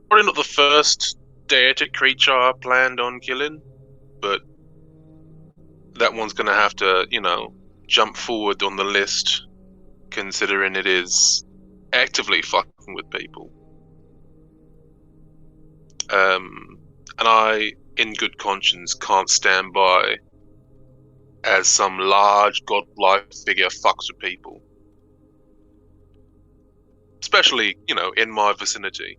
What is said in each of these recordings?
Probably not the first deity creature I planned on killing, but that one's gonna have to, jump forward on the list, considering it is actively fucking with people. And I, in good conscience, can't stand by as some large godlike figure fucks with people. Especially, in my vicinity.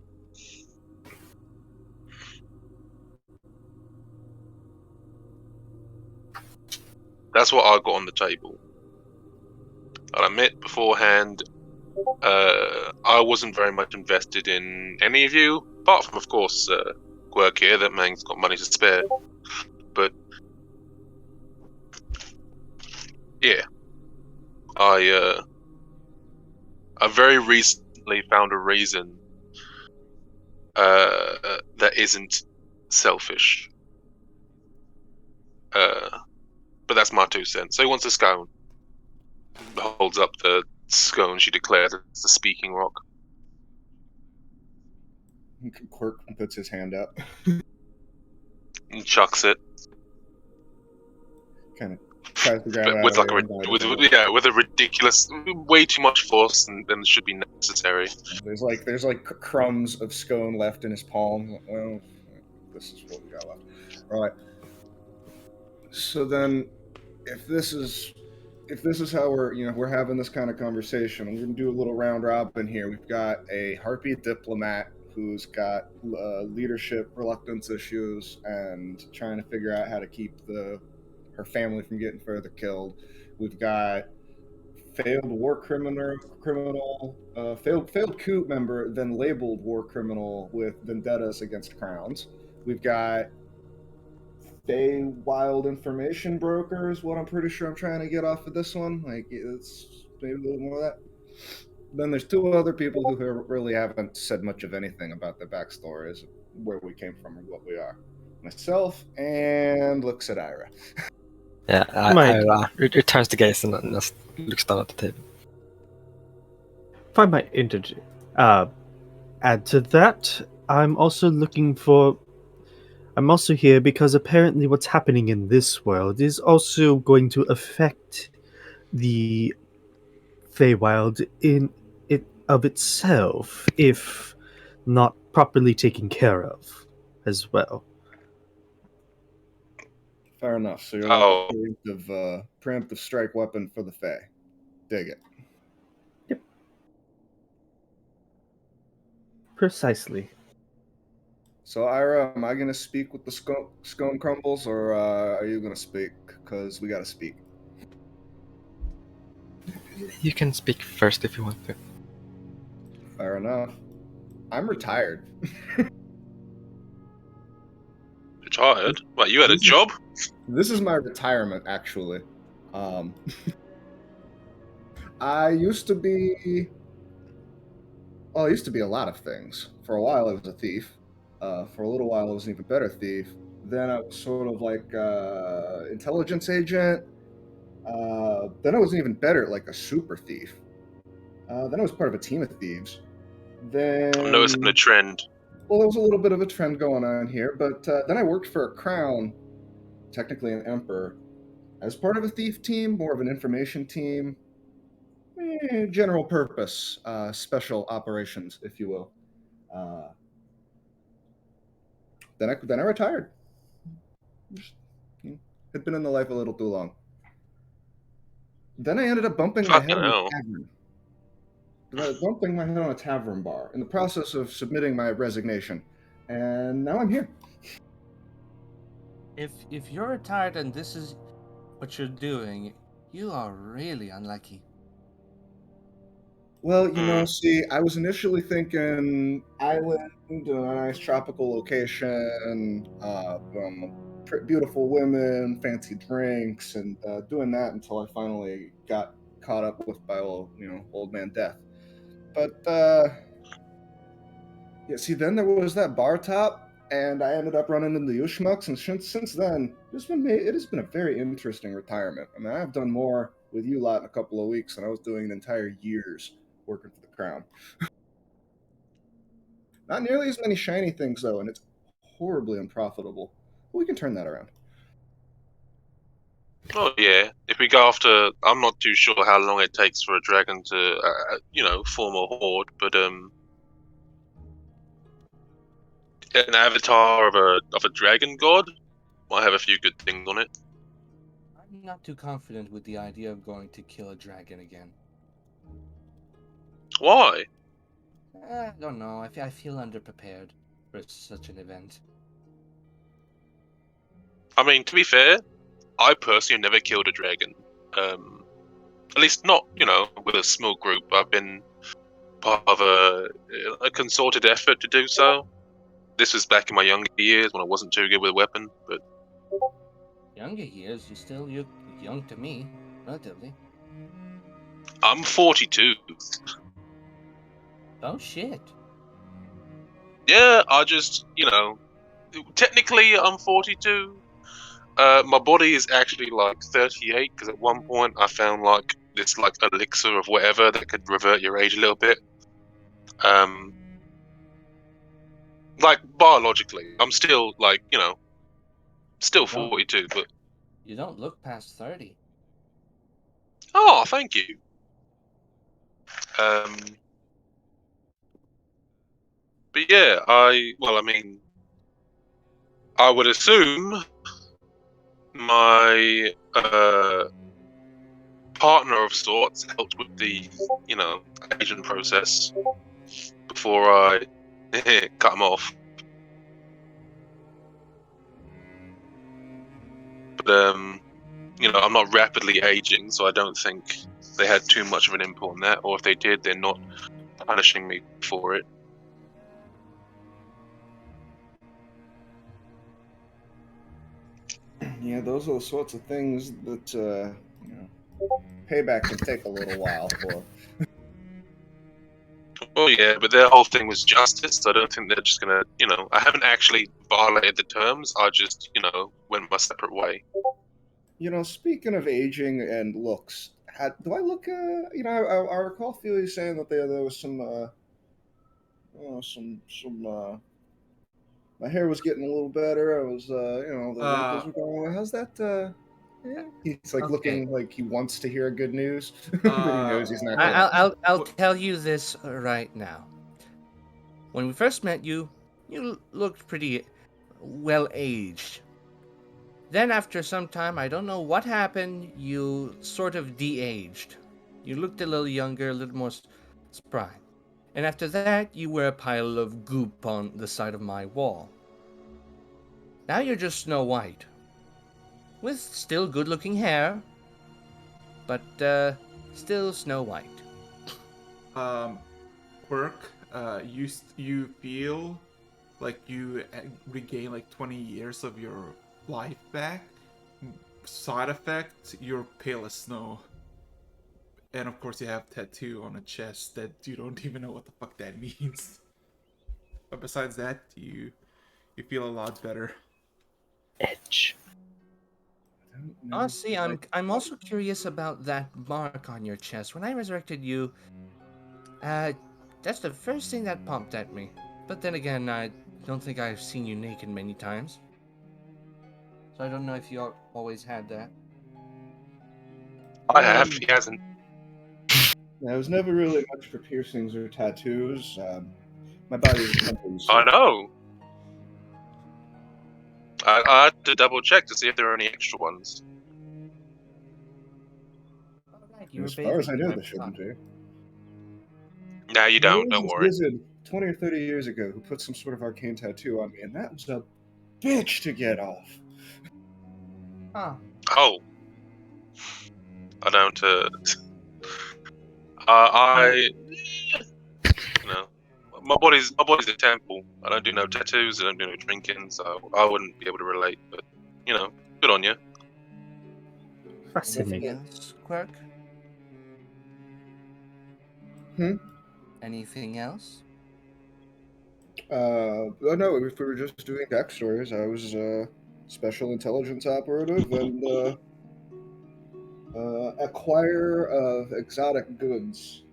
That's what I got on the table. I'll admit beforehand, I wasn't very much invested in any of you, apart from, of course, Quirk here, that man's got money to spare. But, yeah, I very recently found a reason that isn't selfish. But that's my 2 cents. So he wants a scone. Holds up the scone she declares as the speaking rock. Quirk puts his hand up. And chucks it. Kind of tries to grab it with out like with a ridiculous, way too much force than should be necessary. There's like crumbs of scone left in his palm. Well, this is what we got left. All right. So then, if this is how we're having this kind of conversation, we're gonna do a little round robin here. We've got a Harpy diplomat who's got leadership reluctance issues and trying to figure out how to keep her family from getting further killed. We've got failed war criminal, failed coup member, then labeled war criminal with vendettas against crowns. We've got wild information brokers. What I'm pretty sure I'm trying to get off of this one, like it's maybe a little more of that. Then there's 2 other people who really haven't said much of anything about their backstories, where we came from, or what we are. Myself and looks at Ira. Yeah, Ira returns to gaze and just looks down at the table. If I might add to that, I'm also here because apparently what's happening in this world is also going to affect the Feywild in it of itself, if not properly taken care of as well. Fair enough. So you're like a preemptive strike weapon for the Fey. Dig it. Yep. Precisely. So Ira, am I going to speak with the scone crumbles, or are you going to speak? Because we got to speak. You can speak first if you want to. Fair enough. I'm retired. Retired? What, you had a job? This is my retirement, actually. I used to be a lot of things. For a while, I was a thief. For a little while, I was an even better thief. Then I was sort of like intelligence agent. Then I was even better, like a super thief. Then I was part of a team of thieves. Then I'm noticing a trend. Well, there was a little bit of a trend going on here, but then I worked for a crown, technically an emperor, as part of a thief team, more of an information team, general purpose, special operations, if you will. Then I retired. Had been in the life a little too long. Then I ended up bumping my head on a tavern. Bumping my head on a tavern bar in the process of submitting my resignation, and now I'm here. If you're retired and this is what you're doing, you are really unlucky. Well, see, I was initially thinking island, a nice tropical location, beautiful women, fancy drinks, and doing that until I finally got caught up with by old man death. But yeah, see, then there was that bar top, and I ended up running into you schmucks, and since then, it has been a very interesting retirement. I mean, I've done more with you lot in a couple of weeks than I was doing in entire years working for the crown. Not nearly as many shiny things though, and it's horribly unprofitable. We can turn that around. Oh yeah, if we go after, I'm not too sure how long it takes for a dragon to, form a horde, but an avatar of a dragon god might have a few good things on it. I'm not too confident with the idea of going to kill a dragon again. Why? I don't know. I feel underprepared for such an event. I mean, to be fair, I personally never killed a dragon. At least not, with a small group. I've been part of a concerted effort to do so. This was back in my younger years when I wasn't too good with a weapon, but Younger years, you're young to me, relatively. I'm 42. Oh shit. Yeah, I just, technically I'm 42. My body is actually like 38 because at one point I found like this like elixir of whatever that could revert your age a little bit. Like biologically, I'm still like, still 42, but You don't look past 30. oh, thank you. But yeah, I would assume my partner of sorts helped with the, aging process before I cut him off. But I'm not rapidly aging, so I don't think they had too much of an input on that. Or if they did, they're not punishing me for it. Yeah, those are the sorts of things that payback can take a little while for. Oh yeah, but their whole thing was justice. So I don't think they're just gonna, I haven't actually violated the terms. I just, went my separate way. Speaking of aging and looks, do I look? I recall Feely saying that there was my hair was getting a little better. I was, the wrinkles were going away. How's that? Yeah. He's like Okay. looking like he wants to hear good news, but he knows he's not. I'll tell you this right now. When we first met you, you looked pretty well aged. Then after some time, I don't know what happened, you sort of de-aged. You looked a little younger, a little more spry. And after that, you were a pile of goop on the side of my wall. Now you're just Snow White. With still good-looking hair, but still Snow White. Quirk, you feel like you regain like 20 years of your life back. Side effect, you're pale as snow. And of course you have tattoo on a chest that you don't even know what the fuck that means. But besides that, you feel a lot better. Edge. Honestly, I'm also curious about that mark on your chest. When I resurrected you, that's the first thing that popped at me. But then again, I don't think I've seen you naked many times. So I don't know if you always had that. I have. He hasn't. I was never really much for piercings or tattoos. My body was temple. I know. I had to double check to see if there are any extra ones. As far as I know, there shouldn't be. No, you don't. Don't worry. Wizard 20 or 30 years ago who put some sort of arcane tattoo on me, and that was a bitch to get off. Huh. Oh. I don't. My body's a temple. I don't do no tattoos. I don't do no drinking, so I wouldn't be able to relate. But good on you. Fascinating. Anything else, Quirk? Anything else? No, if we were just doing backstories, I was a special intelligence operative and acquirer of exotic goods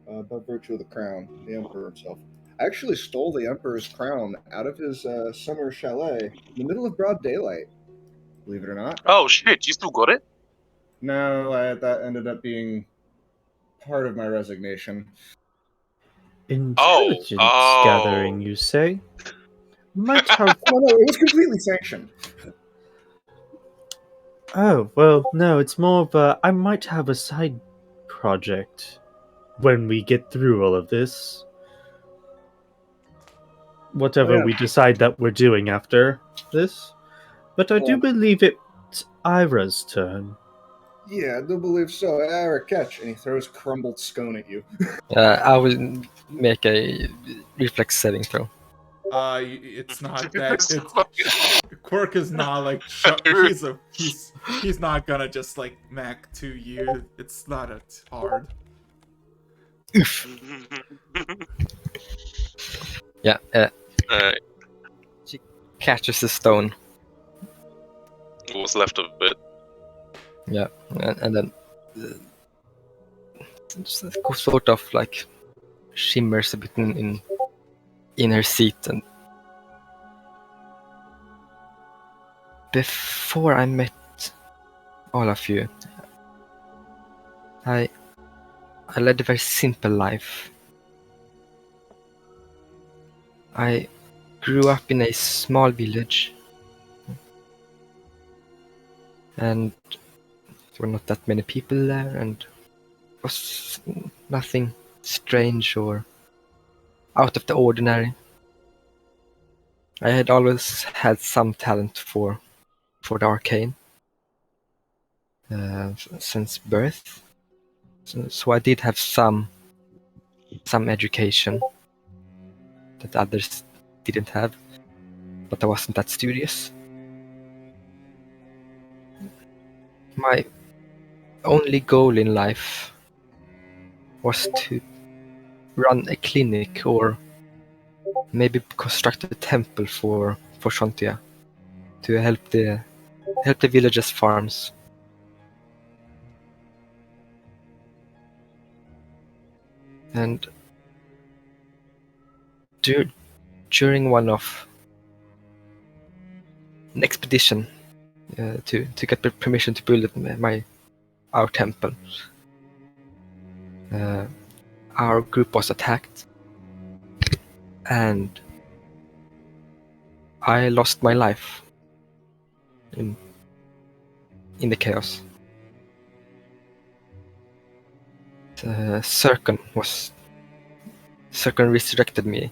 by virtue of the crown, the emperor himself. actually stole the Emperor's crown out of his summer chalet in the middle of broad daylight. Believe it or not. Oh shit! You still got it? No, that ended up being part of my resignation. Intelligence gathering, you say? Might have. No, it was completely sanctioned. Oh, well, no, it's more of a. I might have a side project when we get through all of this. Whatever Oh, yeah. we decide that we're doing after this. But I do Yeah. believe it's Ira's turn. Yeah, I do believe so. Eric, catch. And he throws crumbled scone at you. I will make a reflex saving throw. It's not that. Quirk is not like he's not gonna just like mac to you. It's not that hard. Yeah, Uh, she catches the stone. what was left of it? Yeah, and then sort of like shimmers a bit in her seat. And before I met all of you, I led a very simple life. I grew up in a small village, and there were not that many people there, and was nothing strange or out of the ordinary. I had always had some talent for the arcane since birth, so I did have some education that others didn't have, but I wasn't that studious. My only goal in life was to run a clinic or maybe construct a temple for Shontia to help the villagers' farms. And during one of an expedition to get permission to build our temple, our group was attacked, and I lost my life in the chaos. Circon resurrected me.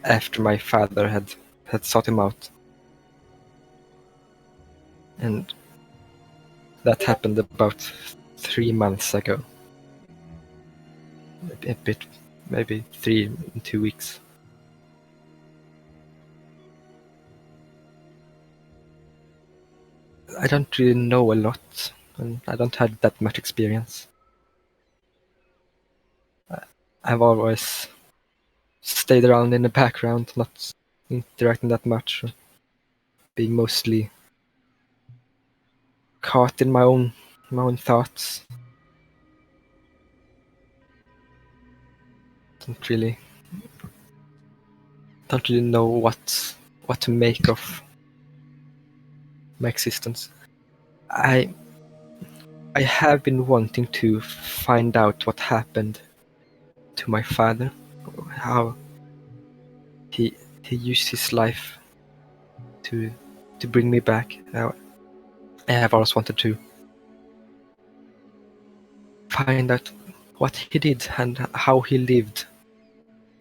After my father had sought him out. And that happened about 3 months ago. A bit, maybe 2 weeks. I don't really know a lot, and I don't have that much experience. I've always stayed around in the background, not interacting that much, being mostly caught in my own thoughts. Don't really know what to make of my existence. I have been wanting to find out what happened to my father, how he used his life to bring me back. I have always wanted to find out what he did and how he lived,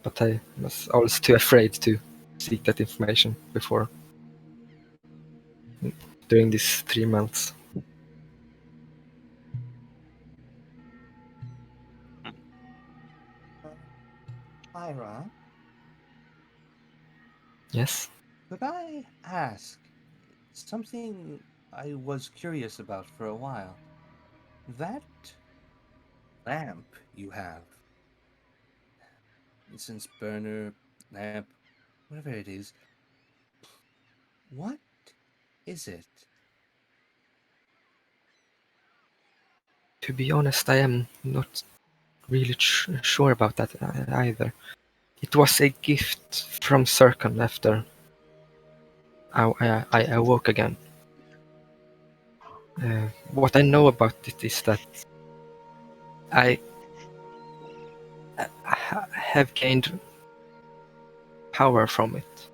but I was always too afraid to seek that information before during these 3 months. Ira, Yes? could I ask something I was curious about for a while? That lamp you have, incense burner, lamp, whatever it is, what is it? To be honest, I am not really sure about that either. It was a gift from Circon after I awoke again. What I know about it is that I have gained power from it.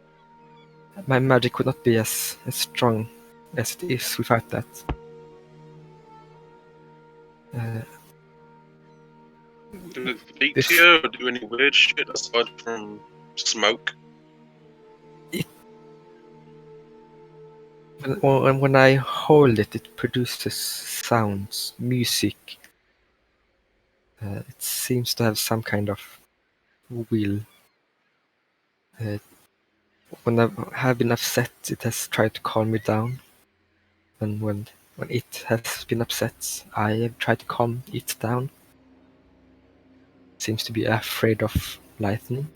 My magic would not be as strong as it is without that. Did it feed This- to you or do any weird shit aside from smoke? When I hold it, it produces sounds, music. It seems to have some kind of will. When I have been upset, it has tried to calm me down. And when it has been upset, I have tried to calm it down. Seems to be afraid of lightning.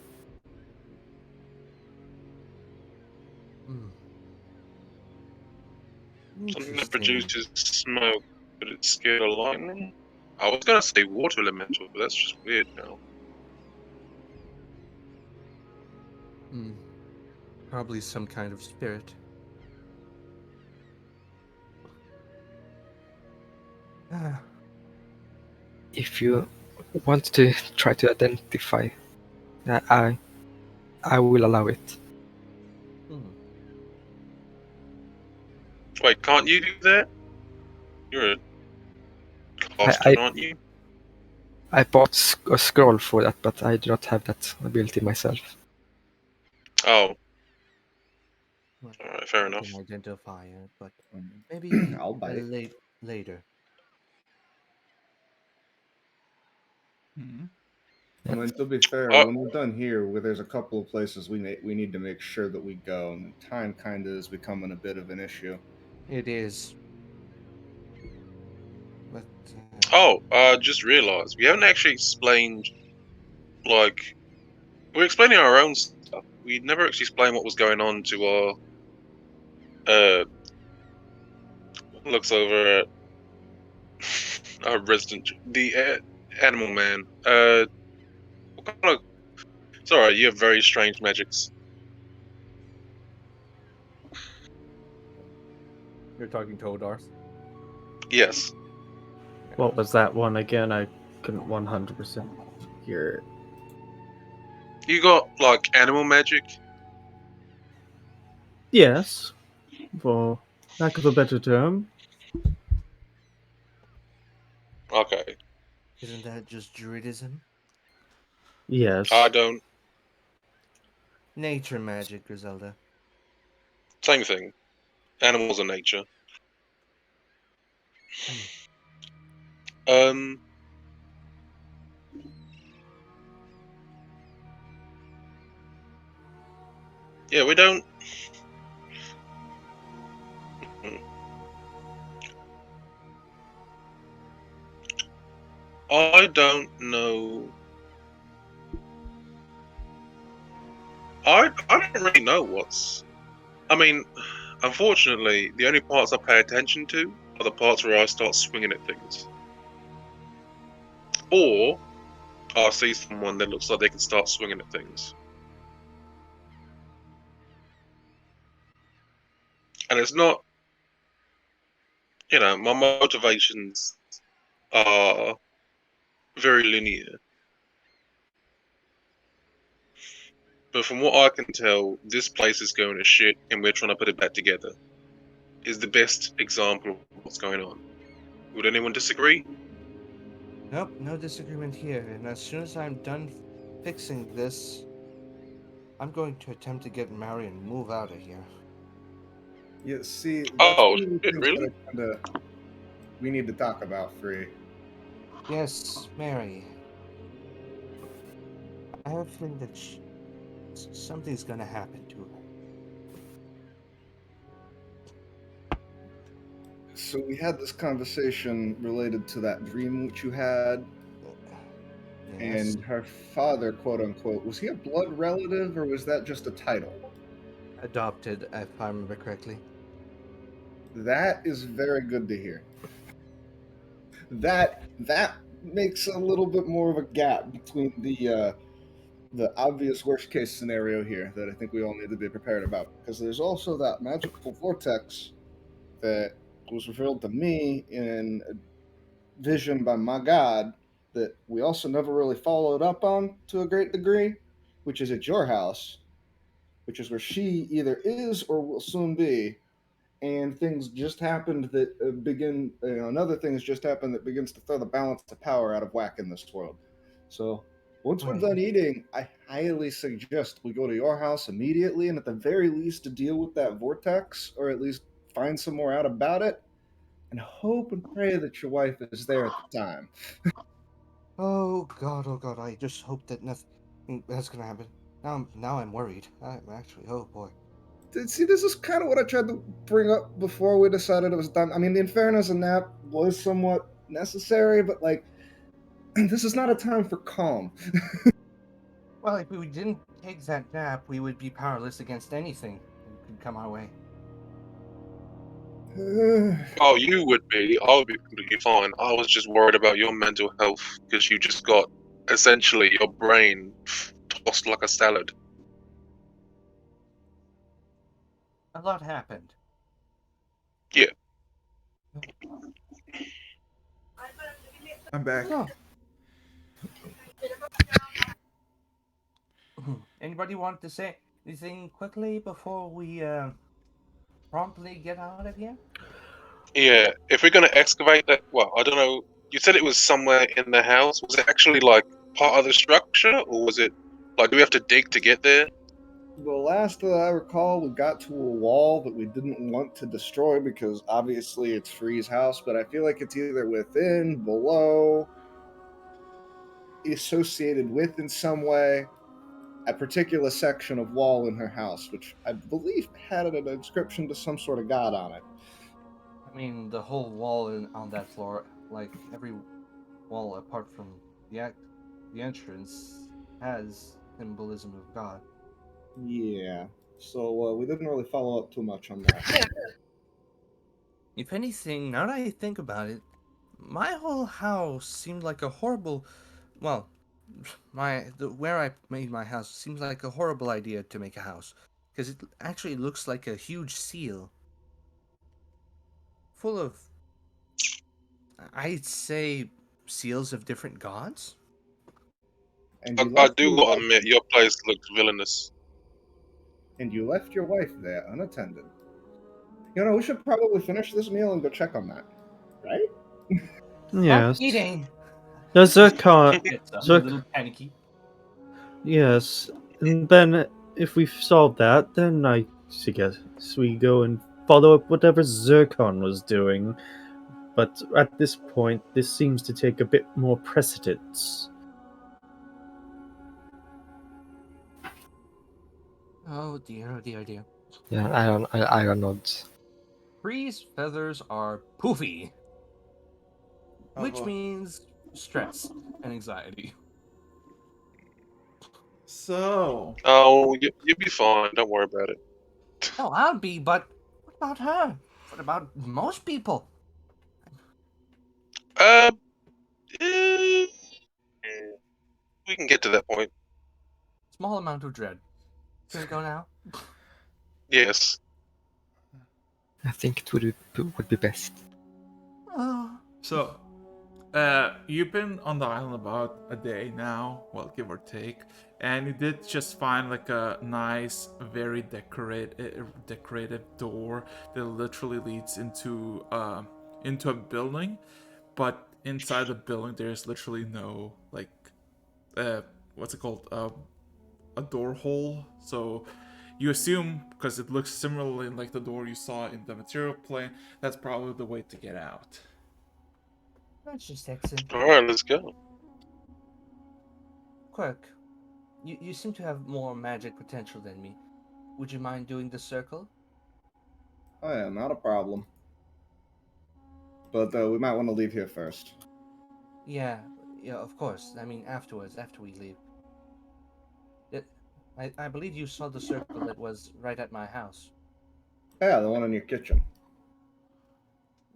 Hmm. Something that Interesting. produces smoke, but it's scared of lightning? I was gonna say water elemental, but that's just weird now. Hmm. Probably some kind of spirit. Ah. If you want to try to identify, I will allow it. Hmm. Wait, can't you do that? You're a caster, I aren't you? I bought a scroll for that, but I do not have that ability myself. Oh, Well, alright, fair I enough. can identify it, but maybe I'll bite. later. Hmm. I mean, to be fair, Oh. when we're done here, where there's a couple of places we need to make sure that we go, and time kind of is becoming a bit of an issue. It is. But Oh, just realised we haven't actually explained, like, we're explaining our own stuff. We never actually explained what was going on to our, looks over at our resident, the animal man. What kind of, sorry, you have very strange magics. you're talking to Odarth. Yes. What was that one again? I couldn't 100% hear it. You got, like, animal magic? Yes, for lack of a better term. Okay. Isn't that just druidism? Yes. I don't. Nature magic, Griselda. Same thing. Animals are nature. Hmm. Um. Yeah, we don't. I don't know. I don't really know what's. I mean, unfortunately, the only parts I pay attention to are the parts where I start swinging at things, or I see someone that looks like they can start swinging at things, and it's not. My motivations are very linear. But from what I can tell, this place is going to shit, and we're trying to put it back together. Is the best example of what's going on. Would anyone disagree? Nope, no disagreement here. And as soon as I'm done fixing this, I'm going to attempt to get married and move out of here. Yeah, see, that's Oh one of the shit! things Really? that I kind of we need to talk about, Free. Yes, Mary. I have a feeling that something's gonna happen to her. So we had this conversation related to that dream which you had, Yes, and her father, quote unquote, was he a blood relative or was that just a title? adopted, if I remember correctly. That is very good to hear. that makes a little bit more of a gap between the obvious worst case scenario here that I think we all need to be prepared about. Because there's also that magical vortex that was revealed to me in a vision by my god that we also never really followed up on to a great degree, which is at your house, which is where she either is or will soon be. And things just happened that another thing has just happened that begins to throw the balance of power out of whack in this world. So once we're Wait. done eating, I highly suggest we go to your house immediately, and at the very least to deal with that vortex, or at least find some more out about it, and hope and pray that your wife is there at the time. Oh God! I just hope that nothing that's gonna happen. Now I'm worried. I'm actually. Oh boy. See, this is kind of what I tried to bring up before we decided it was done. I mean, in fairness, a nap was somewhat necessary, but like, this is not a time for calm. Well, if we didn't take that nap, we would be powerless against anything that could come our way. Oh, you would be. I would be completely fine. I was just worried about your mental health because you just got essentially your brain tossed like a salad. A lot happened. Yeah. I'm back. So, anybody want to say anything quickly before we promptly get out of here? Yeah. If we're gonna excavate that, well, I don't know. You said it was somewhere in the house. Was it actually like part of the structure, or was it like do we have to dig to get there? The last that I recall, we got to a wall that we didn't want to destroy because obviously it's Free's house, but I feel like it's either within, below, associated with in some way a particular section of wall in her house, which I believe had an inscription to some sort of god on it. I mean, the whole wall on that floor, like every wall apart from the entrance, has symbolism of God. Yeah. So we didn't really follow up too much on that. If anything, now that I think about it, my whole house seemed like a horrible. Well, where I made my house seems like a horrible idea to make a house, because it actually looks like a huge seal, full of, I'd say, seals of different gods. And I, you I left do your gotta wife, admit, your place looks villainous. and you left your wife there unattended. You know, we should probably finish this meal and go check on that, right? Stop Yes. eating. The Zircon. Gets up, a Zirc- little panicky. yes. And then, if we've solved that, then I suggest we go and follow up whatever Zircon was doing. But at this point, this seems to take a bit more precedence. Oh dear, oh dear, oh dear. Yeah, Iron nods. Free's feathers are poofy, which Oh. means stress and anxiety. So, Oh, you'll be fine. Don't worry about it. No, I'll be, but what about her? What about most people? Uh, eh, we can get to that point. Small amount of dread. Can we go now? Yes. I think it would be best. Oh. so you've been on the island about a day now, well, give or take, and you did just find like a nice, very decorative door that literally leads into a building, but inside the building there's literally no like what's it called, a door hole. So you assume, because it looks similarly like the door you saw in the material plane, that's probably the way to get out. Let's just exit. All right, let's go. Quirk, you seem to have more magic potential than me. Would you mind doing the circle? Oh yeah, not a problem. But we might want to leave here first. Yeah, of course. I mean, afterwards, after we leave. I believe you saw the circle that was right at my house. Yeah, the one in your kitchen.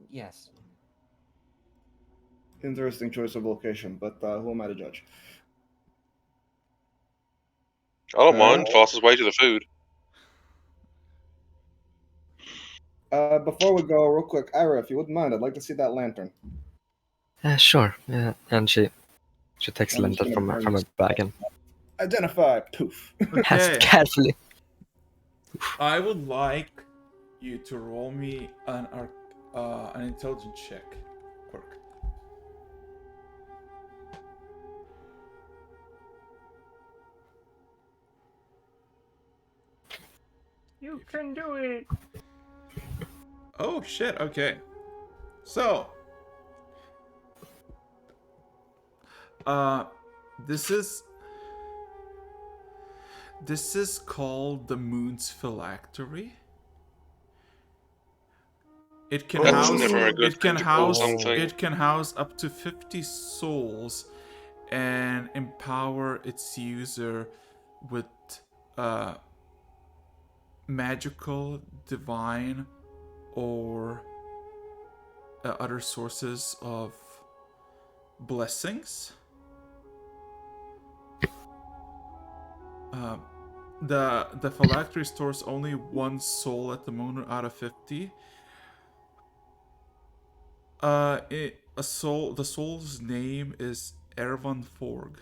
Yes. Interesting choice of location, but who am I to judge? I don't Okay. mind. Fastest way to the food. Before we go, real quick, Ira, if you wouldn't mind, I'd like to see that lantern. Sure. Yeah. And she takes the I'm just lantern gonna from bring her bag and Identify. Poof. has it Okay. carefully. I would like you to roll me an intelligence check, Quirk. You can do it. Oh shit. Okay. So, uh, this is called the Moon's Phylactery. It can That's house never a good thing to call something. it can house up to 50 souls and empower its user with uh, magical, divine, or other sources of blessings. The phylactery stores only one soul at the moment out of 50. The soul's name is Ervan Forg.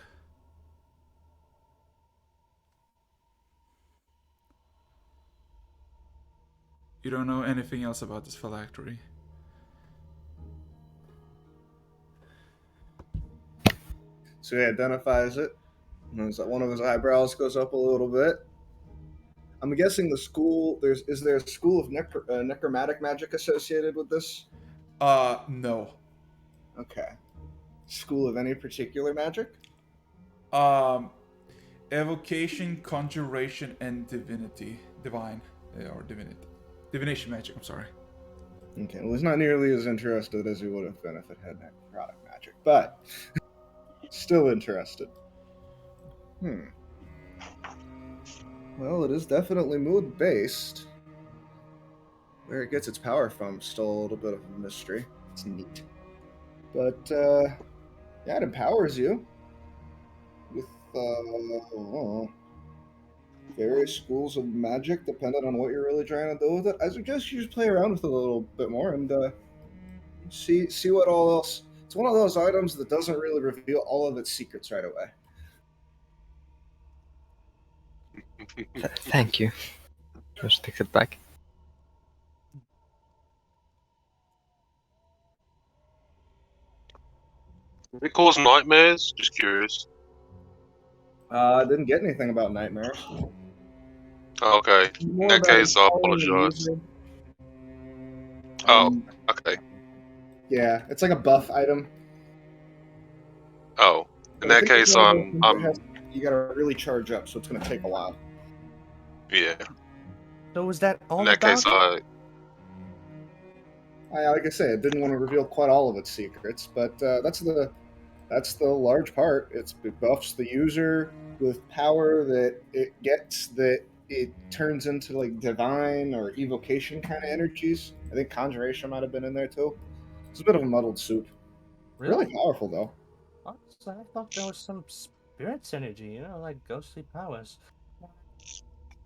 You don't know anything else about this phylactery. So he identifies it. And one of his eyebrows goes up a little bit. I'm guessing the school. Is there a school of necromantic magic associated with this? No. Okay. School of any particular magic? Evocation, conjuration, and divination magic. I'm sorry. Okay. Well, he's not nearly as interested as he would have been if it had necrotic magic, but still interested. Well, it is definitely mood based. Where it gets its power from is still a little bit of a mystery. It's neat. But, yeah, it empowers you with various schools of magic, depending on what you're really trying to do with it. I suggest you just play around with it a little bit more and see what all else. It's one of those items that doesn't really reveal all of its secrets right away. Thank you. Just takes it back. Does it cause nightmares? Just curious. I didn't get anything about nightmares. Okay. In More that about case, I empowering the apologize. user. Oh, okay. Yeah, it's like a buff item. Oh, in But I that think it's case, one of those things that I'm, you gotta really charge up, so it's gonna take a while. yeah. So was that all In that about case, it? Like I say, it didn't want to reveal quite all of its secrets, but that's the large part. It buffs the user with power that it gets that it turns into like divine or evocation kind of energies. I think conjuration might have been in there too. It's a bit of a muddled soup. Really powerful though. Honestly, I thought there was some spirits energy, like ghostly powers.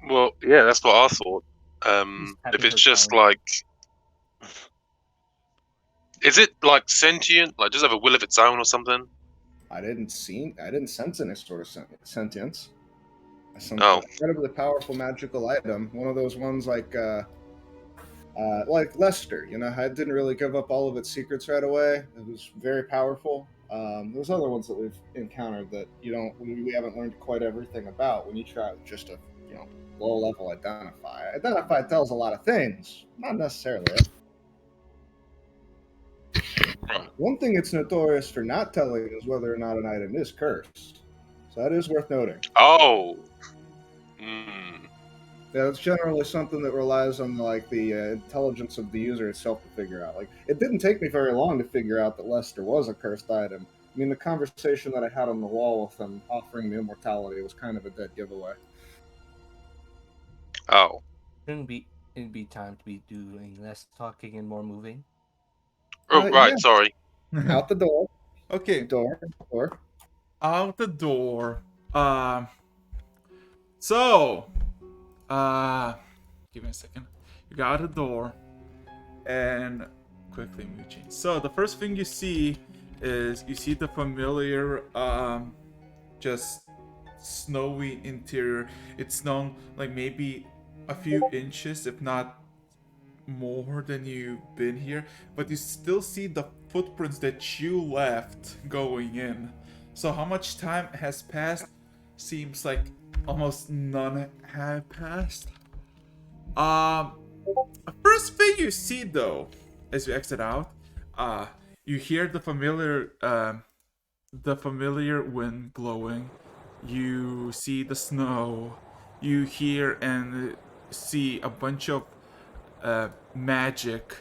well, yeah, that's what I thought. He's If tapping it's her just tongue. like, is it like sentient? Like, does it have a will of its own or something? I didn't sense any sort of sentience. Some Oh, incredibly powerful magical item. One of those ones like Lester, it didn't really give up all of its secrets right away. It was very powerful. There's other ones that we've encountered that we haven't learned quite everything about when you try with just a low level identify. Identify tells a lot of things, not necessarily. right. One thing it's notorious for not telling is whether or not an item is cursed. So that is worth noting. Oh. Hmm. Yeah, it's generally something that relies on the intelligence of the user itself to figure out. Like, it didn't take me very long to figure out that Lester was a cursed item. I mean, the conversation that I had on the wall with him offering me immortality was kind of a dead giveaway. Oh. Shouldn't it'd be time to be doing less talking and more moving? Oh, Yeah, right. Sorry. out the door. Okay, Door. out the door. So, give me a second. You got out the door, and quickly move change. So the first thing you see is you see the familiar, just snowy interior. It's snowing like maybe a few inches, if not more than you've been here, but you still see the footprints that you left going in. So how much time has passed? Seems like almost none have passed. First thing you see though, as you exit out, you hear the familiar wind blowing. You see the snow. You hear and see a bunch of magic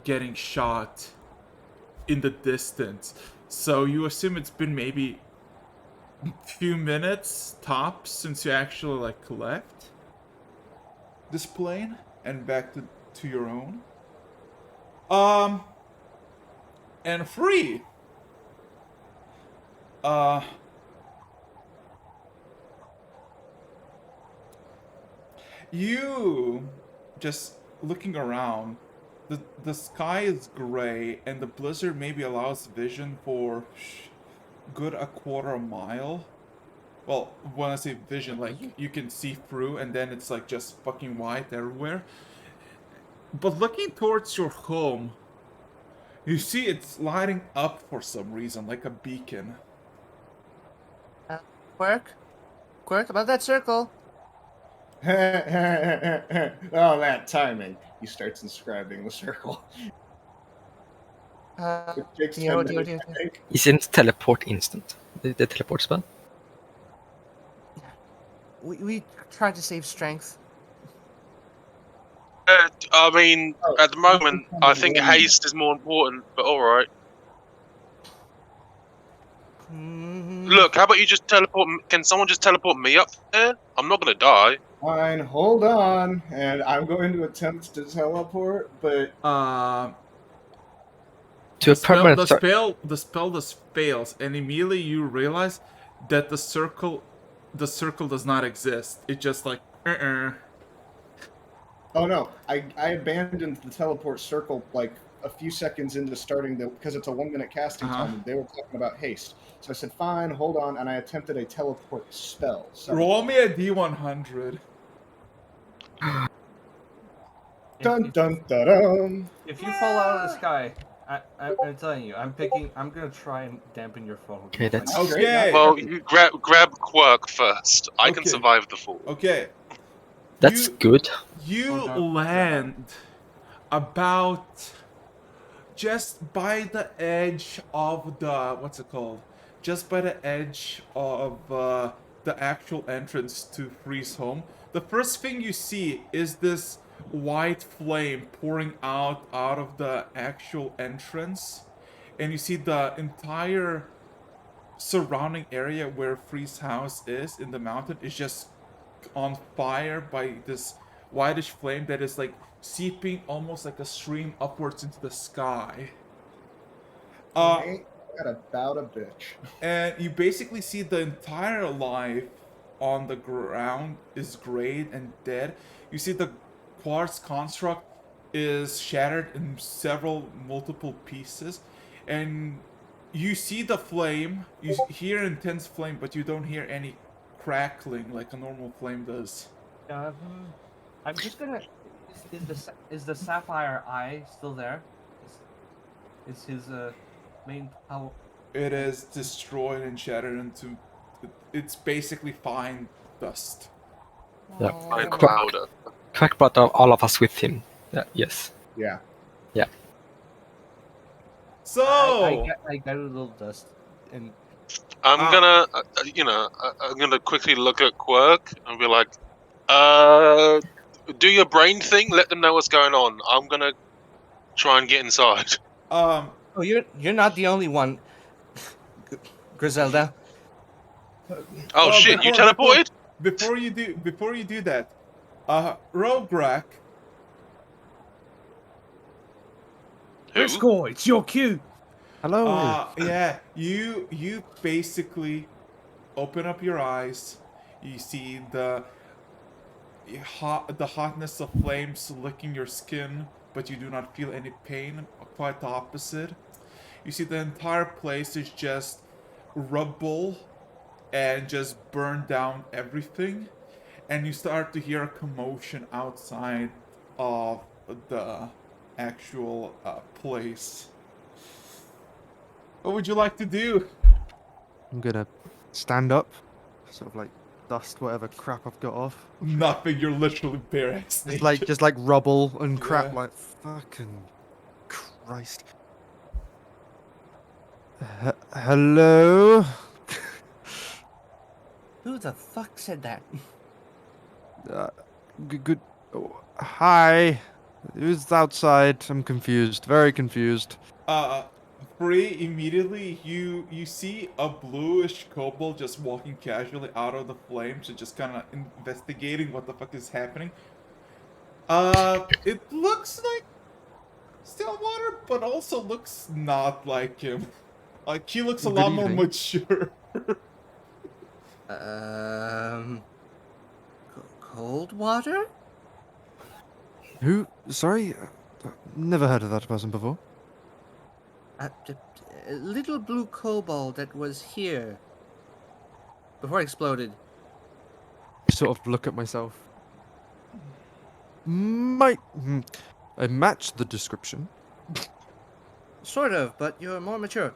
getting shot in the distance. So you assume it's been maybe a few minutes tops since you actually like left this plane and back to your own. And free. Uh you just looking around. The sky is gray and the blizzard maybe allows vision for good a quarter mile. Well, when I say vision, like you can see through and then it's like just fucking white everywhere. But looking towards your home, you see it's lighting up for some reason, like a beacon. Quirk, about that circle. Oh, that timing. He starts inscribing the circle. It takes 10 minutes, I think. Isn't teleport instant? The teleport spell? We tried to save strength. I mean, at the moment, Oh, I think yeah. haste is more important. But all right. Look, how about you just teleport? Can someone just teleport me up there? I'm not gonna die. Fine, hold on. And I'm going to attempt to teleport, but To a permanent the spell just fails, and immediately you realize that the circle does not exist. It's just like oh no, I abandoned the teleport circle like a few seconds into starting because it's a 1 minute casting time and they were talking about haste. So I said, fine, hold on, and I attempted a teleport spell. So roll me a D100. dun dun dun dun. If you fall out of the sky, I'm telling you, I'm gonna try and dampen your fall. Okay, that's Okay. Well, you grab Quirk first. I can Okay. survive the fall. Okay. that's good. You Oh, no. land about just by the edge of the what's it called? Just by the edge of the actual entrance to Free's home. The first thing you see is this white flame pouring out of the actual entrance, and you see the entire surrounding area where Free's house is in the mountain is just on fire by this whitish flame that is like seeping almost like a stream upwards into the sky. Ain't that about a bitch? And you basically see the entire life on the ground is grayed and dead. You see the quartz construct is shattered in several multiple pieces, and you see the flame. You hear intense flame, but you don't hear any crackling like a normal flame does. I'm just gonna. Is the sapphire eye still there? Is his main power? It is destroyed and shattered into. It's basically fine dust. Yeah. Fine powder. Quack brought all of us with him. Yes. Yeah. So I got a little dust, and I'm gonna, I'm gonna quickly look at Quirk and be like, do your brain thing. Let them know what's going on. I'm gonna try and get inside. Oh, you're not the only one, Griselda. Oh shit! You teleported? Before you do that, Rograk, Who? Briscoe, it's your cue. Hello. Yeah, you basically open up your eyes. You see the hotness of flames licking your skin, but you do not feel any pain. Quite the opposite. You see the entire place is just rubble and just burn down everything. And you start to hear a commotion outside of the actual place. What would you like to do? I'm gonna stand up, sort of like dust whatever crap I've got off. Nothing. You're literally bare ass Just naked. like rubble and crap. Yeah. Like fucking Christ. Hello. Who the fuck said that? Good. Oh, hi. Who's outside? I'm confused. Very confused. Uh, Free, immediately you see a bluish kobold just walking casually out of the flames and just kind of investigating what the fuck is happening. It looks like Stillwater, but also looks not like him. Like he looks a Good lot more evening. mature. Cold water? Who? Sorry. Never heard of that person before. A little blue kobold that was here before it exploded. Sort of look at myself. Might. I match the description. Sort of, but you're more mature.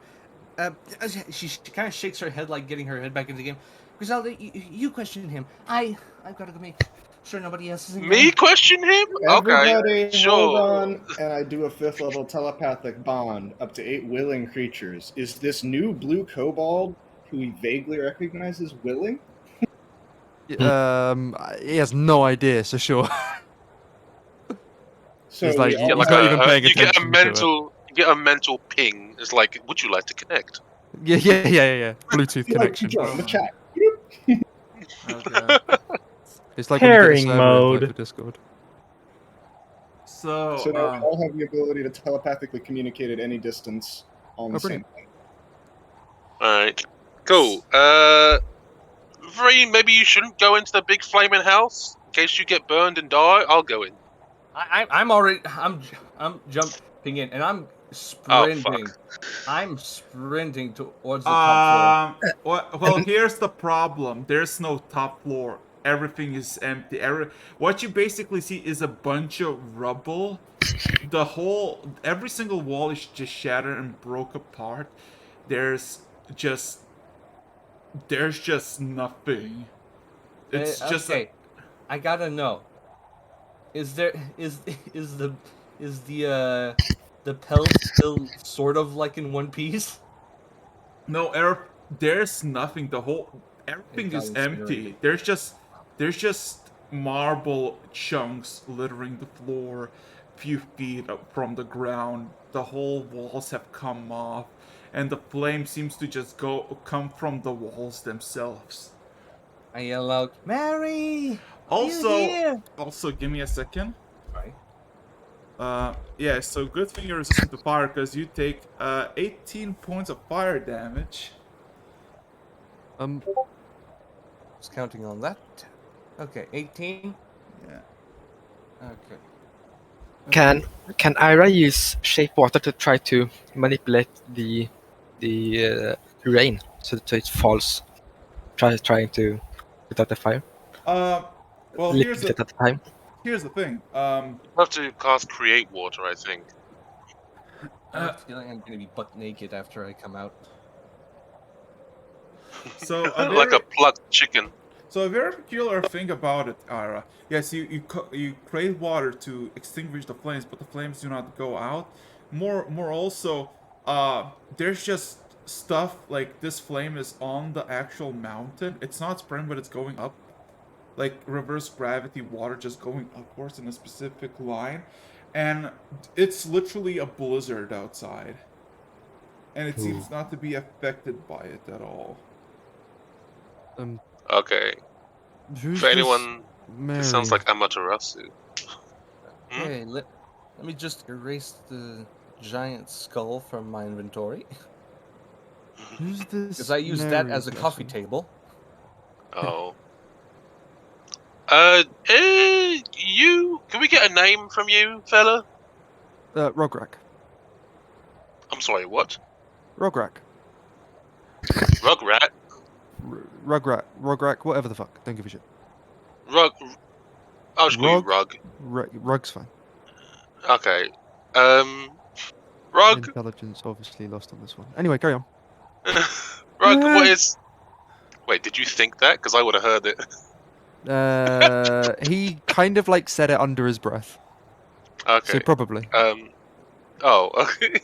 She kind of shakes her head, like getting her head back into the game. Griselda, you question him. I've got to go make sure nobody else is in Me question him? Okay, Everybody, sure. hold on, and I do a 5th level telepathic bond up to 8 willing creatures. Is this new blue kobold, who we vaguely recognize as willing? He has no idea, so sure. So He's like, we You get all like he's not have- even paying you get a attention to it. mental ping. It's like, would you like to connect? Yeah. Bluetooth you like to connection. join the chat. Okay. It's like when you get a Pairing server mode. invite for Discord. So, So now we all have the ability to telepathically communicate at any distance on the same brilliant. thing. All right, cool. Vree, maybe you shouldn't go into the big flaming house in case you get burned and die. I'll go in. I'm already. I'm jumping in, and I'm Oh sprinting. fuck! I'm sprinting towards the top well, here's the problem. There's no top floor. Everything is empty. What you basically see is a bunch of rubble. Every single wall is just shattered and broke apart. There's just nothing. floor. It's just okay. I gotta know. Is there is the pelt still sort of like in one piece? no, there's nothing. Everything got is incinerated. empty. There's just marble chunks littering the floor, few feet up from the ground. The whole walls have come off, and the flame seems to just come from the walls themselves. I yell out, "Mary! Are you here?" Also, give me a second. Right. Yeah, so good thing you're resistant to fire because you take 18 points of fire damage. Just counting on that. Okay, 18. Yeah. Okay. Can Ira use shape water to try to manipulate the rain so it falls, trying to put out the fire? Well, Little bit at a time. here's the thing. You have to cast create water, I think. I have a feeling I'm gonna be butt naked after I come out. So Like a plucked chicken. So a very peculiar thing about it, Ira. Yes, you create water to extinguish the flames, but the flames do not go out. More also, there's just stuff like this flame is on the actual mountain. It's not spreading, but it's going up. Like reverse gravity water just going upwards in a specific line. And it's literally a blizzard outside. And it seems not to be affected by it at all. Okay. Who's For anyone, Mary? this sounds like Amaterasu. Hmm? Okay, let me just erase the giant skull from my inventory Who's this? because I use that as a Neri's coffee lesson? table. Oh. You can we get a name from you, fella? Rograk. I'm sorry, what? Rograk. Rugrat? Rograk, whatever the fuck. Don't give a shit. Rug. I'll just call you Rog? Rug. Rug's fine. Okay. Rug. Intelligence obviously lost on this one. Anyway, carry on. Rug, what is? Wait, did you think that? Because I would have heard it. He kind of like said it under his breath. Okay. So probably. Oh. Okay.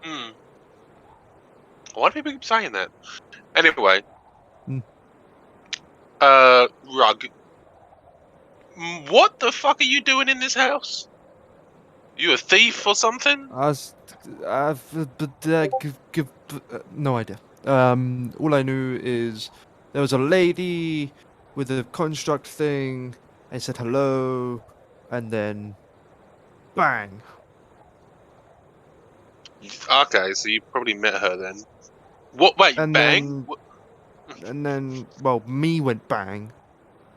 Hmm. Why do people keep saying that? Anyway. Hmm. Rug. What the fuck are you doing in this house? You a thief or something? No idea. All I knew is there was a lady with a construct thing. I said hello, and then bang. Okay, so you probably met her then. What? Wait, And bang? then, well, me went bang,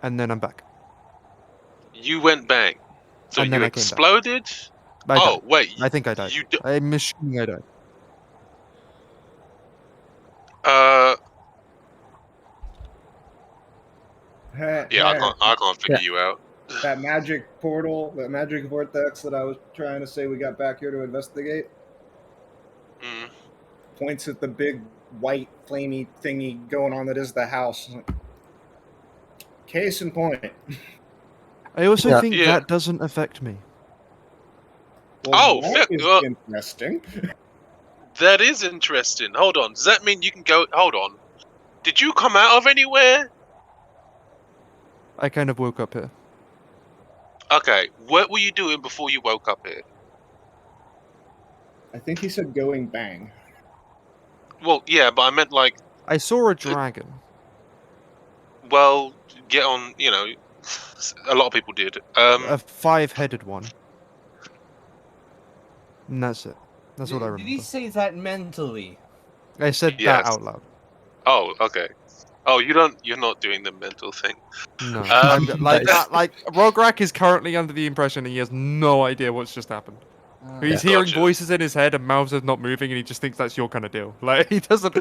and then I'm back. You went bang. So And you then I came back. exploded? I died. Wait. I think I died. You I'm assuming I died. Yeah, I can't figure you out. That magic portal, that magic vortex that I was trying to say we got back here to investigate, Mm. points at the big white flamey thingy going on that is the house. Case in point. I also Yeah. think Yeah. that doesn't affect me. Well, Oh, that fuck, is uh, interesting. That is interesting. Hold on. Does that mean you can go? Hold on. Did you come out of anywhere? I kind of woke up here. Okay. What were you doing before you woke up here? I think he said going bang. Well, yeah, but I meant like, I saw a dragon. well, get on. You know, a lot of people did. A 5-headed one. And that's it. That's what I Did he remember. say that mentally? I said Yes. that out loud. Oh, okay. Oh, you're not doing the mental thing. No. That is- Like Rograk is currently under the impression he has no idea what's just happened. He's Yeah. hearing Gotcha. voices in his head and mouths are not moving, and he just thinks that's your kind of deal. Like he doesn't.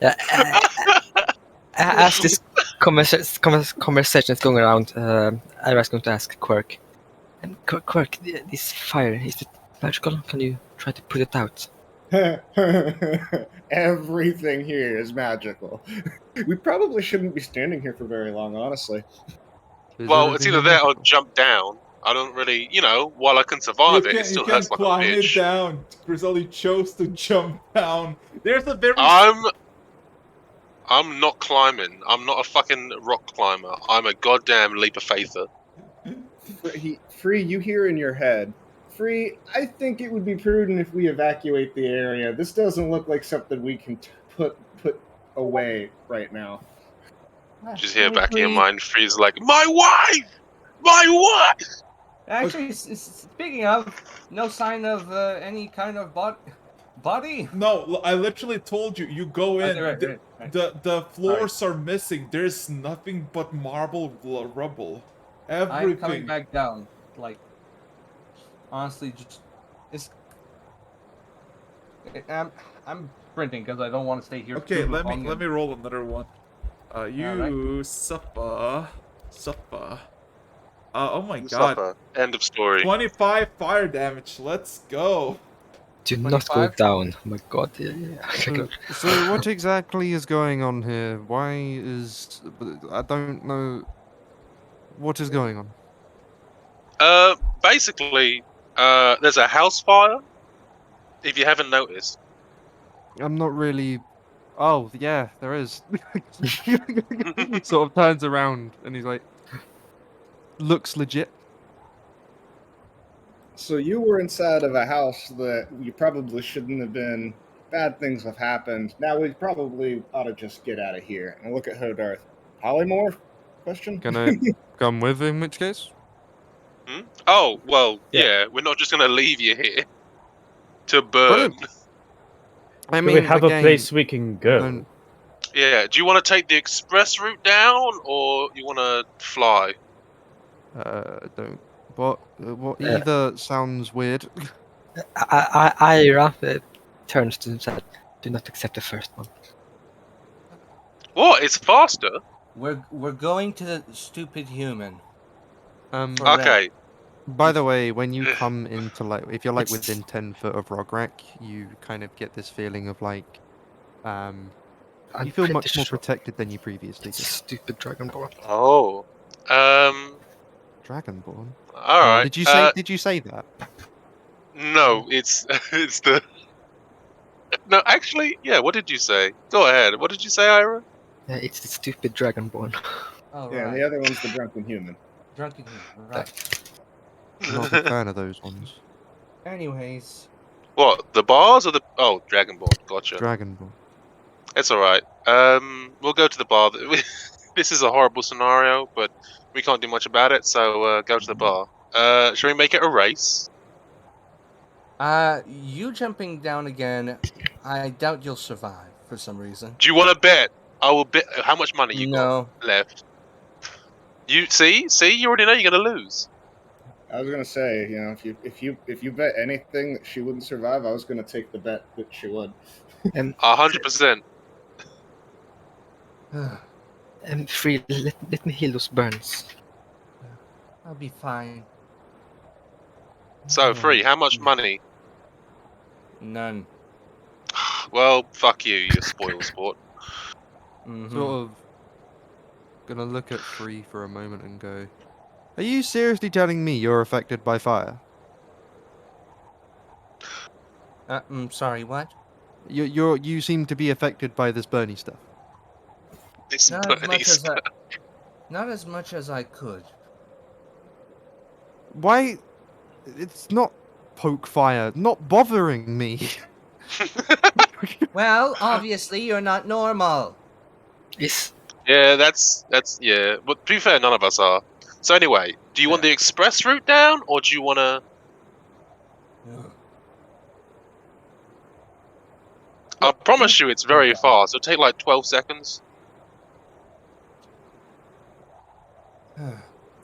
Yeah, as this conversation is going around, I was going to ask Quirk. And Quirk, this fire, is it magical? Can you try to put it out? Everything here is magical. We probably shouldn't be standing here for very long, honestly. Is Well, it's everything either that or magical? jump down. I don't really, while I can survive it, it You still can't hurts like a climb it bitch. down. Griselli chose to jump down. There's a very I'm not climbing. I'm not a fucking rock climber. I'm a goddamn leap of faither. Free, you hear in your head. Free, I think it would be prudent if we evacuate the area. This doesn't look like something we can put away right now. Just hear back in your mind, Freeze like, my wife! My wife! Actually, speaking of, no sign of any kind of body. No, I literally told you. You go in. Right. The floors are missing. There's nothing but marble rubble. I'm Everything. coming back down. Like, honestly, I'm sprinting because I don't want to stay here. Okay, too let long me and- roll another one. You suffer. Oh my god. Suffer. End of story. 25 fire damage. Let's go. Do not go 25? down. Oh my god. Yeah. So what exactly is going on here? Why is I don't know what is going on. Basically, there's a house fire. If you haven't noticed. I'm not really. Oh yeah, there is. Sort of turns around and he's like, looks legit. So you were inside of a house that you probably shouldn't have been. Bad things have happened. Now we probably ought to just get out of here. And I look at Hodarth. Polymorph? Question? Can I come with in which case? Hmm? Oh, well, Yeah. yeah, we're not just going to leave you here to burn. Brilliant. I Do mean, we have again, a place we can go? don't- Yeah, do you want to take the express route down, or you want to fly? don't. What? What? Uh, Either sounds weird. Ira turns to him and said, "Do not accept the first one." What? It's faster? We're going to the stupid human. Um. For that. Okay. By the way, when you come into like, if you're like It's- within 10 foot of Rograk, you kind of get this feeling of like, I'm you feel pretty much more sure protected than you previously it's a did. stupid dragonborn. Oh. Dragonborn. All right. Did you say? Did you say that? No, it's it's the. No, actually, yeah. What did you say? Go ahead. What did you say, Ira? It's the stupid dragonborn. Oh, Yeah, and right. the other one's the drunken human. Drunken human. Right. I'm not a big fan of those ones. Anyways, What? The bars or the? Oh, Dragonborn. Gotcha. Dragonborn. It's all right. We'll go to the bar. This is a horrible scenario, but we can't do much about it. So go to the bar. Shall we make it a race? you jumping down again, I doubt you'll survive for some reason. Do you want to bet? I will bet. How much money you No. got left? You see, you already know you're gonna lose. I was gonna say, you know, if you bet anything that she wouldn't survive, I was gonna take the bet that she would. 100%. Free, let me heal those burns. I'll be fine. So free. How much money? None. Well, fuck you, you spoil sport. Mhm. Sort of gonna look at Free for a moment and go, "Are you seriously telling me you're affected by fire? Sorry, what? You seem to be affected by this Bernie stuff. This Not as Bernie much as stuff. not as much as I could. Why? It's not poke fire. Not bothering me." Well, obviously you're not normal. Is Yeah, that's yeah. But to be fair, none of us are. So anyway, do you want the express route down, or do you want to? I promise you, it's very fast. It'll take like 12 seconds.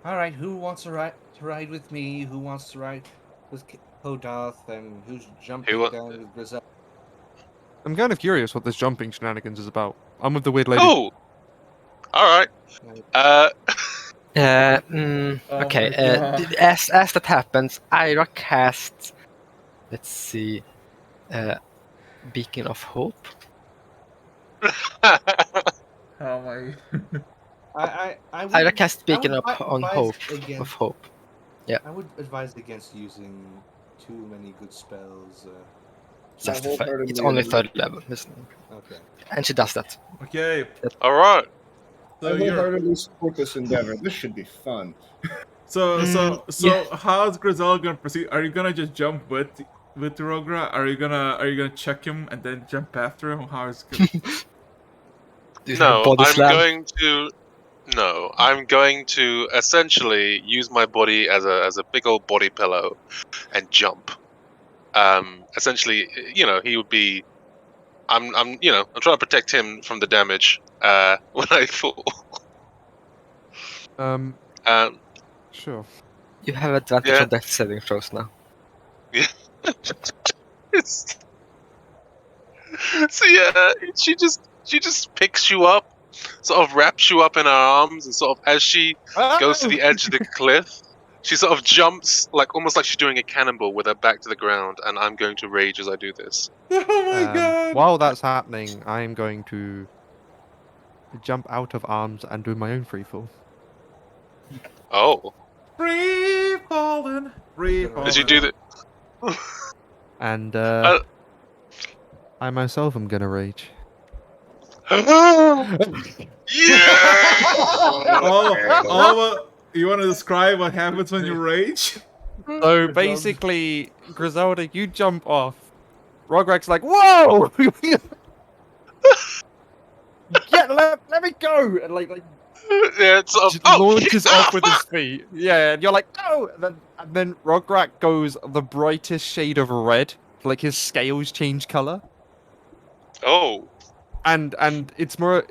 All right, who wants to ride with me? Who wants to ride with Hodoth? And who's jumping Who- down with Grizel? I'm kind of curious what this jumping shenanigans is about. I'm with the weird lady. Oh, all right. Oh okay. my God. As that happens, Ira casts. Let's see. Beacon of Hope. Oh my. I would, Ira casts Beacon would on advise Hope against- of Hope. I would advise against using too many good spells. Just I wholeheartedly it's only agree. third level, isn't it? Okay. And she does that. Okay, All right. so I you're wholeheartedly support this endeavor. This should be fun. so yeah. how's Grizel gonna proceed? Are you gonna just jump with Rogra? Are you gonna check him and then jump after him? How is it gonna... Do you have a No, body I'm slam? going to. No, I'm going to essentially use my body as a big old body pillow, and jump. Essentially, you know, he would be. I'm trying to protect him from the damage. When I fall. Um, Um, sure. You have advantage Yeah. on death saving throws now. So yeah, she just picks you up, sort of wraps you up in her arms, and sort of as she goes to the edge of the cliff, she sort of jumps like almost like she's doing a cannonball with her back to the ground. And I'm going to rage as I do this. Oh my god! While that's happening, I'm going to jump out of arms and do my own free fall. Oh, Free falling, free falling. did you do that? And Uh, I myself am gonna rage. Yeah! You want to describe what happens when you rage? So basically, Griselda, you jump off. Rograk's like, "Whoa! Yeah, let me go!" And like Yeah, it's Just launches off with his feet. Yeah, and you're like, no! And then Rograk goes the brightest shade of red. Like his scales change color. Oh, And it's more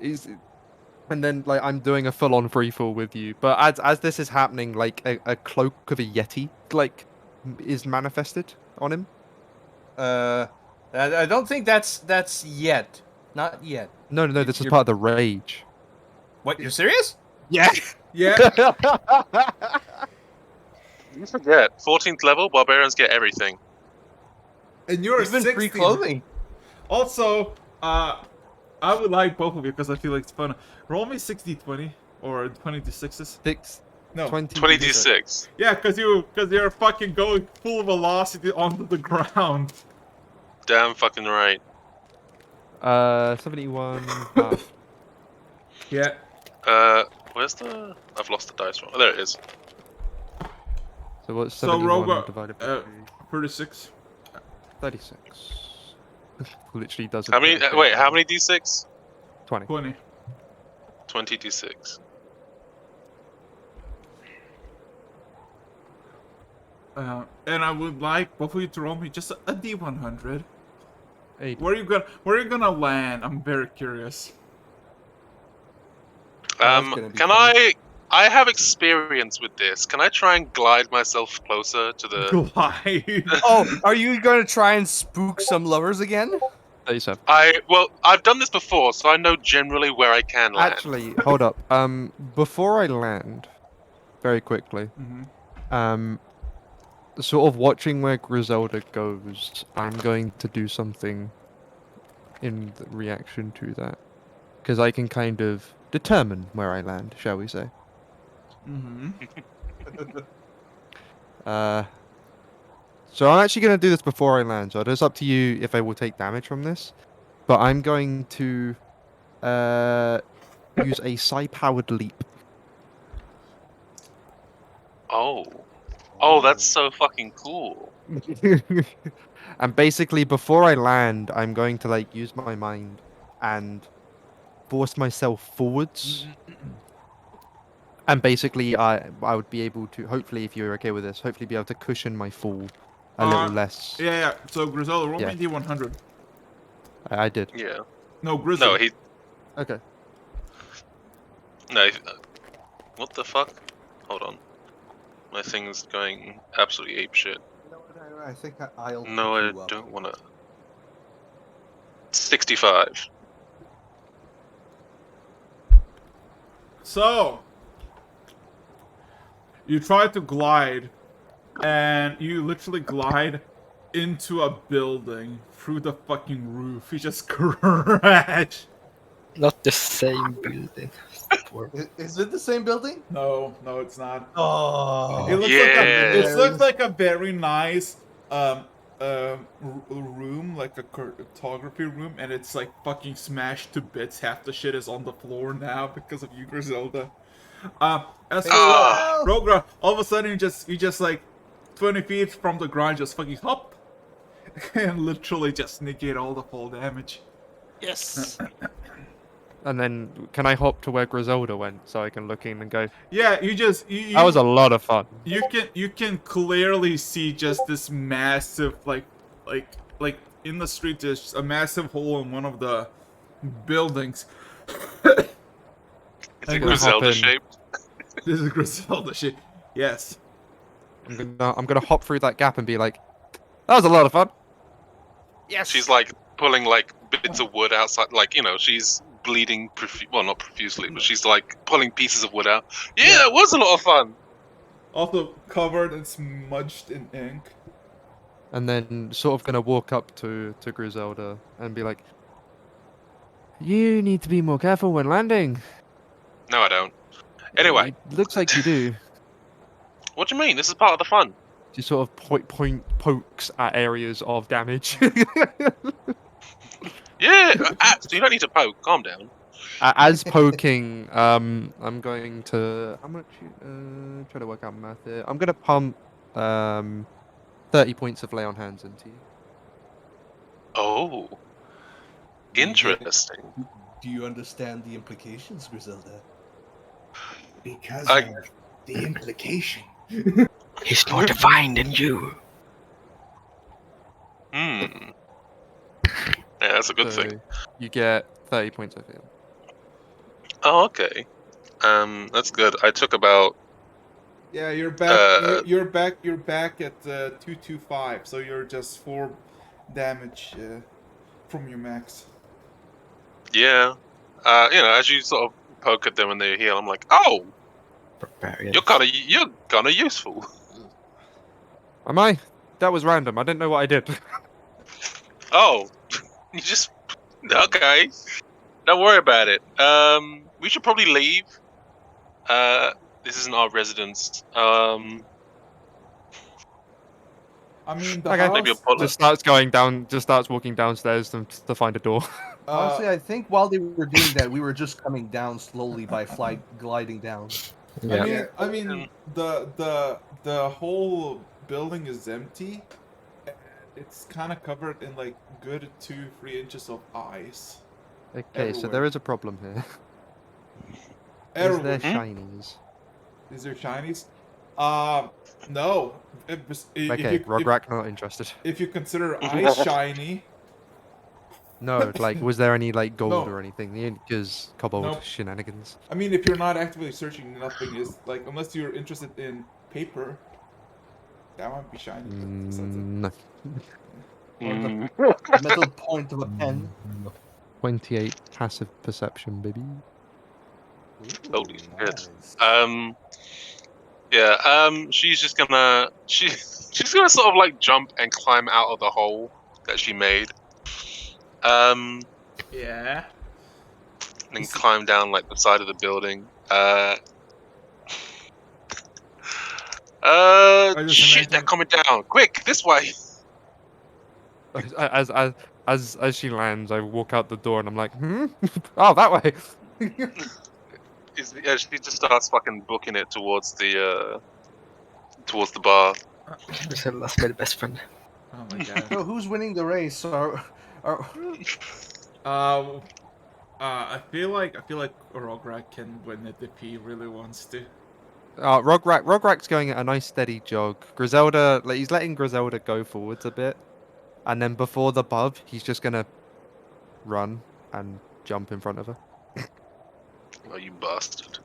and then like I'm doing a full on free fall with you. But as this is happening, like a cloak of a yeti is manifested on him. I don't think that's yet. Not yet. No, this is You're- part of the rage. What? You're serious? Yeah. Yeah. you forget. 14th level, barbarians get everything. And you're Even 60. free clothing. Also, I would like both of you because I feel like it's fun. Roll me 60-20 or 20d6s. 6, No. 20d6. Yeah, because you're fucking going full velocity onto the ground. Damn fucking right. 71 half. Yeah. Where's the... I've lost the dice roll. Oh, there it is. So what's So 71 Roga, divided by 36. 36? Literally doesn't. How many... wait, how many d6? 20. 20. 20 d6. And I would like both of you to roll me just a d100. 80. Where are you gonna land? I'm very curious. that's gonna be Can fun. I have experience with this. Can I try and glide myself closer to the... Glide. Oh, are you gonna try and spook some lovers again? 37. Well, I've done this before, so I know generally where I can land. Actually, hold up. Before I land, very quickly, Mhm. sort of watching where Griselda goes, I'm going to do something in reaction to that. Because I can kind of determine where I land, shall we say. Mhm. So I'm actually going to do this before I land, so it's up to you if I will take damage from this. But I'm going to use a psi-powered leap. Oh. Oh, that's so fucking cool. And basically, before I land, I'm going to like use my mind and force myself forwards. And basically, I would be able to, hopefully, if you're okay with this, hopefully be able to cushion my fall a little less. Yeah. So Griselda, roll Yeah. me d100. I did. Yeah. No, Grizzly. No, he... Okay. No, what the fuck? Hold on. My thing's going absolutely apeshit. No, I think I'll. No, pick I you up. don't wanna... 65. So, you try to glide, and you literally glide into a building through the fucking roof. You just crash. Not the same building. Is it the same building? No, it's not. Oh, It looks Yes. looks like a very nice room, like a cartography room, and it's like fucking smashed to bits. Half the shit is on the floor now because of you, Griselda. As for Ah. Rogra, all of a sudden you just like 20 feet from the ground, just fucking hop, and literally just negate all the fall damage. yes. And then, can I hop to where Griselda went so I can look in and go, Yeah, you that was a lot of fun. you can clearly see just this massive like in the street there's just a massive hole in one of the buildings. It's I'm gonna hop Griselda in. shaped. This is Griselda shit. Yes. I'm gonna hop through that gap and be like, that was a lot of fun. Yes. She's like pulling like bits of wood outside, like, you know, she's bleeding, well, not profusely, but she's like pulling pieces of wood out. Yeah, it was a lot of fun. Also covered and smudged in ink. And then sort of gonna walk up to Griselda and be like, you need to be more careful when landing. No, I don't. Anyway, It looks like you do. what do you mean? This is part of the fun. She sort of pokes at areas of damage. Yeah, so you don't need to poke. Calm down. As poking, I'm going to. How much? Try to work out math here. I'm gonna pump 30 points of lay on hands into you. Oh, interesting. Do you understand the implications, Griselda? Because I- of the implication. He's more divine than you. Yeah, that's a good So thing. you get 30 points, I feel. Oh, okay. That's good. I took about Yeah, you're back. You're back. You're back at 225. So you're just 4 damage from your max. yeah. As you sort of poke at them and they heal, I'm like, oh, Barbarian. you're kind of useful. Am I? That was random. I didn't know what I did. Oh, you just okay. Don't worry about it. We should probably leave. This isn't our residence. I mean, the Okay. Maybe house. Just starts going down. Just starts walking downstairs to find a door. Honestly, I think while they were doing that, we were just coming down slowly by flight, gliding down. Yeah. I mean, the whole building is empty. And it's kind of covered in like good 2-3 inches of ice. Okay, so Everywhere. there is a problem here. Is Everywhere. there shinies? Is there shinies? No. Okay, Rograk not interested. If you consider ice shiny, No, like, was there any like gold No. or anything? Because kobold Nope. shenanigans. I mean, if you're not actively searching, nothing is like unless you're interested in paper. That might be shiny. But besides it. No. Or the metal point of a pen. 28 passive perception, baby. Holy shit. She's just gonna she's gonna sort of like jump and climb out of the hole that she made. Yeah. And climb down like the side of the building. just Shit, imagine- they're coming down. Quick, this way. As she lands, I walk out the door and I'm like, oh, that way. She just starts fucking booking it towards the bar. Zelda's my best friend. Oh my god. So who's winning the race? I feel like Rograk can win it if he really wants to. Rograk's going at a nice steady jog. Griselda, like, he's letting Griselda go forwards a bit, and then before the bub, he's just gonna run and jump in front of her. Oh, you bastard.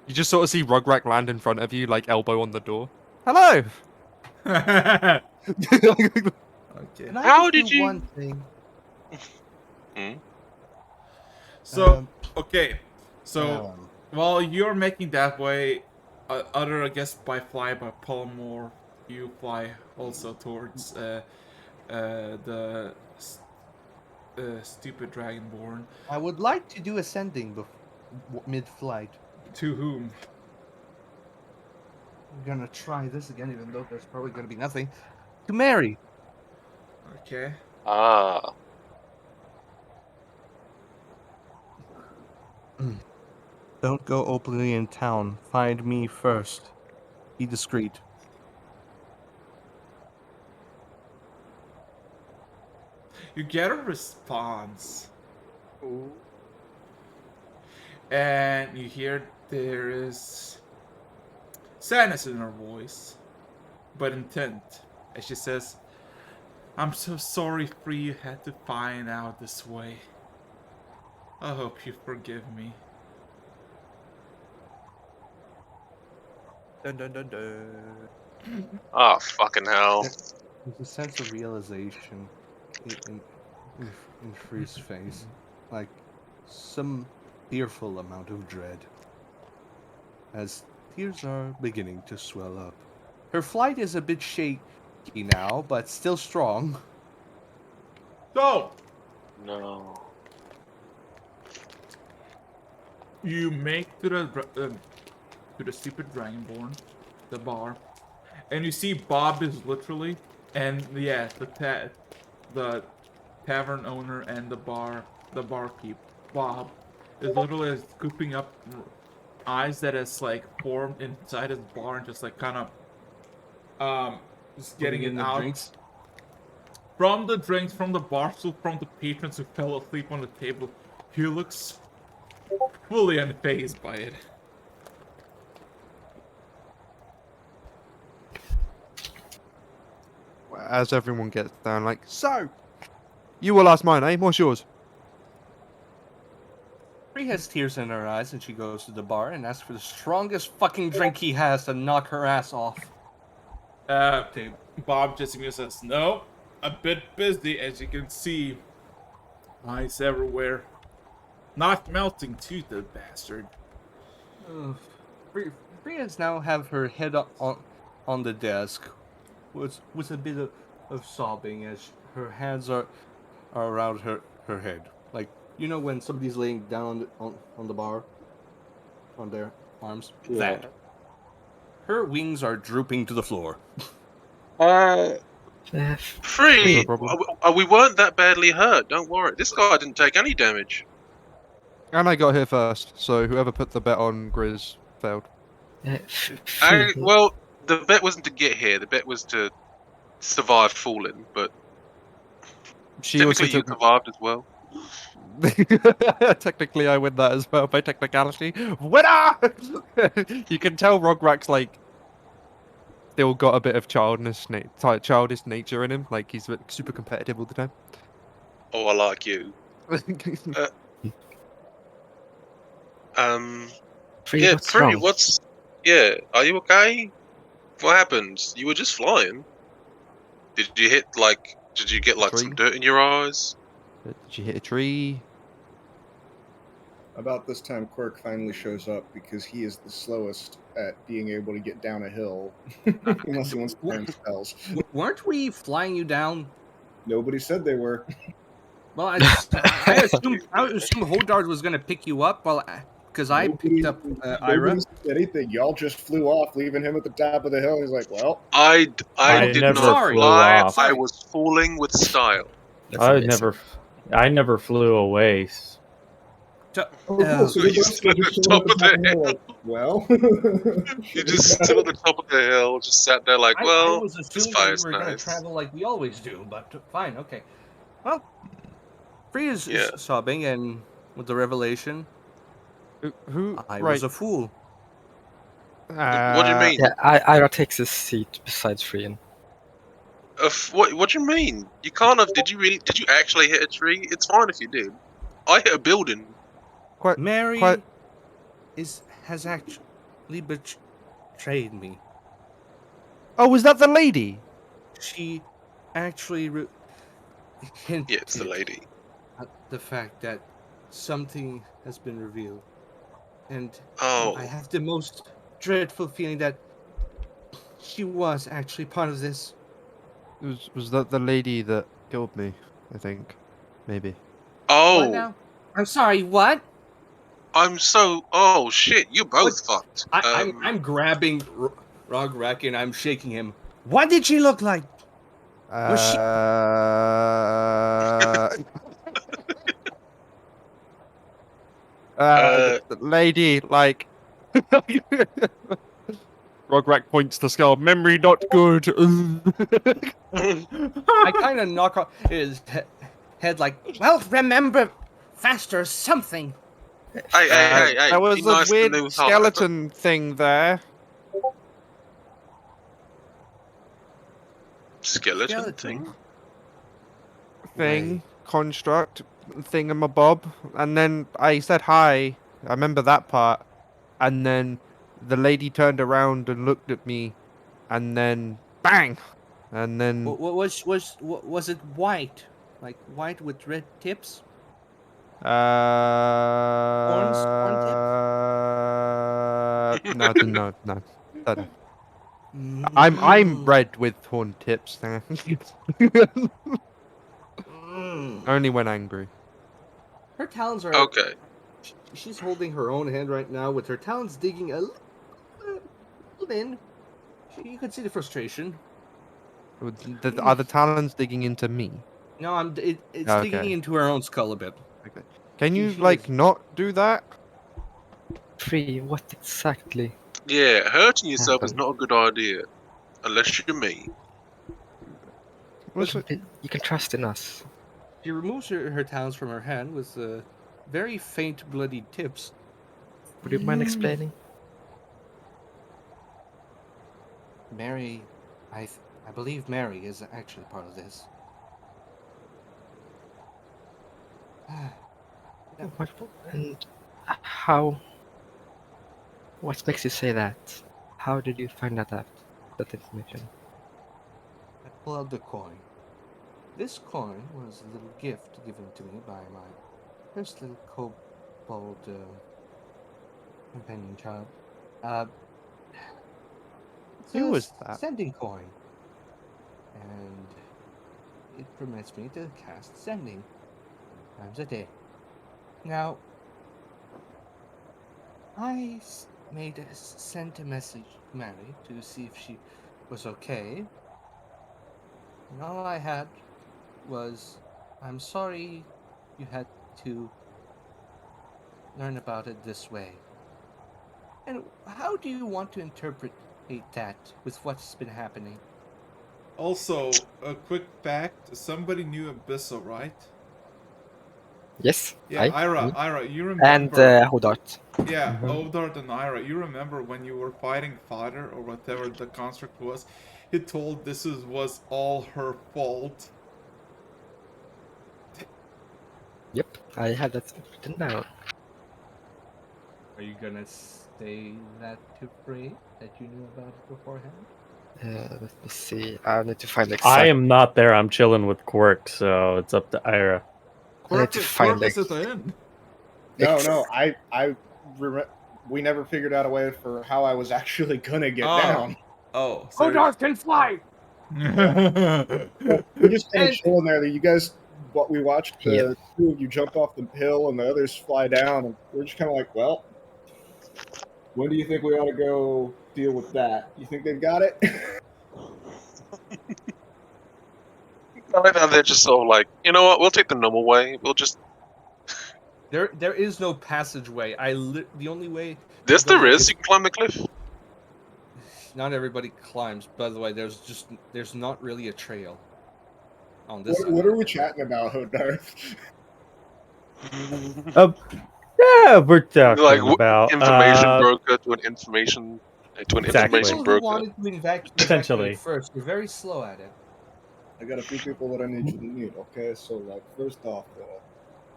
You just sort of see Rograk land in front of you, like elbow on the door. Hello. Okay. Can I How just did do you- one thing? So okay. So Um, while you're making that way, I guess by Polymorph, you fly also towards the stupid Dragonborn. I would like to do ascending mid-flight. To whom? I'm gonna try this again, even though there's probably gonna be nothing. To Mary. Okay. Ah. Don't go openly in town. Find me first. Be discreet. You get a response. And you hear there is sadness in her voice, but intent. As she says, I'm so sorry for you had to find out this way. I hope you forgive me. Dun dun dun dun. Ah, fucking hell. There's a sense of realization in Free's face. Like some fearful amount of dread. As tears are beginning to swell up. Her flight is a bit shaky now, but still strong. So, No. you make to the stupid Dragonborn, the bar, and you see Bob is literally, and yeah, the tavern owner and the barkeep, Bob, is literally scooping up ice that is like formed inside his bar and just like kind of just getting Putting it in the out drinks. from the drinks, from the bar stool, from the patrons who fell asleep on the table. He looks fully unfazed by it. As everyone gets down, like, so, you will ask my name, what's yours? Free has tears in her eyes, and she goes to the bar and asks for the strongest fucking drink he has to knock her ass off. Bob just says, no, a bit busy, as you can see. Ice everywhere. Not melting too, the bastard. Fria's now have her head on the desk, with a bit of sobbing as her hands are around her head. Like, you know when somebody's laying down on the bar? On their arms? Yeah. That. Her wings are drooping to the floor. Free. No problem. We weren't that badly hurt. Don't worry. This guy didn't take any damage. And I got here first, so whoever put the bet on Grizz failed. Free, Well, the bet wasn't to get here. The bet was to survive falling. But She also technically, you took. survived as well. Technically, I win that as well by technicality. Winner! You can tell Rograk's like still got a bit of childish nature in him. Like he's super competitive all the time. Oh, I like you. Free, Yeah, what's Free. wrong? Yeah, are you okay? What happened? You were just flying. Did you get like some Tree? dirt in your eyes? Did you hit a tree? About this time, Quirk finally shows up because he is the slowest at being able to get down a hill, unless he wants to learn spells. Weren't we flying you down? Nobody said they were. Well, I assumed Hodard was gonna pick you up, because I picked up Ira. Nobody said anything. Y'all just flew off, leaving him at the top of the hill. He's like, "Well, I I did never not flew fly. off. I was falling with style. That's I amazing. never flew away. To- oh, cool." So You you're stood both at just the chilling top of the hill, like, well, You just stood at the top of the hill, just sat there like, I well, was this assuming that you fire's were gonna nice. travel like we always do, but fine, okay. Well, Free is Yeah. sobbing, and with the revelation, Who? I right. was a fool. What do you mean? Yeah, Ira takes his seat beside Frian. What do you mean? You can't have. Did you actually hit a tree? It's fine if you did. I hit a building. Mary quite- has actually betrayed me. Oh, was that the lady? She actually hinted Yeah, it's the lady. at the fact that something has been revealed, and Oh, I have the most dreadful feeling that she was actually part of this. Was that the lady that killed me? I think, maybe. What oh, now? I'm sorry. What? I'm so. Oh shit, you're both fucked. I'm grabbing Rograk and I'm shaking him. What did she look like? Was she- The lady, like. Rograk points to Skull. Memory not good. I kind of knock off his head like, well, remember faster something. Hey, That was be a nice to weird new hire. skeleton thing there. Skeleton thing. Thing, construct, thingamabob. And then I said hi. I remember that part. And then the lady turned around and looked at me. And then bang! And then Was it white? Like white with red tips? no, no. I'm red with horn tips. Only when angry. Her talons are. Okay. She's holding her own hand right now with her talons digging a little in. You could see the frustration. Are the talons digging into me? No, it's Okay. digging into her own skull a bit. Okay. Can you She like is- not do that? Free, what exactly? Yeah, hurting yourself is happened? not a good idea, unless you're me. What's it? You can trust in us. She removes her talons from her hand with very faint bloody tips. Would you mind explaining? Mary, I believe Mary is actually part of this. And how? What makes you say that? How did you find that information? I pull out the coin. This coin was a little gift given to me by my first little kobold companion child. It's Who a was that? sending coin, and it permits me to cast sending times a day. Now, sent a message to Mary to see if she was okay, and all I had was, "I'm sorry you had to learn about it this way." And how do you want to interpret that with what's been happening? Also, a quick fact: somebody knew Abyssal, right? Yes. Yeah, Ira, you And remember? Hodart. Yeah, Mhm. Odard and Ira, you remember when you were fighting Father or whatever the construct was? He told was all her fault. Yep, I have that written down. Are you gonna say that to Frey that you knew about it beforehand? Let me see. I need to find the exact. I am not there. I'm chilling with Quirk, so it's up to Ira. I need to find Quirk is the. at the end. No, we never figured out a way for how I was actually gonna get down. Oh, so can fly! We just kind of And- chilling there. You guys, what we watched, Yep. the two of you jump off the hill and the others fly down, and we're just kind of like, well, when do you think we ought to go deal with that? You think they've got it? Right now they're just sort of like, you know what? We'll take the normal way. We'll just. There is no passageway. The only way. Yes, to go there is. is- You can climb the cliff. Not everybody climbs. By the way, there's not really a trail on this side. What of are we the river. chatting about, Hodarth? Yeah, we're talking Like about information broker to an information Exactly. information People who broker. wanted to Essentially. evacuate first were very slow at it. I got a few people that I need you to meet. Okay, so like first off,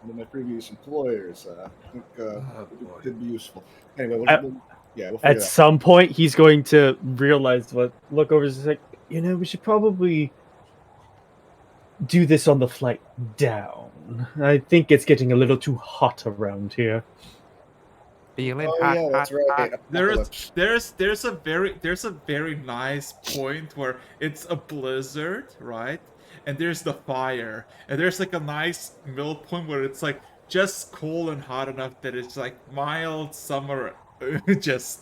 one of my previous employers, I think boy. could be useful. Anyway, At- we'll figure At that. some point, he's going to realize look over. Is like, we should probably do this on the flight down. I think it's getting a little too hot around here. Feeling Oh hot, yeah, that's hot, right. hot. Apocalypse. There's a very nice point where it's a blizzard, right? And there's the fire, and there's like a nice middle point where it's like just cool and hot enough that it's like mild summer, just.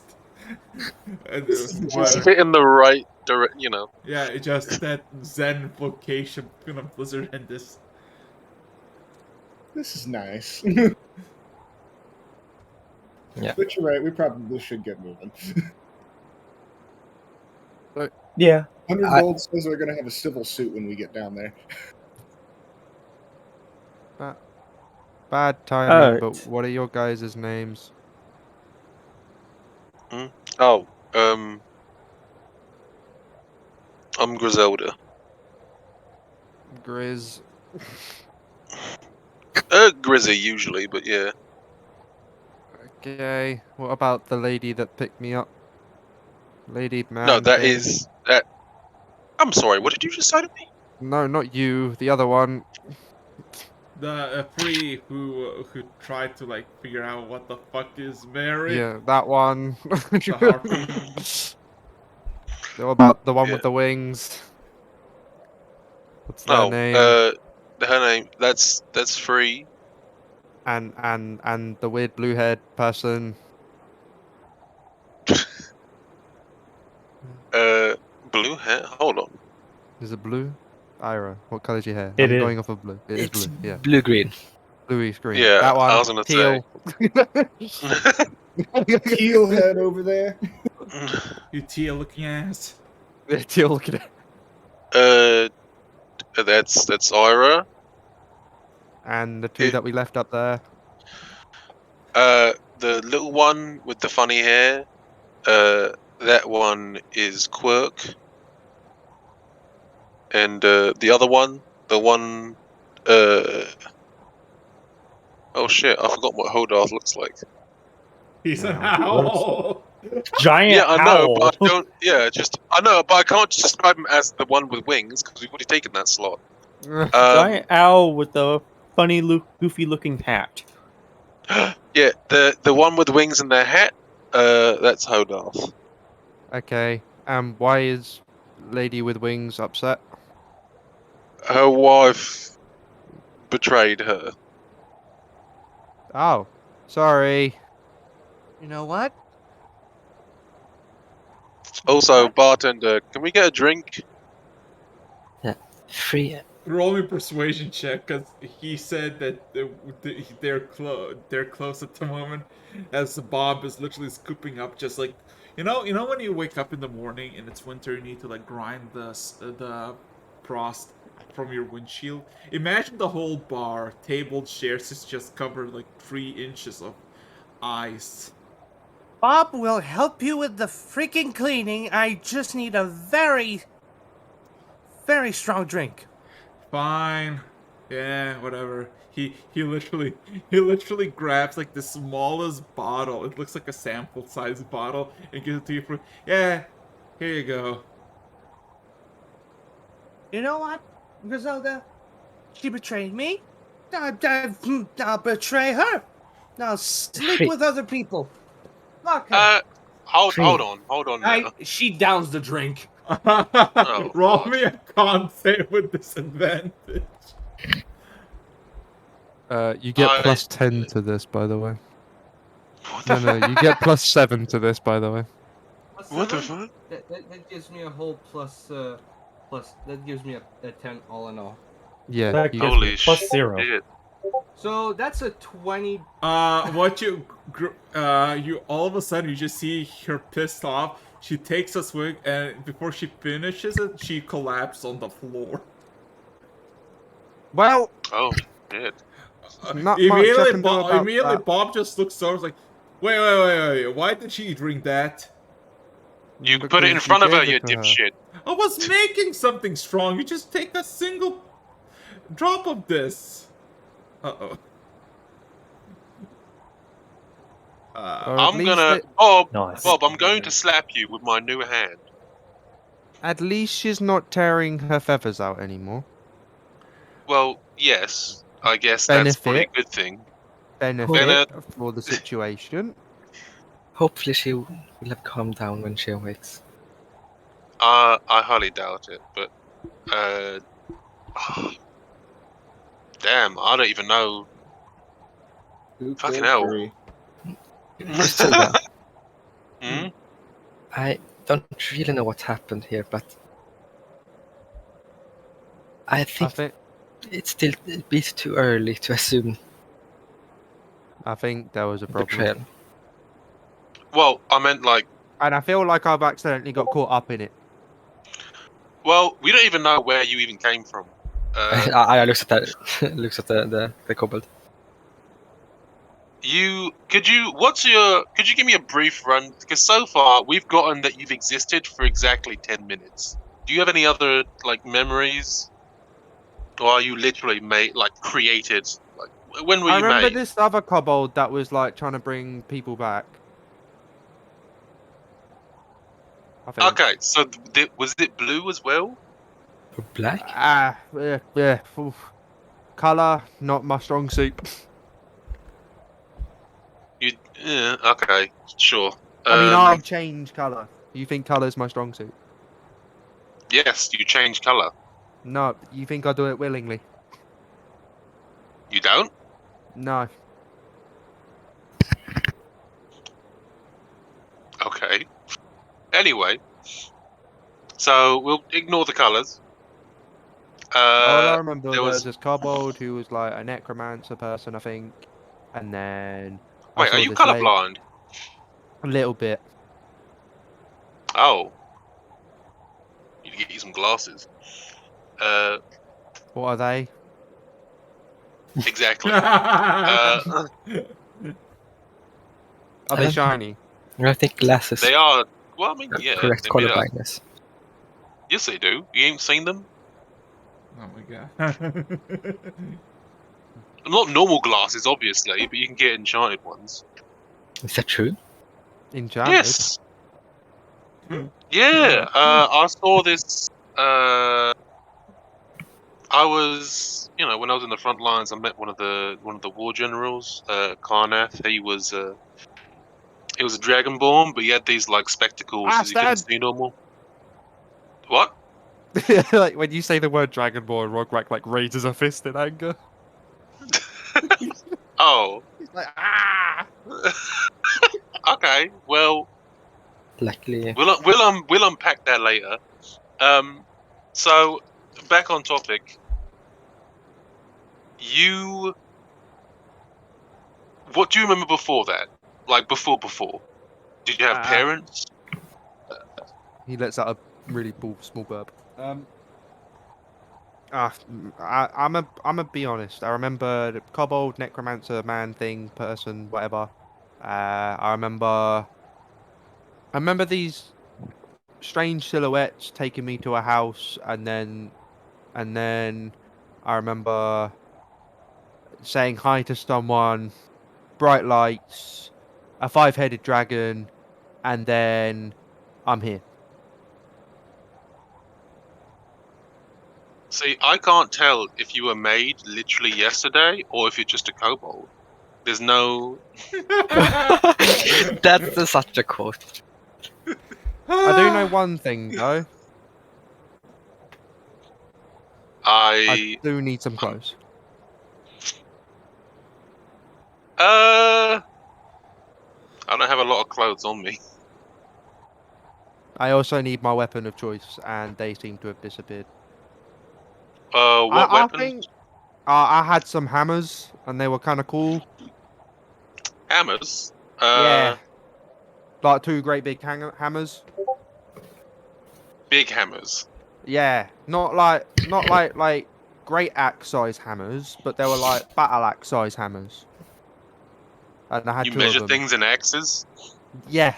Just fit in the right direction, you know. Yeah, it just that Zen vocation kind of blizzard and this. This is nice. Yeah. But you're right. We probably should get moving. Yeah. 100 I- Gold says we're gonna have a civil suit when we get down there. Bad timing, Alright. but what are your guys' names? Oh, I'm Griselda. Grizz. Grizzy usually, but yeah. Okay. What about the lady that picked me up? Lady, man. No, that they? is that. I'm sorry. What did you just say to me? No, not you. The other one. The Free who tried to like figure out what the fuck is Mary. Yeah, that one. The Harpy. What about the one Yeah. with the wings? What's their Oh, name? her name. That's free. And the weird blue haired person. Blue hair. Hold on. Is it blue? Ira, what colour is your hair? It I'm is. going off of blue. It is It's blue. Yeah, blue-green. bluey green. Yeah, that one. I was gonna teal. Keel head over there. You teal looking ass. Yeah, teal looking at. That's Ira. And the two It- that we left up there. The little one with the funny hair, that one is Quirk. And the other one, the one, oh shit, I forgot what Hodarth looks like. He's an Wow. owl. Giant Yeah, I know, owl. but I don't. Yeah, I know, but I can't just describe him as the one with wings because we've already taken that slot. Giant owl with a funny, goofy-looking hat. Yeah, the one with wings and the hat. That's Hodarth. Okay. Why is Lady with Wings upset? Her wife betrayed her. Oh, sorry. You know what? Also, What? bartender, can we get a drink? Free. Roll me persuasion check, because he said that they're close at the moment, as Bob is literally scooping up, just like you know when you wake up in the morning and it's winter, you need to like grind the frost from your windshield. Imagine the whole bar, table, chairs is just covered like 3 inches of ice. Bob will help you with the freaking cleaning. I just need a very, very strong drink. Fine. Yeah, whatever. He literally grabs like the smallest bottle. It looks like a sample size bottle and gives it to you for yeah. Here you go. You know what, Griselda? She betrayed me. I'll betray her. I'll sleep Free. with other people. Fuck her. Hold on now. She downs the drink. Roll God. me a con save with disadvantage. You get I- plus 10 to this, by the way. What No, the no, you get plus 7 to this, by the way. What the fuck? That gives me a whole plus. That gives me a 10 all in all. Yeah. That you- gives Holy me plus 0. shit. So that's a 20. What you all of a sudden you just see her pissed off. She takes a swig, and before she finishes it, she collapses on the floor. Well, Oh shit. not much I can do about Immediately, that. Bob just looks over, like, wait, why did she drink that? You put it in Because front of her, gave you it to her. dipshit. I was making something strong. You just take a single drop of this. Uh-oh. Or at I'm least gonna it- Nice. Bob, I'm going to slap you with my new hand. At least she's not tearing her feathers out anymore. Well, yes. I guess that's probably a Benefit. good thing. Benefit for the situation. Hopefully she will have calmed down when she awakes. I highly doubt it, but damn, I don't even know. Fucking hell. Griselda, Hmm? I don't really know what happened here, but I I think think it's still a bit too early to assume there was a problem. betrayal. Well, I meant like, And I feel like I've accidentally got caught up in it. well, we don't even know where you even came from. I looks at that. Looks at the kobold. Could you give me a brief run? Because so far we've gotten that you've existed for exactly 10 minutes. Do you have any other like memories, or are you literally created? Like, when were I you remember made? this other kobold that was like trying to bring people back. I think. Okay, so was it blue as well? Or black? Yeah. Oof. Color, not my strong suit. Okay, sure. I mean, I change color. You think color's my strong suit? Yes, you change color. No, you think I do it willingly? You don't? No. Okay. Anyway, so we'll ignore the colors. All I remember there was was- this kobold who was like a necromancer person, I think, and then I Wait, saw are you this lady- colorblind? A little bit. Oh. You need to get you some glasses. What are they? Exactly. Are they shiny? I think glasses They are. Well, I mean, yeah. correct They made color out. blindness. Yes, they do. You ain't seen them? Oh my god. Not normal glasses, obviously, but you can get enchanted ones. Is that true? Enchanted. Yes. Yeah. I saw this. I was, when I was in the front lines, I met one of the war generals, Karnath. He was a dragonborn, but he had these like spectacles Ah, so you couldn't Stan! see normal. What? Like when you say the word Dragon Ball, Rograk like raises a fist in anger. Oh. He's like, ah! Okay. Well, Luckily, we'll unpack that later. So back on topic. What do you remember before that? Like before? Did you have parents? He lets out a really small burp. I'm a be honest. I remember the kobold, necromancer, man thing, person, whatever. I remember these strange silhouettes taking me to a house, and then I remember saying hi to someone, bright lights, a 5-headed dragon, and then I'm here. See, I can't tell if you were made literally yesterday or if you're just a kobold. There's no. that's such a quote. I do know one thing though. I do need some clothes. I don't have a lot of clothes on me. I also need my weapon of choice, and they seem to have disappeared. What I weapons? think I had some hammers, and they were kind of cool. Hammers? Yeah. Like 2 great big hammers. Big hammers. Yeah, not like great axe size hammers, but they were like battle axe size hammers. And I had You 2 measure of them. things in axes? Yeah.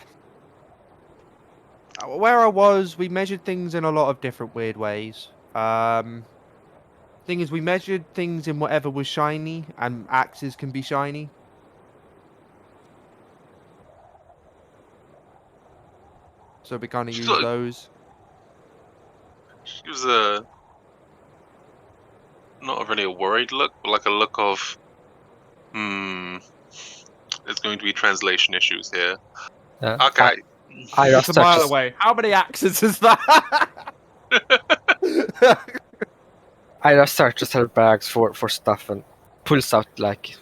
Where I was, we measured things in a lot of different weird ways. Thing is, we measured things in whatever was shiny, and axes can be shiny. So we kind of use those. She was not really a worried look, but like a look of, there's going to be translation issues here. Okay. I It's a mile away. How many axes is that? I just searches her bags for stuff and pulls out like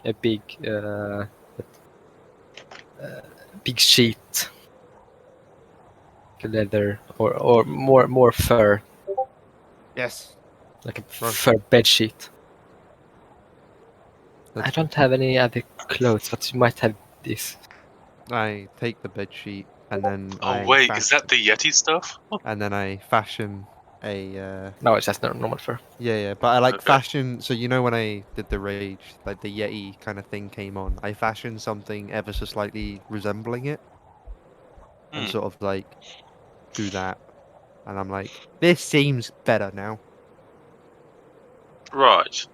a big big sheet, leather or more fur, Yes. like a fur bed sheet. I don't have any other clothes, but you might have this. I take the bed sheet and then Is that the Yeti stuff? And then I fashion a No, it's just normal fur. Yeah, but I like fashion. So you know when I did the rage, like the Yeti kind of thing came on, I fashioned something ever so slightly resembling it, and sort of like do that, and I'm like, this seems better now. Right.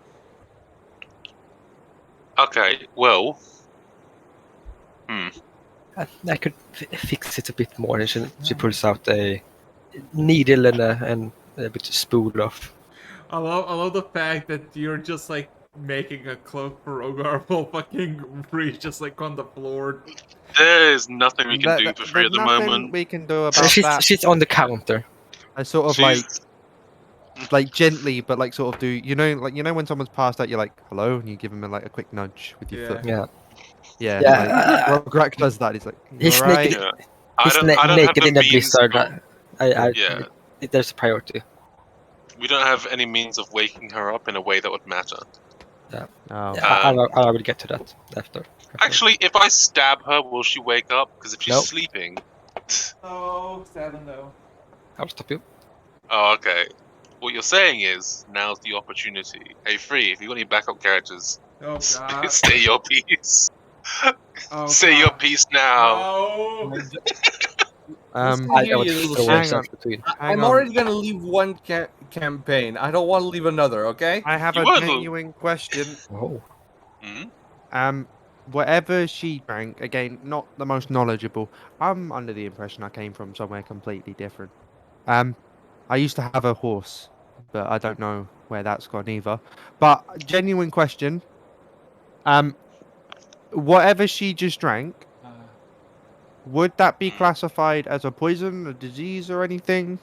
Okay. Well. I could fix it a bit more. She pulls out a needle and a bit of spool off. I love the fact that you're just like making a cloak for Rogar while fucking Bree just like on the floor. There's nothing we can do for free at the nothing moment. we can do about that. She's on the counter. I sort of like gently, but like sort of do when someone's passed out, you're like hello, and you give them like a quick nudge with your foot. Yeah. Like, Rograk does that. He's like, he's right? naked. He's naked in the blizzard. There's a priority. We don't have any means of waking her up in a way that would matter. Yeah. Oh. I will get to that after. Actually, if I stab her, will she wake up? Because if she's sleeping. Oh, sadly no. I'll stop you. Oh, okay. What you're saying is, now's the opportunity. Hey, Free, if you got any backup characters, oh, God. stay your piece. Oh, Say your God. piece now. No. Listen I here, would you little throw shit. hang on. myself between. Hang I'm on. already gonna leave one campaign. I don't want to leave another. Okay? I have You a were. genuine question. Oh, Hmm? Whatever she drank, again, not the most knowledgeable. I'm under the impression I came from somewhere completely different. I used to have a horse, but I don't know where that's gone either. But genuine question. Um, whatever she just drank, would that be Mm. classified as a poison, a disease, or anything?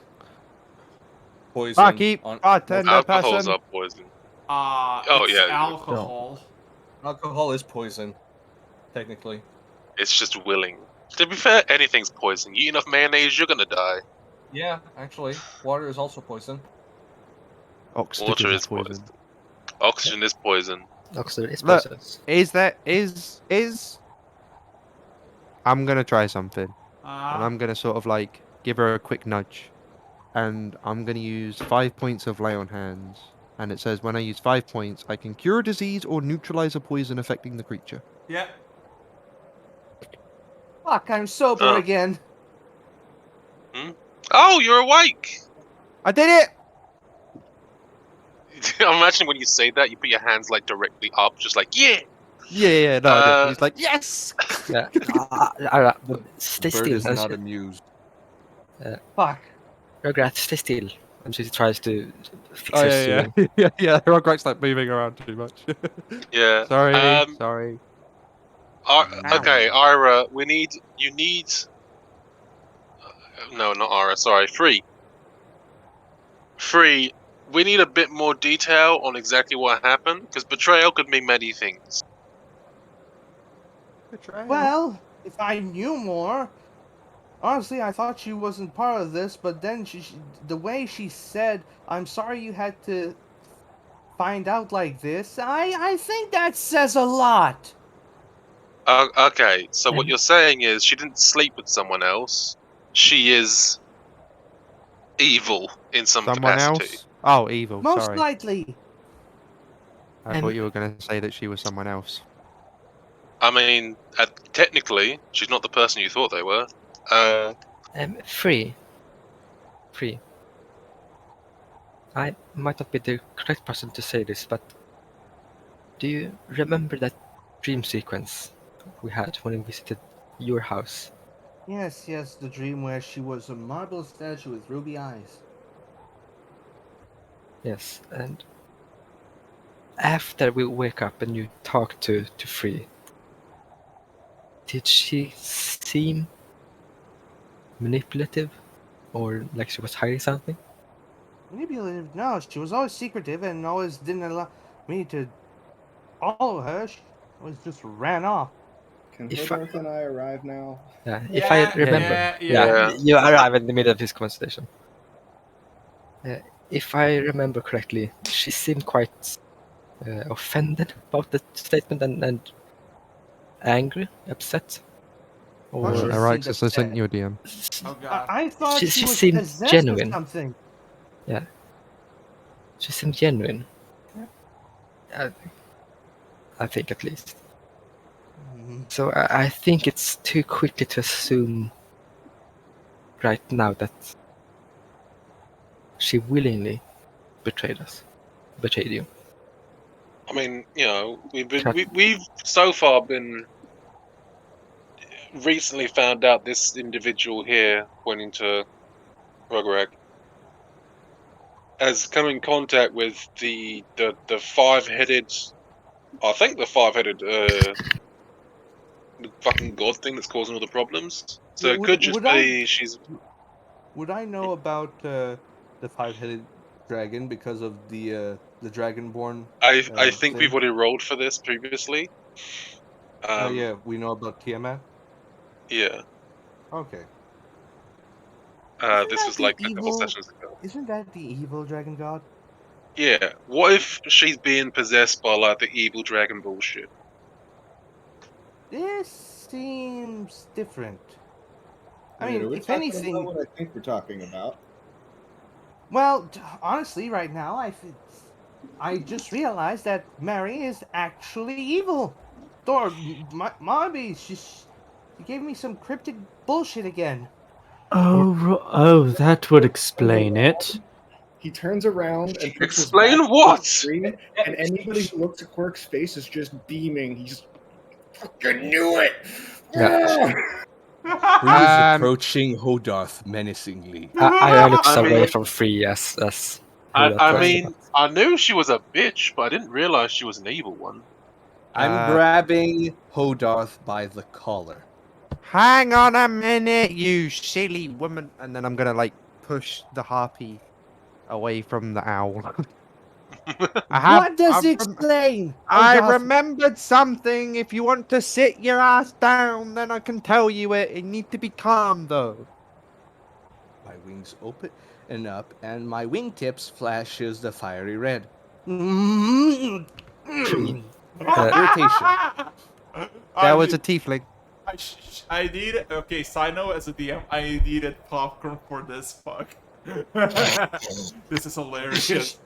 Poison Barkeep, on bartender Alcohol's person. are poison. Oh It's yeah, alcohol. alcohol is poison, technically. it's just willing. To be fair, anything's poison. You eat enough mayonnaise, you're gonna die. Yeah, actually, water is also poison. Water Oxygen is is poison. poison. Oxygen is poison. oxygen is Look, poisonous. is I'm gonna try something, and Ah. I'm gonna sort of like give her a quick nudge, and I'm gonna use 5 points of lay on hands. And it says when I use 5 points, I can cure a disease or neutralize a poison affecting the creature. Yeah. Fuck, I'm sober Oh. again. Oh, you're awake! I did it! Imagine when you say that, you put your hands like directly up, just like yeah. Yeah, no, I did. He's like, yes! Yeah. But stay Bird still. is And not amused. Yeah. Fuck. Rugrat, stay still. And she tries to fix Oh her yeah, sewing. yeah. Rugrats like moving around too much. Yeah. Sorry. Ow. Okay, Ira, you need. No, not Ira. Sorry, Free. Free. We need a bit more detail on exactly what happened, because betrayal could mean many things. Betrayal. Well, if I knew more. Honestly, I thought she wasn't part of this, but then the way she said, "I'm sorry you had to find out like this," I think that says a lot. Okay, so what you're saying is she didn't sleep with someone else. She is evil in some Someone capacity. else? Oh, evil. Most Sorry. likely. I thought you were going to say that she was someone else. I mean, technically, she's not the person you thought they were. Free. I might not be the correct person to say this, but do you remember that dream sequence we had when we visited your house? Yes, the dream where she was a marble statue with ruby eyes. Yes, and after we wake up and you talk to Free, did she seem manipulative or like she was hiding something? Manipulative? No, she was always secretive and always didn't allow me to follow her. She always just ran off. Can If Hogarth and I arrive now? Yeah, if I remember. Yeah. You arrive in the middle of this conversation. If I remember correctly, she seemed quite offended about the statement and angry, upset. Oh, she Or Alright, seemed so I sent upset. you a DM. Oh God. I thought she was seemed possessed genuine. with something. Yeah, she seemed genuine. I think at least. So I think it's too quickly to assume right now that she willingly betrayed you. I mean, we've so far been recently found out this individual here, pointing to Rugrak, has come in contact with the five-headed. I think the five-headed the fucking god thing that's causing all the problems. So it could just be she's. Would I know about the five-headed dragon because of the dragonborn? I think thing? we've already rolled for this previously. Yeah, we know about Tiamat. Yeah. Okay. This was like a couple sessions ago. Isn't that the evil dragon god? Yeah. What if she's being possessed by like the evil dragon bullshit? This seems different. I Wait, mean, are we if talking anything, about what I think we're talking about? well, honestly, right now, I just realized that Mary is actually evil. Thor, mommy, she gave me some cryptic bullshit again. Oh, that would explain it. He turns around and puts his Explain back to what? the screen, and anybody who looks at Quirk's face is just beaming. He's fucking knew it. Yeah. Free is approaching Hodarth menacingly. I looked I away mean- from Free as I mean, I knew she was a bitch, but I didn't realize she was an evil one. I'm grabbing Hodarth by the collar. Hang on a minute, you silly woman. And then I'm gonna like push the harpy away from the owl. What does it explain? I Hodarth? remembered something. If you want to sit your ass down, then I can tell you it. You need to be calm though. My wings open and up, and my wingtips flashes the fiery red. Irritation. There was a tiefling. I need okay. Side note as a DM, I needed popcorn for this. Fuck. This is hilarious.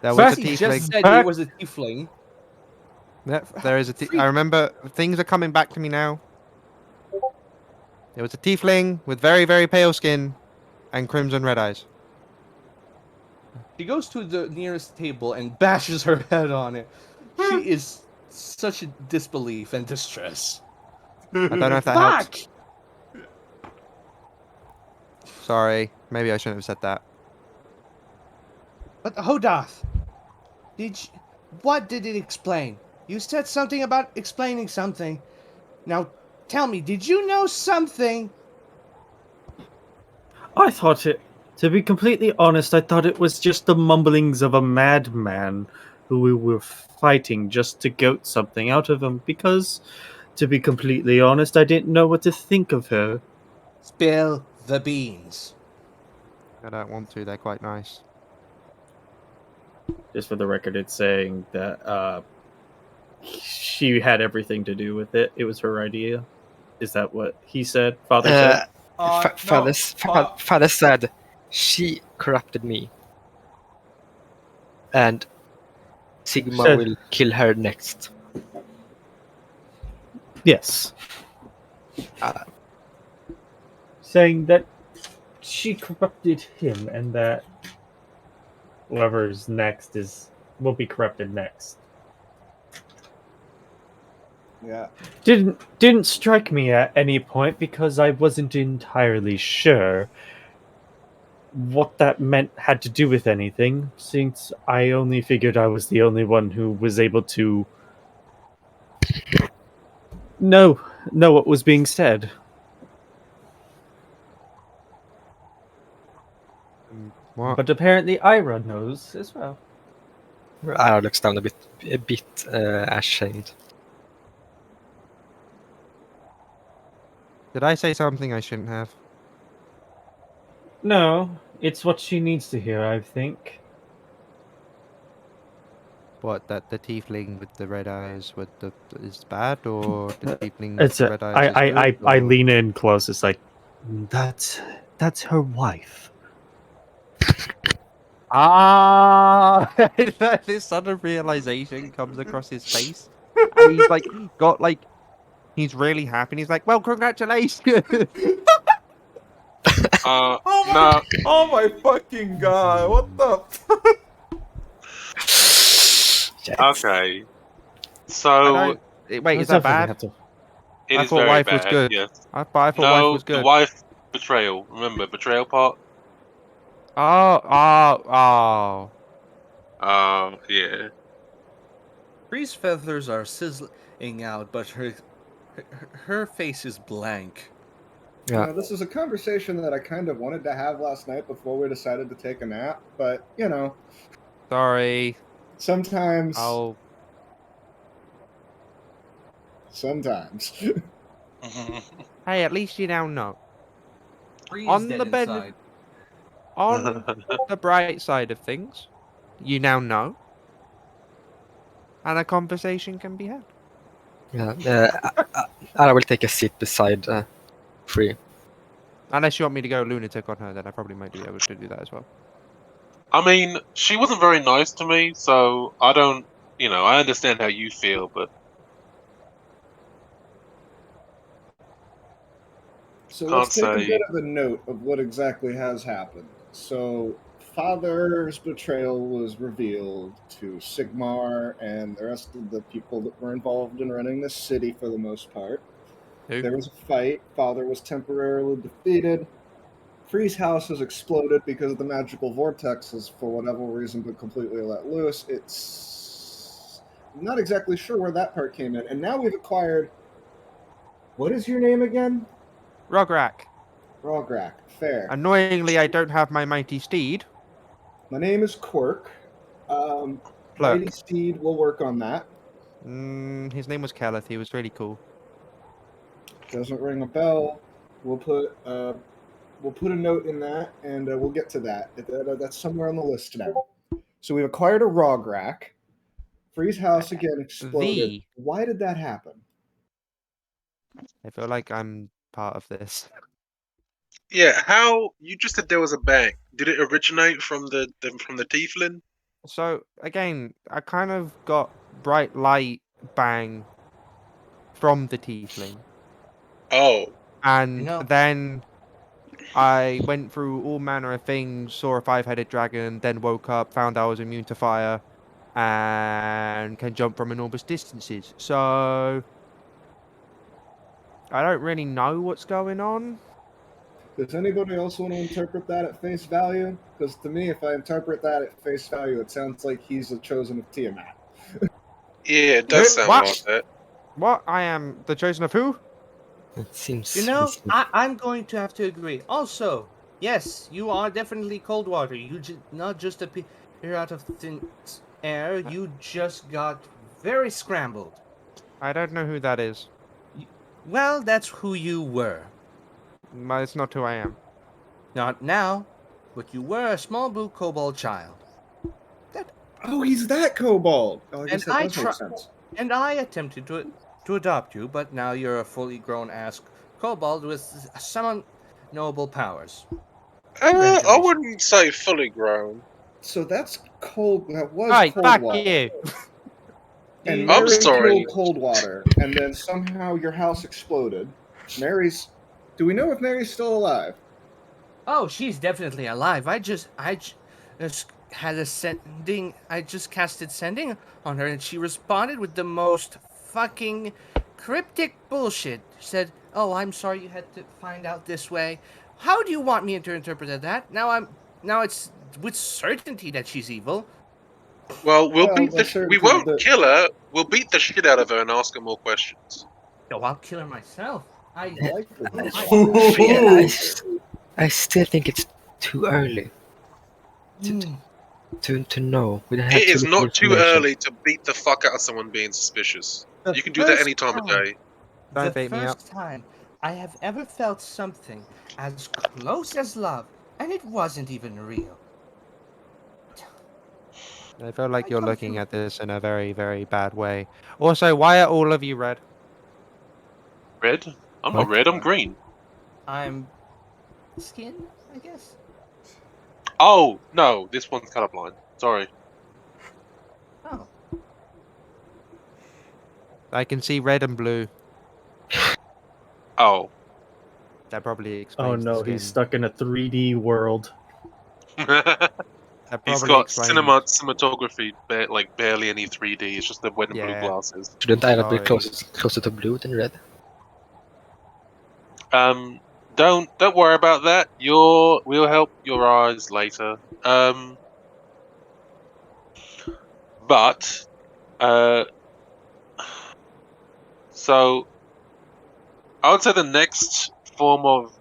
There was a He just tiefling. said there was a tiefling. Yep, there is a I remember things are coming back to me now. There was a tiefling with very, very pale skin and crimson red eyes. She goes to the nearest table and bashes her head on it. She is such a disbelief and distress. I don't know if that helps. Sorry, maybe I shouldn't have said that. But Hodarth, what did it explain? You said something about explaining something. Now, tell me, did you know something? I thought it. To be completely honest, I thought it was just the mumblings of a madman who we were fighting just to goat something out of him. Because, to be completely honest, I didn't know what to think of her. Spill the beans. I don't want to. They're quite nice. Just for the record, it's saying that she had everything to do with it. It was her idea. Is that what he said? Father said? Father said she corrupted me, and Sigma Said- will kill her next. Yes. Saying that she corrupted him and that whoever's next will be corrupted next. Yeah. Didn't strike me at any point because I wasn't entirely sure what that had to do with anything, since I only figured I was the only one who was able to know what was being said. What? But apparently Ira knows as well. Ira looks down a bit ashamed. Did I say something I shouldn't have? No, it's what she needs to hear, I think. What, that the tiefling with the red eyes is bad, or the tiefling with It's the a, red eyes I, is I, good, I or- lean in close. It's like that's her wife. Ah! This sudden realization comes across his face. And he's like, he's really happy. And he's like, well, congratulations! Oh my, No. oh my fucking god! What the? Okay. So Wait, is that bad? it I is thought very wife bad. was good. Yes. I thought wife No, was good. the wife betrayal. Remember betrayal part? Oh. Yeah. Bree's feathers are sizzling out, but her face is blank. Yeah. This is a conversation that I kind of wanted to have last night before we decided to take a nap, but Sorry. sometimes. Sometimes. Hey, at least you now know. Bree's On dead the bed. inside. On the bright side of things, you now know. And a conversation can be had. Yeah. I will take a seat beside Free. Unless you want me to go lunatic on her, then I probably might be able to do that as well. I mean, she wasn't very nice to me, so I don't. I understand how you feel, but So let's Can't take a say. bit of a note of what exactly has happened. So, Father's betrayal was revealed to Sigmar and the rest of the people that were involved in running this city for the most part. Who? There was a fight. Father was temporarily defeated. Freeze House has exploded because the magical vortex has, for whatever reason, been completely let loose. I'm not exactly sure where that part came in. And now we've acquired. What is your name again? Rograk. Rograk. Fair. Annoyingly, I don't have my mighty steed. My name is Quirk. Plurk. Mighty Steed, we'll work on that. His name was Kelleth. He was really cool. Doesn't ring a bell. We'll put a note in that, and we'll get to that. That's somewhere on the list now. So we've acquired a Rograk. Freeze House again exploded. The. Why did that happen? I feel like I'm part of this. Yeah, how you just said there was a bang. Did it originate from the from the Tieflin? So again, I kind of got bright light bang from the tiefling, Oh, and know- then I went through all manner of things, saw a five-headed dragon, then woke up, found I was immune to fire, and can jump from enormous distances. So I don't really know what's going on. Does anybody else want to interpret that at face value? Because to me, if I interpret that at face value, it sounds like he's the chosen of Tiamat. yeah, it does Who? sound What? like that. What? I am the chosen of who? It seems You know, reasonable. I'm going to have to agree. Also, yes, you are definitely Coldwater. You not just appear out of thin air. You just got very scrambled. I don't know who that is. Well, that's who you were. It's not who I am. Not now, but you were a small blue kobold child. Oh, he's that kobold. Oh, I guess And that I does make sense. And I attempted to adopt you, but now you're a fully grown ass kobold with some noble powers. I Congratulations. wouldn't say fully grown. So that's cold. That was Right, fuck Coldwater. you. And I'm Mary sorry. killed Coldwater, and then somehow your house exploded. Mary's. Do we know if Mary's still alive? Oh, she's definitely alive. I just had a sending. I just casted sending on her, and she responded with the most fucking cryptic bullshit. She said, "Oh, I'm sorry you had to find out this way." How do you want me to interpret that? Now it's with certainty that she's evil. Well, Well, we certainty won't that- kill her. We'll beat the shit out of her and ask her more questions. No, I'll kill her myself. I I still think it's too early to know. We have It too is little not too information. early to beat the fuck out of someone being suspicious. The You can do that first any time of time- day. Don't the bait me up. first time I have ever felt something as close as love, and it wasn't even real. I feel like I you're come looking from- at this in a very, very bad way. Also, why are all of you red? Red? I'm not What? red. I'm green. I'm skin, I guess. Oh no, this one's colorblind. Sorry. Oh, I can see red and blue. Oh. That probably Oh explains the no, skin. he's stuck in a 3D world. That He's probably got explains. cinematography, barely any 3D. It's just the red and blue Yeah. glasses. Shouldn't I be Sorry. closer to blue than red? Don't worry about that. We'll help your eyes later. But so I would say the next form of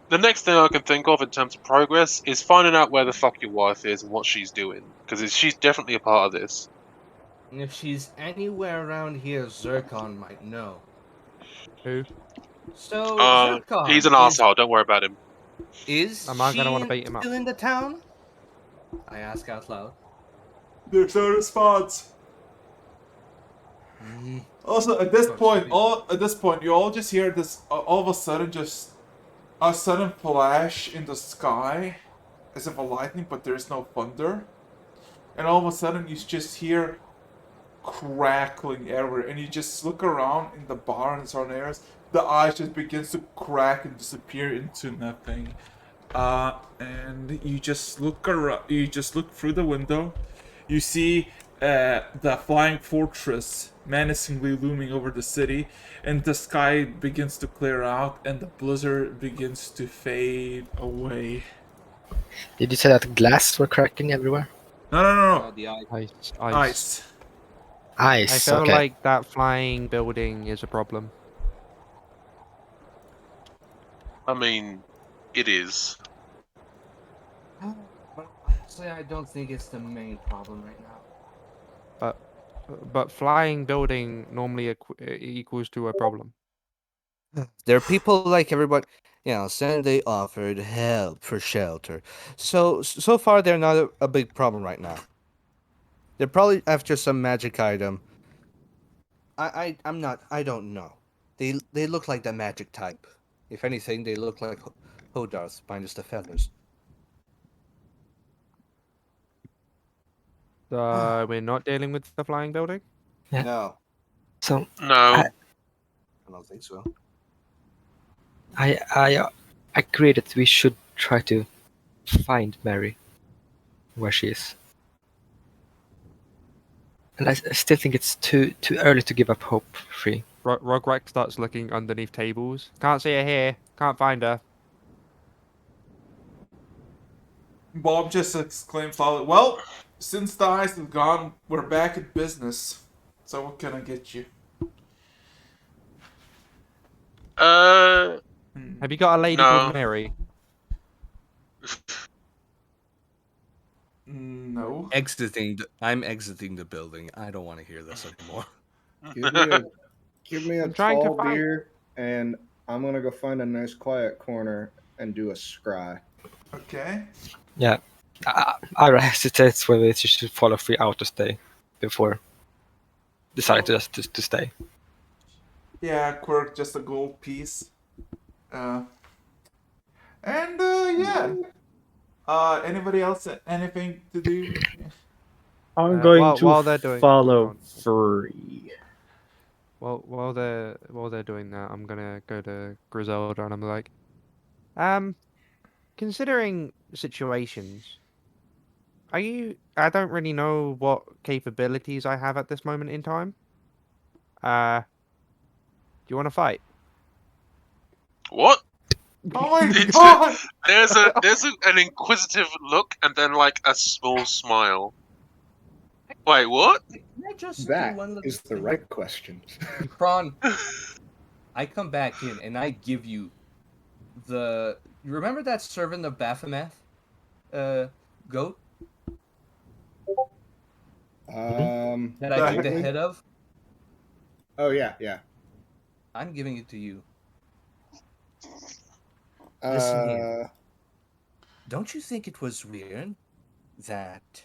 the next thing I can think of in terms of progress is finding out where the fuck your wife is and what she's doing, because she's definitely a part of this. and if she's anywhere around here, Zircon might know. Who? So, Zircon, He's an asshole. Don't worry about him. is Am I she gonna wanna beat him up? still in the town? I ask out loud. There's no response. Also, at this point, you all just hear this. All of a sudden, just a sudden flash in the sky, as if a lightning, but there's no thunder. And all of a sudden, you just hear crackling everywhere, and you just look around in the bar and surrounding areas. the ice just begins to crack and disappear into nothing. And you just look around. You just look through the window. You see the flying fortress menacingly looming over the city, and the sky begins to clear out, and the blizzard begins to fade away. Did you say that glass were cracking everywhere? No. The eye. Ice. Ice. I Ice. feel Okay. like that flying building is a problem. I mean, it is. But honestly, I don't think it's the main problem right now. But flying building normally equals to a problem. There are people like everybody, saying they offered help for shelter. So far they're not a big problem right now. They're probably after some magic item. I'm not. I don't know. They look like the magic type. If anything, they look like Hodarth minus the feathers. We're not dealing with the flying building. Yeah. No, So No. I don't think so. I agree that we should try to find Mary where she is. And I still think it's too early to give up hope, Free. Rograk starts looking underneath tables. Can't see her here. Can't find her. Bob just exclaims loudly, "Well, since the ice is gone, we're back in business. So what can I get you?" Have you got a lady No. called Mary? No. I'm exiting the building. I don't want to hear this anymore. Give me a I'm trying to tall find- beer, and I'm gonna go find a nice quiet corner and do a scry. Okay. Yeah. I hesitate whether you should follow Free out or stay before deciding to stay. Yeah, quirk, just a gold piece. Yeah. Anybody else anything to do? I'm going while to they're doing- follow hold Free. Well, while they're doing that, I'm gonna go to Griselda and I'm like, considering situations, I don't really know what capabilities I have at this moment in time. Do you want to fight? What? Oh my It's- god! There's an inquisitive look and then like a small smile. Wait, what? Can I just That do one little is the thing? right question. Kron, I come back in and I give you you remember that servant of Baphomet? Goat that I took the vaguely? head of? Oh yeah. I'm giving it to you. Listen here. Don't you think it was weird that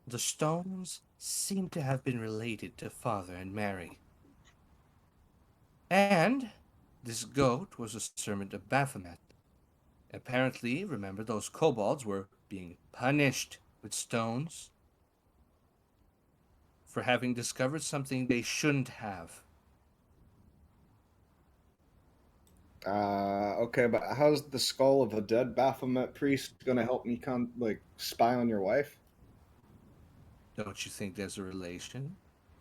the stones seem to have been related to Father and Mary? And this goat was a servant of Baphomet. Apparently, remember, those kobolds were being punished with stones for having discovered something they shouldn't have. Okay, but how's the skull of a dead Baphomet priest gonna help me spy on your wife? Don't you think there's a relation?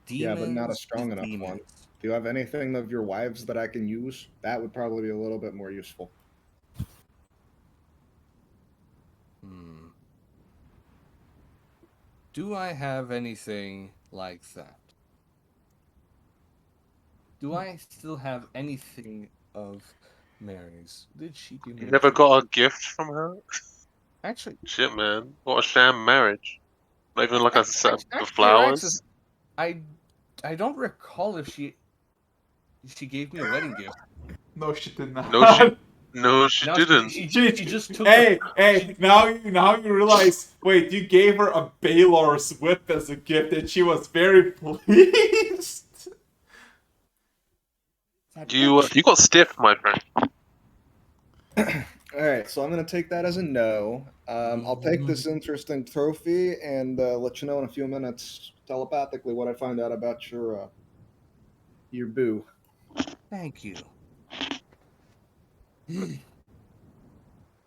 Yeah, but not a Demons strong with enough one. demons. Do you have anything of your wives that I can use? That would probably be a little bit more useful. Do I have anything like that? Do I still have anything of Mary's? Did she give me? You never got a gift from her? Actually, Shit, man. What a sham marriage. Not even like a set of actually, flowers. Alexis, I don't recall if she gave me a wedding gift. No, she did not. No, she No, didn't. She just took. Hey, now you realize. Wait, you gave her a Baylor's whip as a gift, and she was very pleased. You got stiff, my friend. All right, so I'm gonna take that as a no. I'll take this interesting trophy and let you know in a few minutes telepathically what I find out about your boo. Thank you.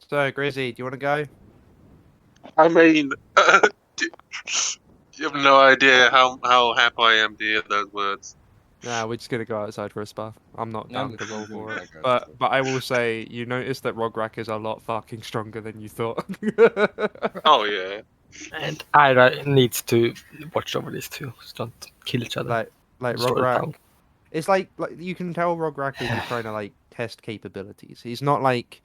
So, Grizzy, do you want to go? I mean, you have no idea how happy I am to hear those words. Nah, we're just gonna go outside for a spa. I'm not I'm down to roll for it. that guy's But I will say, you notice that Rograk is a lot fucking stronger than you thought. Oh yeah. And Ira needs to watch over this too, so don't kill each other. like Destroy the Rograk. town. It's like you can tell Rograk is just trying to like test capabilities. He's not like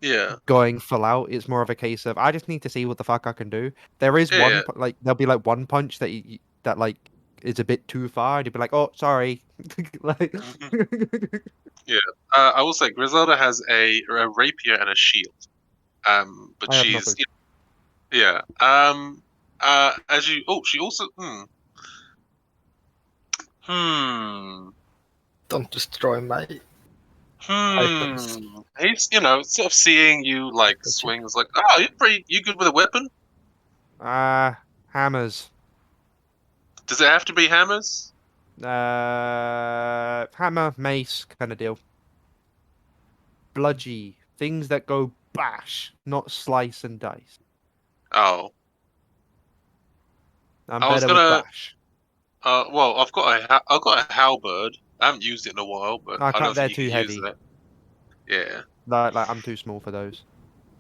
Yeah. going full out. It's more of a case of I just need to see what the fuck I can do. There is Yeah. like there'll be like one punch that like is a bit too far, and you'll be like, oh, sorry. Like, I will say Griselda has a rapier and a shield. But I have she's nothing. yeah. As you she also hmm. Don't destroy my Hmm. items. He's sort of seeing you like swing. It's like, oh, you good with a weapon? Hammers. Does it have to be hammers? Hammer, mace, kind of deal. Bludgy, things that go bash, not slice and dice. Oh, I'm I was better with gonna. bash. Well, I've got a halberd. I haven't used it in a while, but I I can't. don't They're think you too can use heavy. that. Yeah. Like I'm too small for those.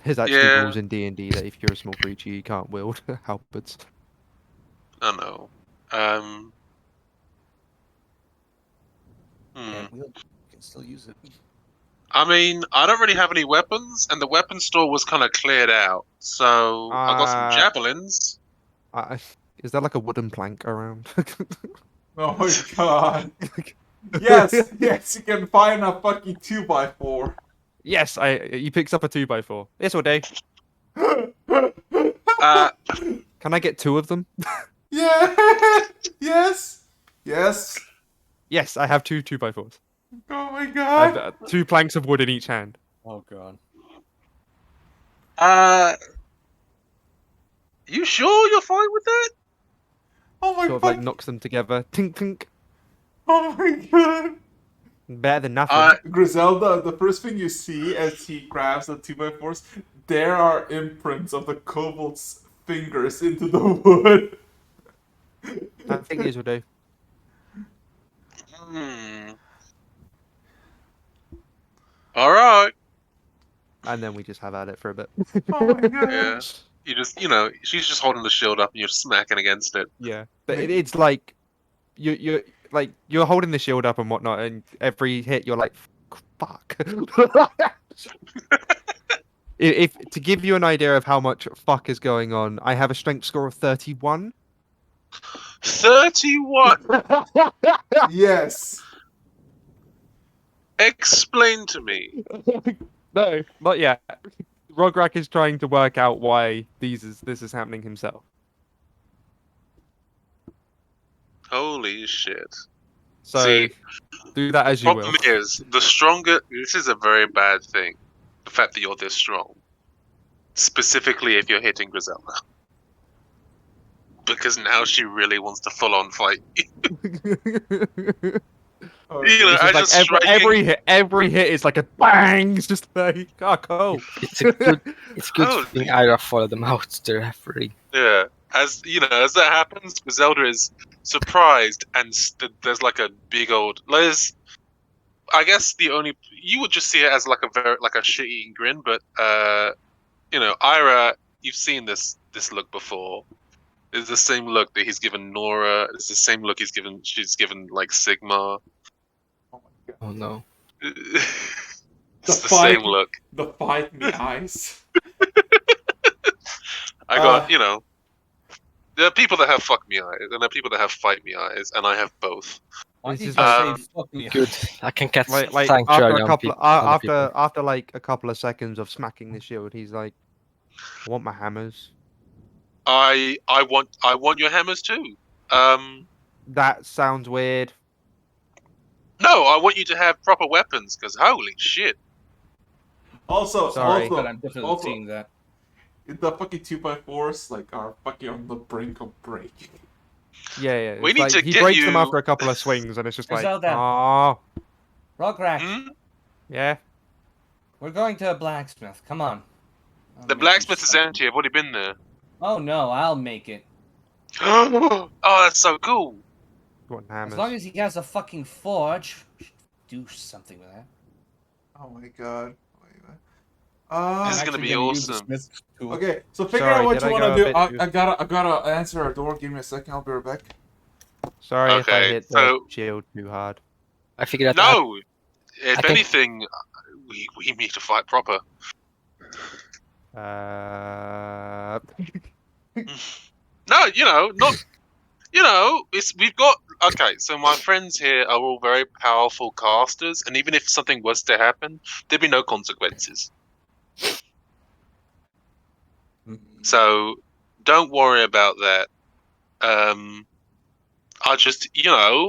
There's actually Yeah. rules in D&D that if you're a small creature, you can't wield halberds. I know. Hmm. Can't wield. You can still use it. I mean, I don't really have any weapons, and the weapon store was kind of cleared out. So I got some javelins. Is there like a wooden plank around? Oh my god. Yes, yes, you can find a fucking 2x4. Yes, he picks up a 2x4. This will do. Can I get 2 of them? Yeah. Yes. Yes. Yes, I have 2 2x4s. Oh my I god. have 2 planks of wood in each hand. Oh god. You sure you're fine with that? Oh my Sort of god. like knocks them together. Tink tink. Oh my god. Better than nothing. Griselda, the first thing you see as he grabs the 2x4s, there are imprints of the kobold's fingers into the wood. I think these will do. Hmm. All right. And then we just have at it for a bit. Oh my god. Yeah. You just, she's just holding the shield up and you're smacking against it. Yeah, but it's like you're like you're holding the shield up and whatnot, and every hit you're like, fuck. If to give you an idea of how much fuck is going on, I have a strength score of 31. 31. Yes. Explain to me. No, not yet. Rograk is trying to work out why this is happening himself. Holy shit. So See, do that as you will. problem is, the stronger. This is a very bad thing. The fact that you're this strong. Specifically if you're hitting Griselda. Because now she really wants to full on fight. Oh, It's I just just like striking. every hit is like a bang. It's just like, oh, cool. It's a good. It's good Oh. thing Ira followed them out. They're referee. Yeah. As that happens, Griselda is surprised, and there's like a big old. I guess you would just see it as like a shit-eating grin, but Ira, you've seen this look before. It's the same look that he's given Nora. It's the same look she's given like Sigma. Oh no. It's The the fight- same look. The fight me eyes. I got there are people that have fuck me eyes, and there are people that have fight me eyes, and I have both. Why This did is you like- say fuck me? Good. I can catch like sanctuary after a on couple other people. after like a couple of seconds of smacking the shield, he's like, I want my hammers. I want your hammers too. That sounds weird. No, I want you to have proper weapons, because holy shit. Also, Sorry. But I'm definitely also, seeing that. the fucking 2x4s like are fucking on the brink of break. Yeah. We it's need like, to he get breaks them you- after a couple of swings, and it's just like, Griselda. oh, Rograk. Hmm? yeah. We're going to a blacksmith. Come on. I'll The make you blacksmith is something. empty. I've already been there. Oh no, I'll make it. Oh, that's so cool. What As hammers? long as he has a fucking forge, we should do something with that. Oh my god. This is I'm gonna actually be use the awesome. smith's tool. Okay, so figure Sorry, out what did you I want to go a do. bit I too- gotta answer our door. Give me a second. I'll be right back. Sorry if I Okay, hit the so- shield too hard. I figured that out. No, if I can- anything, we need to fight proper. No, we've got okay. So my friends here are all very powerful casters, and even if something was to happen, there'd be no consequences. So don't worry about that. I just, you're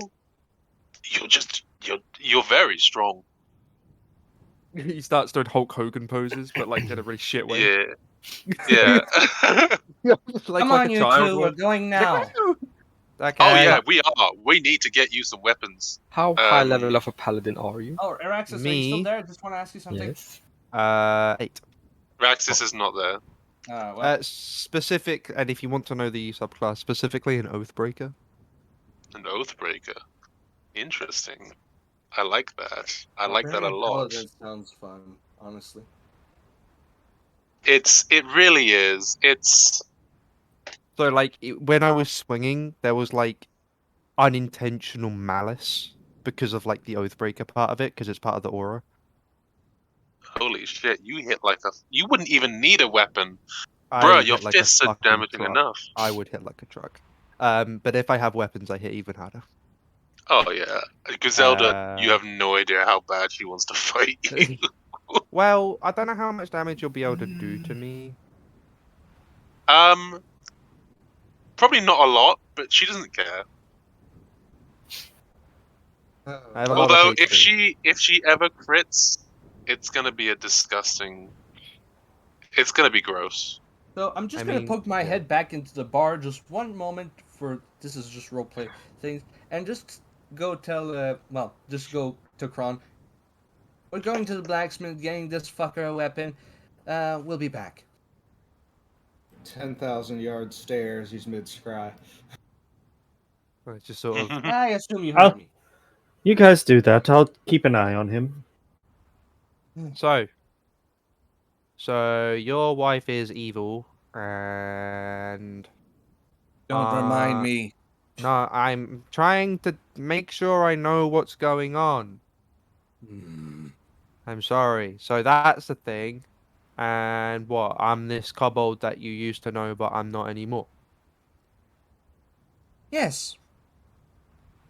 very strong. He starts doing Hulk Hogan poses, but like in a really shit way. Yeah, yeah. Come on, a you child two. would. We're going now. Okay. Oh yeah, we are. We need to get you some weapons. How high level of a paladin are you? Oh, Araxis, are you still Me? there? I just want to ask you something. Yes. 8. Raxus is not there. Well, Specific, and if you want to know the subclass, specifically an Oathbreaker. An Oathbreaker. Interesting. I like that. I like that a Barbarian lot. Paladin sounds fun, honestly. It really is. It's So like when I was swinging, there was like unintentional malice because of like the Oathbreaker part of it, because it's part of the aura. holy shit. You hit like a. You wouldn't even need a weapon, I bruh. would Your hit like a fists are fucking damaging truck. enough. I would hit like a truck. But if I have weapons, I hit even harder. Oh yeah, Griselda. You Uh, have no idea how bad she wants to fight you. Well, I don't know how much damage you'll be able to do to me. Probably not a lot, but she doesn't care. I have a lot of Although if HP. she ever crits, it's gonna be a disgusting. It's gonna be gross. so I'm just I gonna mean, poke my yeah. head back into the bar just one moment for this is just roleplay things, and just go tell just go to Kron. We're going to the blacksmith, getting this fucker a weapon. We'll be back. 10,000 yard stairs. He's mid-scry. It's just sort of. I assume you I'll- heard me. You guys do that. I'll keep an eye on him. So your wife is evil, and Don't remind me. no, I'm trying to make sure I know what's going on. I'm sorry. So that's the thing. And what? I'm this kobold that you used to know, but I'm not anymore. Yes.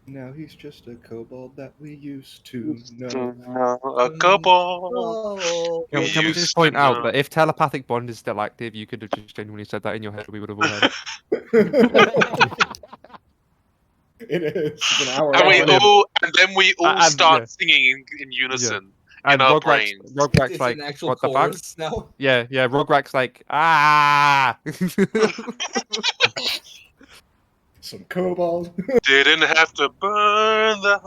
Now he's just a kobold that we used to know. A couple. Oh. Can we used just to point out know. that if telepathic bond is still active, you could have just genuinely said that in your head. We would have all heard it. It is. It's an hour And then we all And- start yeah. singing in unison And in our Rograk's brains. It's like, an actual what the fuck? chorus now. Yeah, Rograk's like, ah. Some kobold. Didn't have to burn the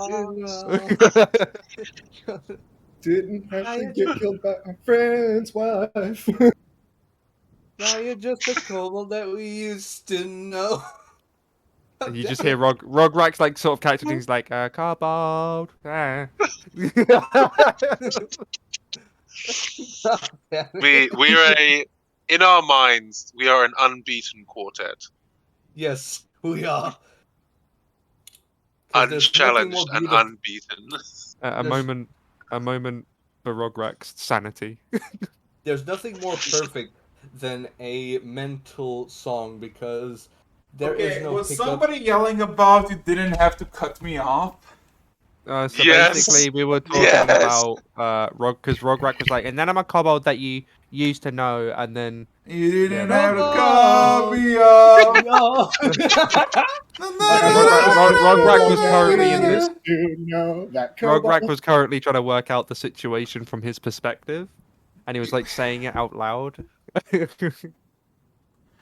house. Didn't have to get killed by my friend's wife. Now you're just a kobold that we used to know. And you just hear Rograk's like sort of character things like kobold. Ah. In our minds, we are an unbeaten quartet. Yes, we are. 'Cause there's nothing Unchallenged more and beautiful- unbeaten. a There's- moment for Rograk's sanity. There's nothing more perfect than a mental song because there is Okay, no was pickup. somebody yelling about you didn't have to cut me off? So Yes. basically, we were talking Yes. about because Rograk was like, and then I'm a kobold that you used to know, and then You didn't Yeah, have to no. cut me off. No. Rograk was currently in this. You know that kobold. Rograk was currently trying to work out the situation from his perspective, and he was like saying it out loud. And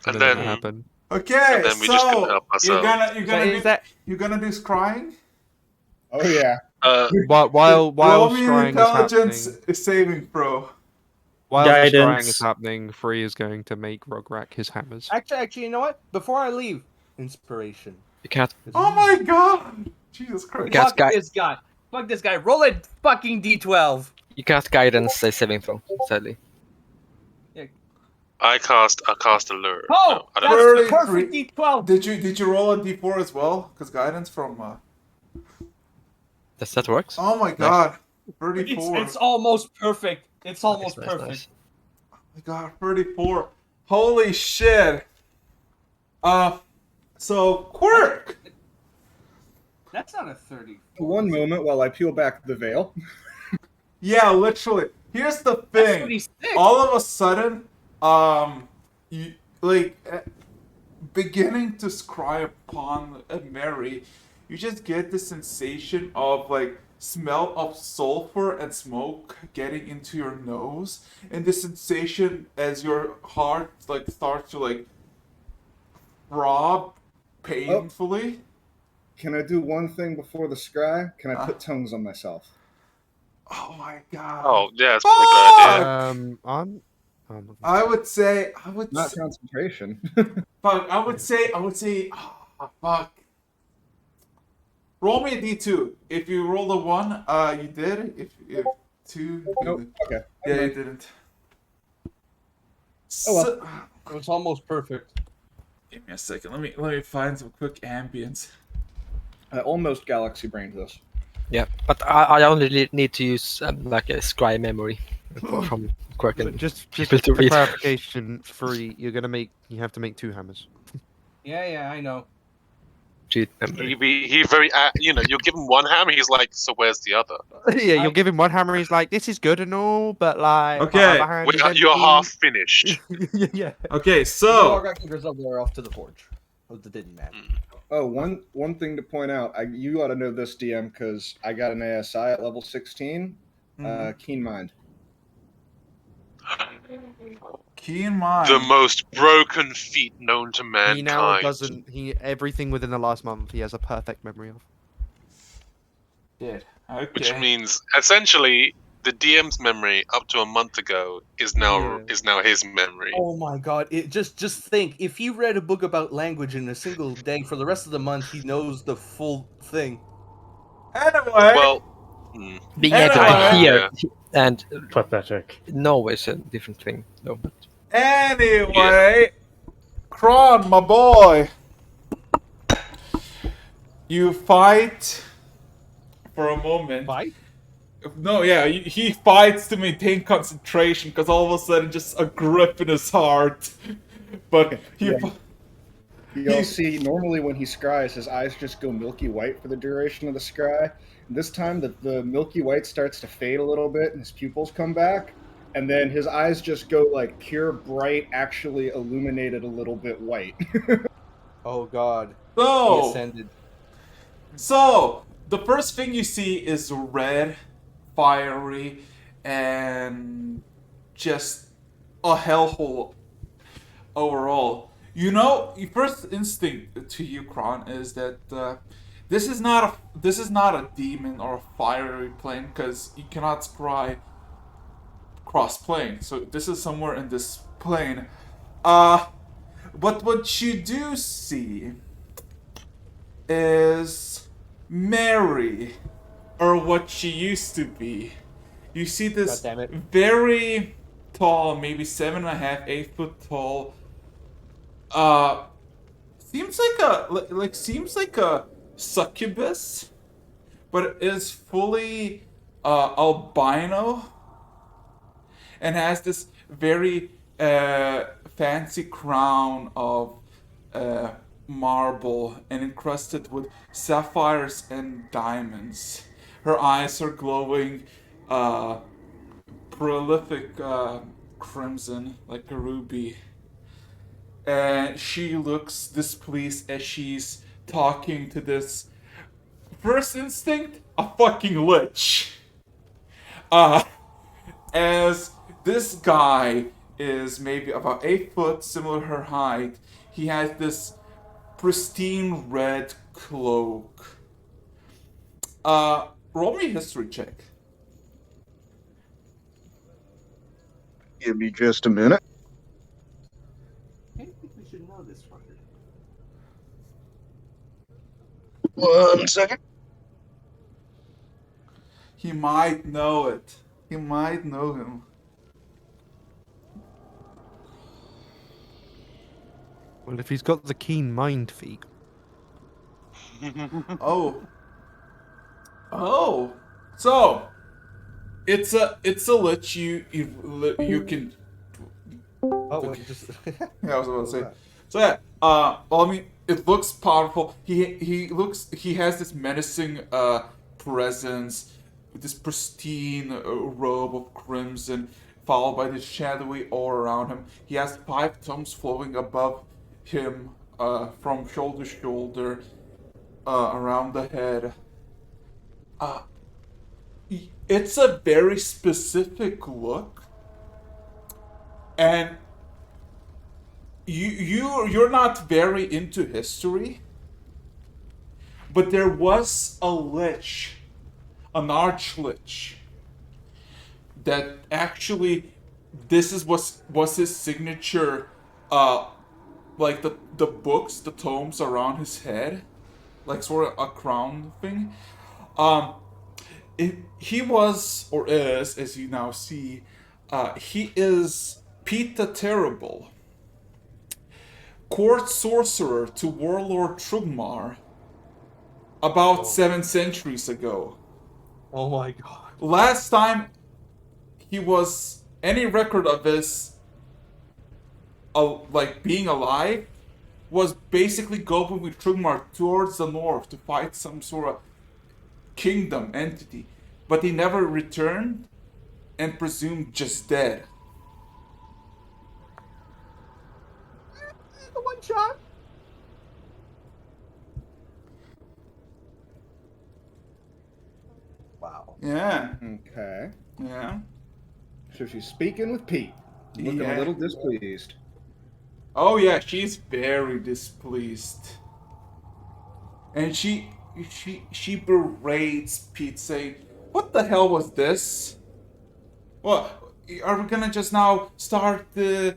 then then- it happened. Okay, And then we just couldn't so help you're ourselves. gonna do scrying? Oh yeah. While Roll me an scrying is intelligence happening, saving throw. While this drying is Guidance. happening, Free is going to make Rograk his hammers. Actually, you know what? Before I leave, inspiration. You can't. Oh my god! Jesus Christ. Cast Fuck gui- this guy. Fuck this guy. Roll a fucking d12. You cast guidance a saving throw, sadly. I cast a lure. Oh, No, I don't that's know. a perfect d12. Did you roll a d4 as well? Because guidance from. Does that work? Oh my god. 34. It's almost perfect. It's almost Nice, perfect. nice. Oh my god, 34. Holy shit. So quirk. That's not a 30. One moment while I peel back the veil. Yeah, literally. Here's the That's thing. 36. All of a sudden, you beginning to scry upon Mary, you just get the sensation of like smell of sulfur and smoke getting into your nose, and the sensation as your heart like starts to like throb painfully. Can I do one thing before the scry? Can I put tongues on myself? Oh my god. Oh, yeah, it's a pretty good idea. I would say Not concentration. fuck. I would say. Fuck. Roll me a d2. If you rolled a 1, you did. If 2, Nope. Okay. yeah, you didn't. Oh, well. So- It was almost perfect. give me a second. Let me find some quick ambience. I almost galaxy brained this. Yeah, but I only need to use like a scry memory from Quirk So and just people to for read. clarification, Free, you have to make 2 hammers. Yeah, I know. cheat memory. He very, you give him one hammer, he's like, so where's the other? Yeah, you'll give him 1 hammer. He's like, this is good and all, but like, Okay, my other hand is You're empty." half finished. Yeah. Okay, So so Rograk and Griselda are off to the forge. Oh, that didn't matter. Oh, one thing to point out. You ought to know this, DM, because I got an ASI at level 16. Keen Mind. key in mind. The most broken feat known to mankind. He now doesn't. Everything within the last month, he has a perfect memory of. Shit. Okay. Which means, essentially, the DM's memory up to a month ago is now his memory. Oh my god! Just think, if he read a book about language in a single day for the rest of the month, he knows the full thing. Anyway. Well, Being able to Anyway. hear and Pathetic. know is a different thing, though. But Anyway, Kron, my boy, you fight for a moment. Fight? No, yeah, he fights to maintain concentration because all of a sudden just a grip in his heart. But he. Yeah. You'll see, normally when he scries, his eyes just go milky white for the duration of the scry. This time, the milky white starts to fade a little bit, and his pupils come back, and then his eyes just go like pure bright, actually illuminated a little bit white. Oh god. He So, ascended. the first thing you see is red, fiery, and just a hellhole overall. Your first instinct to you, Kron, is that this is not a demon or a fiery plane because you cannot scry cross plane. So this is somewhere in this plane. But what you do see is Mary, or what she used to be. You see this God damn it. very tall, maybe 7.5, 8 foot tall. Seems like a succubus, but it is fully albino and has this very fancy crown of marble and encrusted with sapphires and diamonds. Her eyes are glowing prolific crimson like a ruby. And she looks displeased as she's talking to this first instinct, a fucking lich. As this guy is maybe about 8 foot, similar to her height, he has this pristine red cloak. Roll me a history check. Give me just a minute. I think we should know this fucker. 1 second. He might know it. He might know him. Well, if he's got the keen mind feat. Oh. Oh. So it's a lich you can. Oh, Okay. wait, just. Yeah, I was about to say. Alright. So yeah, well, I mean, it looks powerful. He has this menacing presence, with this pristine robe of crimson, followed by this shadowy aura around him. He has 5 tomes flowing above him, from shoulder to shoulder, around the head. Uh, it's a very specific look, and you're not very into history, but there was a lich, an arch-lich, that actually was his signature, like the books, the tomes around his head, like sort of a crown thing. Um, he was, or is, as you now see, he is Pete the Terrible, court sorcerer to warlord Trugmar, about 7 centuries ago. Oh my god. Last time he was any record of his, like being alive, was basically going with Trugmar towards the north to fight some sort of kingdom entity, but he never returned and presumed just dead. One shot. Wow. Yeah, Okay. yeah. So she's speaking with Pete, looking Yeah. a little displeased. Oh yeah, she's very displeased. And she berates Pete, saying, "What the hell was this? What, are we gonna just now start uh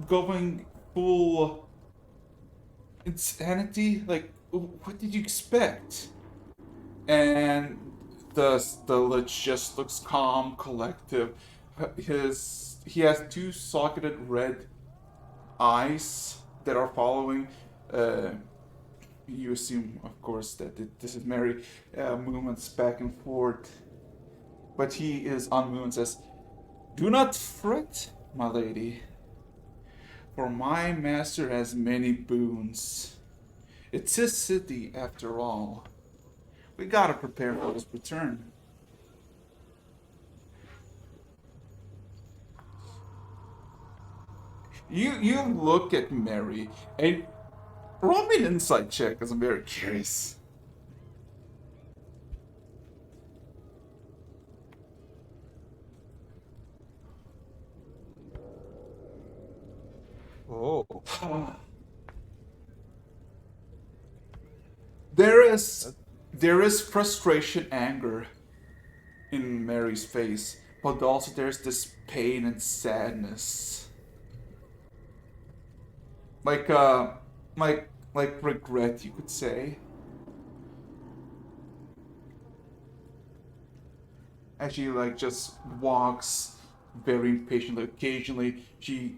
going full insanity? Like, what did you expect?" And the lich just looks calm, collective. He has 2 socketed red eyes that are following. Uh, you assume, of course, that this is Mary, movements back and forth. But he is unmoved and says, "Do not fret, my lady, for my master has many boons. It's his city, after all. We gotta prepare for his return." You look at Mary and roll me an insight check, because I'm very curious. Oh. There is frustration, anger in Mary's face, but also there's this pain and sadness. Like like regret, you could say. As she like just walks very impatiently. Occasionally she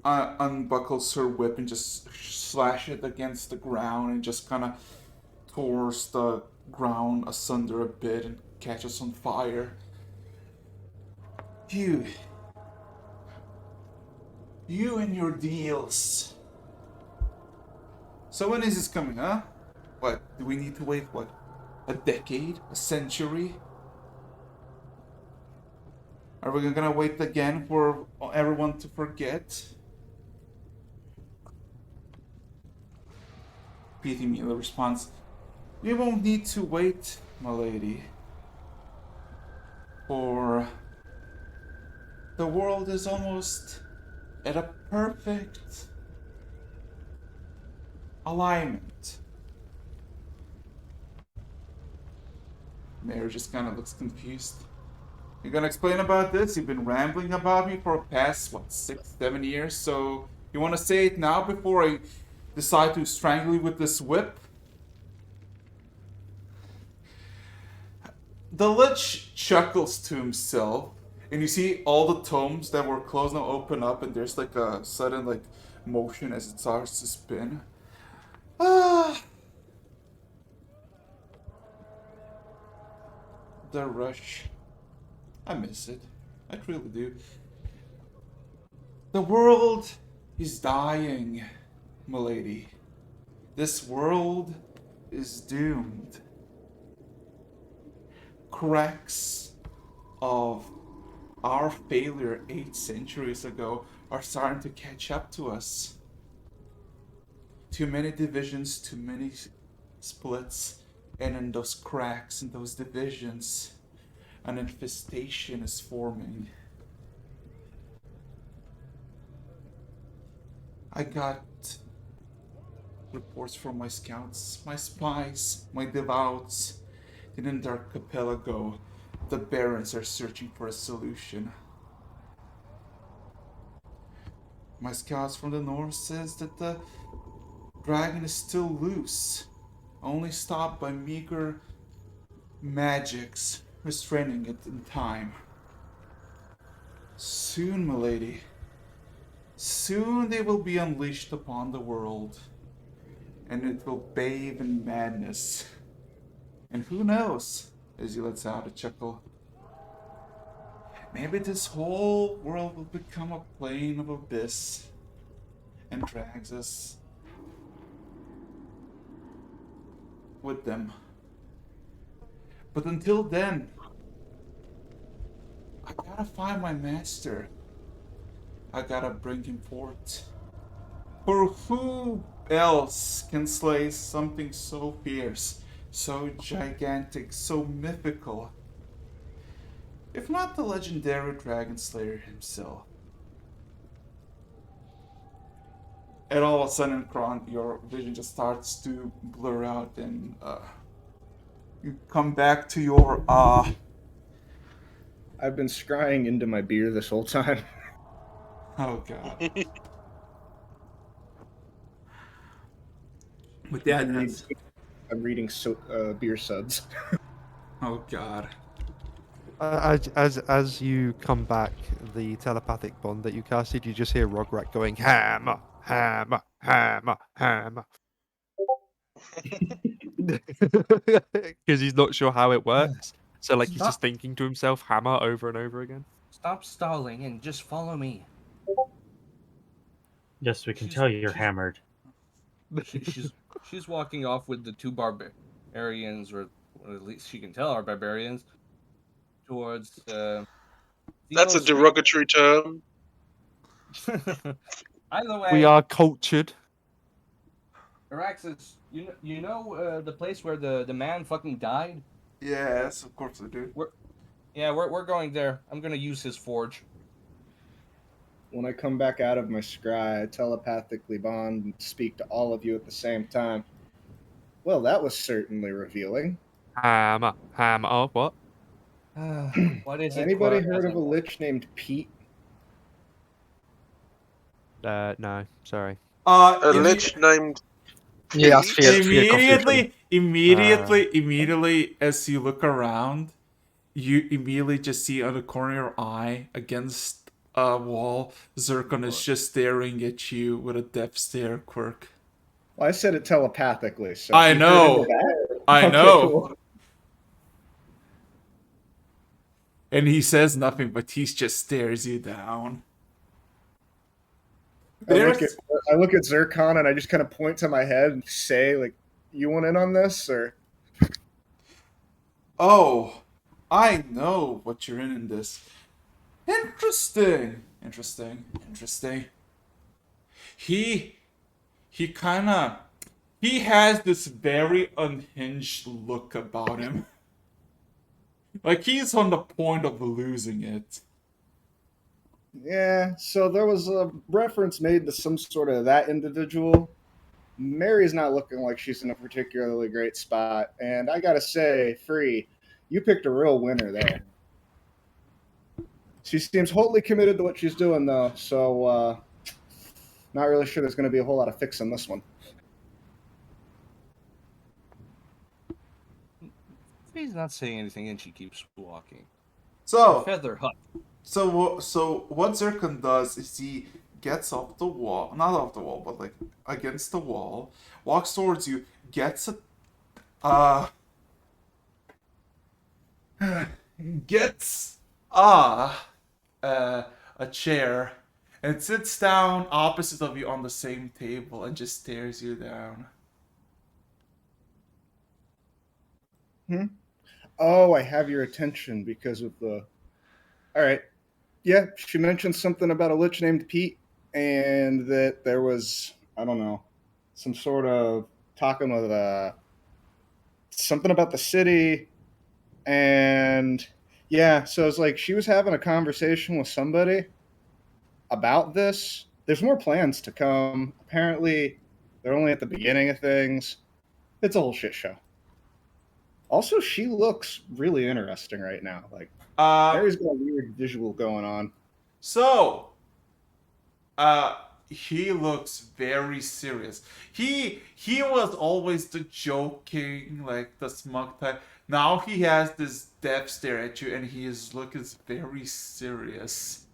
unbuckles her whip and just slash it against the ground and just kind of tears the ground asunder a bit and catches on fire. You, you and your deals. So when is this coming, huh? What, do we need to wait, what, a decade? A century? Are we gonna wait again for everyone to forget? Pete immediately responds, "We won't need to wait, my lady. For the world is almost at a perfect alignment." Mary just kind of looks confused. You're gonna explain about this? You've been rambling about me for the past, what, 6, 7 years? So, you wanna say it now before I decide to strangle you with this whip? The Lich chuckles to himself, and you see all the tomes that were closed now open up, and there's like a sudden like motion as it starts to spin. Ah, the rush. I miss it. I really do. The world is dying, milady. This world is doomed. Cracks of our failure 8 centuries ago are starting to catch up to us. Too many divisions, too many splits, and in those cracks and those divisions, an infestation is forming. I got reports from my scouts, my spies, my devouts. In the archipelago, the barons are searching for a solution. My scouts from the north says that the dragon is still loose, only stopped by meager magics restraining it in time. Soon, milady, soon they will be unleashed upon the world, and it will bathe in madness. And who knows, as he lets out a chuckle, maybe this whole world will become a plane of abyss and drags us with them. But until then, I gotta find my master. I gotta bring him forth. For who else can slay something so fierce, so gigantic, so mythical, if not the legendary Dragon Slayer himself? And all of a sudden, Kron, your vision just starts to blur out, and you come back to your I've been scrying into my beer this whole time. Oh god. But yeah, that's... I'm reading beer suds. Oh god. As you come back, the telepathic bond that you casted, you just hear Rograk going hammer, hammer, hammer, hammer. Because he's not sure how it works. So like he's just thinking to himself hammer over and over again. Stop stalling and just follow me. Yes, we can tell you're hammered. She's walking off with the two barbarians, or at least she can tell are barbarians, towards That's a derogatory term. Either way, We are cultured. Araxis, you know the place where the man fucking died? Yes, of course I do. We're going there. I'm gonna use his forge. When I come back out of my scry, I telepathically bond and speak to all of you at the same time. Well, that was certainly revealing. Hammer, hammer. Oh, what? What is it? Anybody heard of a lich named Pete? No, sorry. A lich named Yeah, Immediately, as you look around, you immediately just see on the corner of your eye, against a wall, Zircon is just staring at you with a death stare quirk. Well, I said it telepathically, so I know. I know. Cool. And he says nothing, but he just stares you down. I look at Zircon and I just kind of point to my head and say, like, you want in on this, or? Oh, I know what you're in this. Interesting. He has this very unhinged look about him. Like he's on the point of losing it. Yeah, so there was a reference made to some sort of that individual. Mary's not looking like she's in a particularly great spot, and I gotta say, Free, you picked a real winner there. She seems wholly committed to what she's doing, though. So, not really sure there's going to be a whole lot of fixing this one. She's not saying anything, and she keeps walking. So, Feather hut. so what Zircon does is he gets off the wall, not off the wall, but like against the wall, walks towards you, gets gets a chair, and sits down opposite of you on the same table and just stares you down. Oh, I have your attention because of the. All right. Yeah, she mentioned something about a lich named Pete, and that there was, I don't know, some sort of talking with something about the city, and yeah, so it's like she was having a conversation with somebody about this. There's more plans to come. Apparently, they're only at the beginning of things. It's a whole shit show. Also, she looks really interesting right now. Like, Harry's got a weird visual going on. So, he looks very serious. He was always the joking, like the smug type. Now he has this death stare at you, and his look is very serious.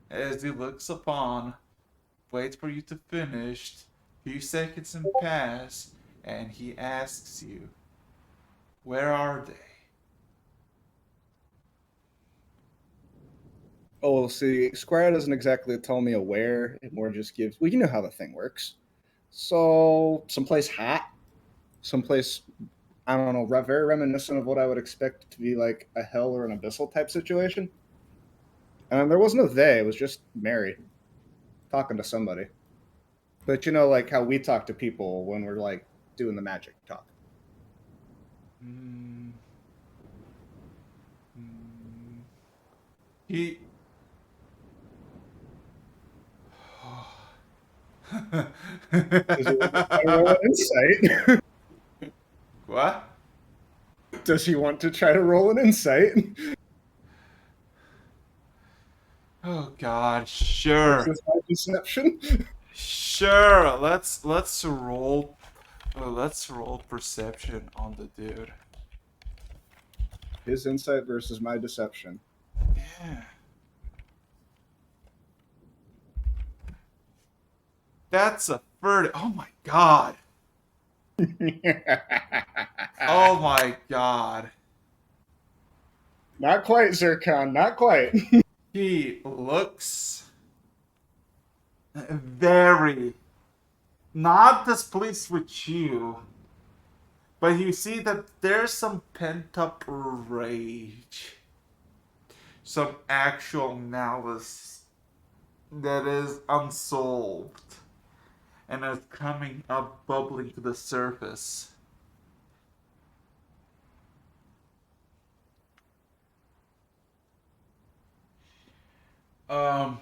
As he looks upon, waits for you to finish. Few seconds and pass, and he asks you, "Where are they?" Oh, see, Squire doesn't exactly tell me a where. It more just gives. Well, you know how the thing works. So, someplace hot, someplace I don't know, very reminiscent of what I would expect to be like a hell or an abyssal type situation. And there was no they; it was just Mary talking to somebody. But you know, like how we talk to people when we're like doing the magic talk. Hmm. Hmm. He. Does he want to try to roll an insight? What? Does he want to try to roll an insight? Oh God, Is sure, this my deception? sure. Let's roll. Let's roll perception on the dude. His insight versus my deception. Yeah. That's a 30. Oh my God. Oh my God. Not quite, Zircon. Not quite. He looks very not displeased with you, but you see that there's some pent up rage, some actual malice that is unsolved and is coming up bubbling to the surface. Um.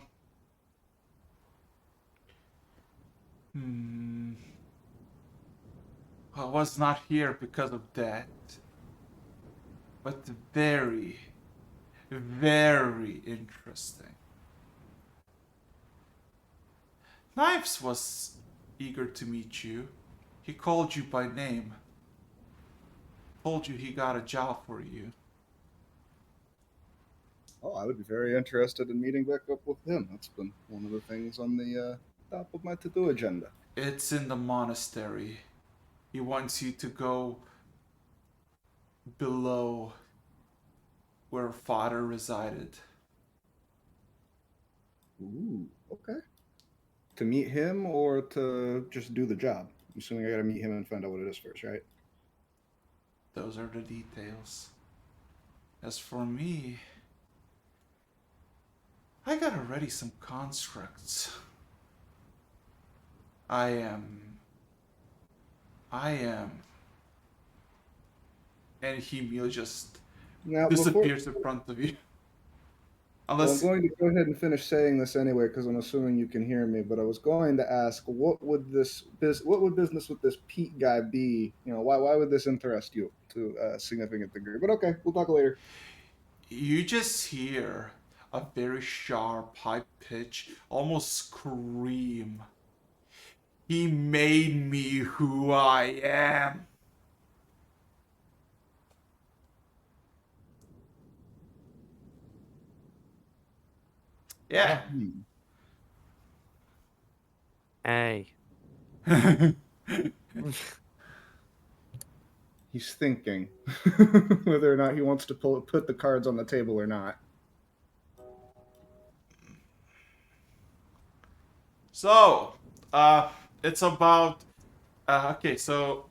Hmm. I was not here because of that, but very, very interesting. Knives was eager to meet you. He called you by name, told you he got a job for you. Oh, I would be very interested in meeting back up with him. That's been one of the things on the top of my to-do agenda. It's in the monastery. He wants you to go below where father resided. Ooh, okay. To meet him or to just do the job? I'm assuming I gotta meet him and find out what it is first, right? Those are the details. As for me, I got already some constructs. I am. And he immediately just Now, disappears in front of you. well, I'm Unless going to go ahead and finish saying this anyway because I'm assuming you can hear me. But I was going to ask, what would business with this Pete guy be? You know, why would this interest you to a significant degree? But okay, we'll talk later. you just hear a very sharp, high pitch, almost scream. He made me who I am. Yeah. Hey. He's thinking whether or not he wants to put the cards on the table or not. So, it's about. Okay, so,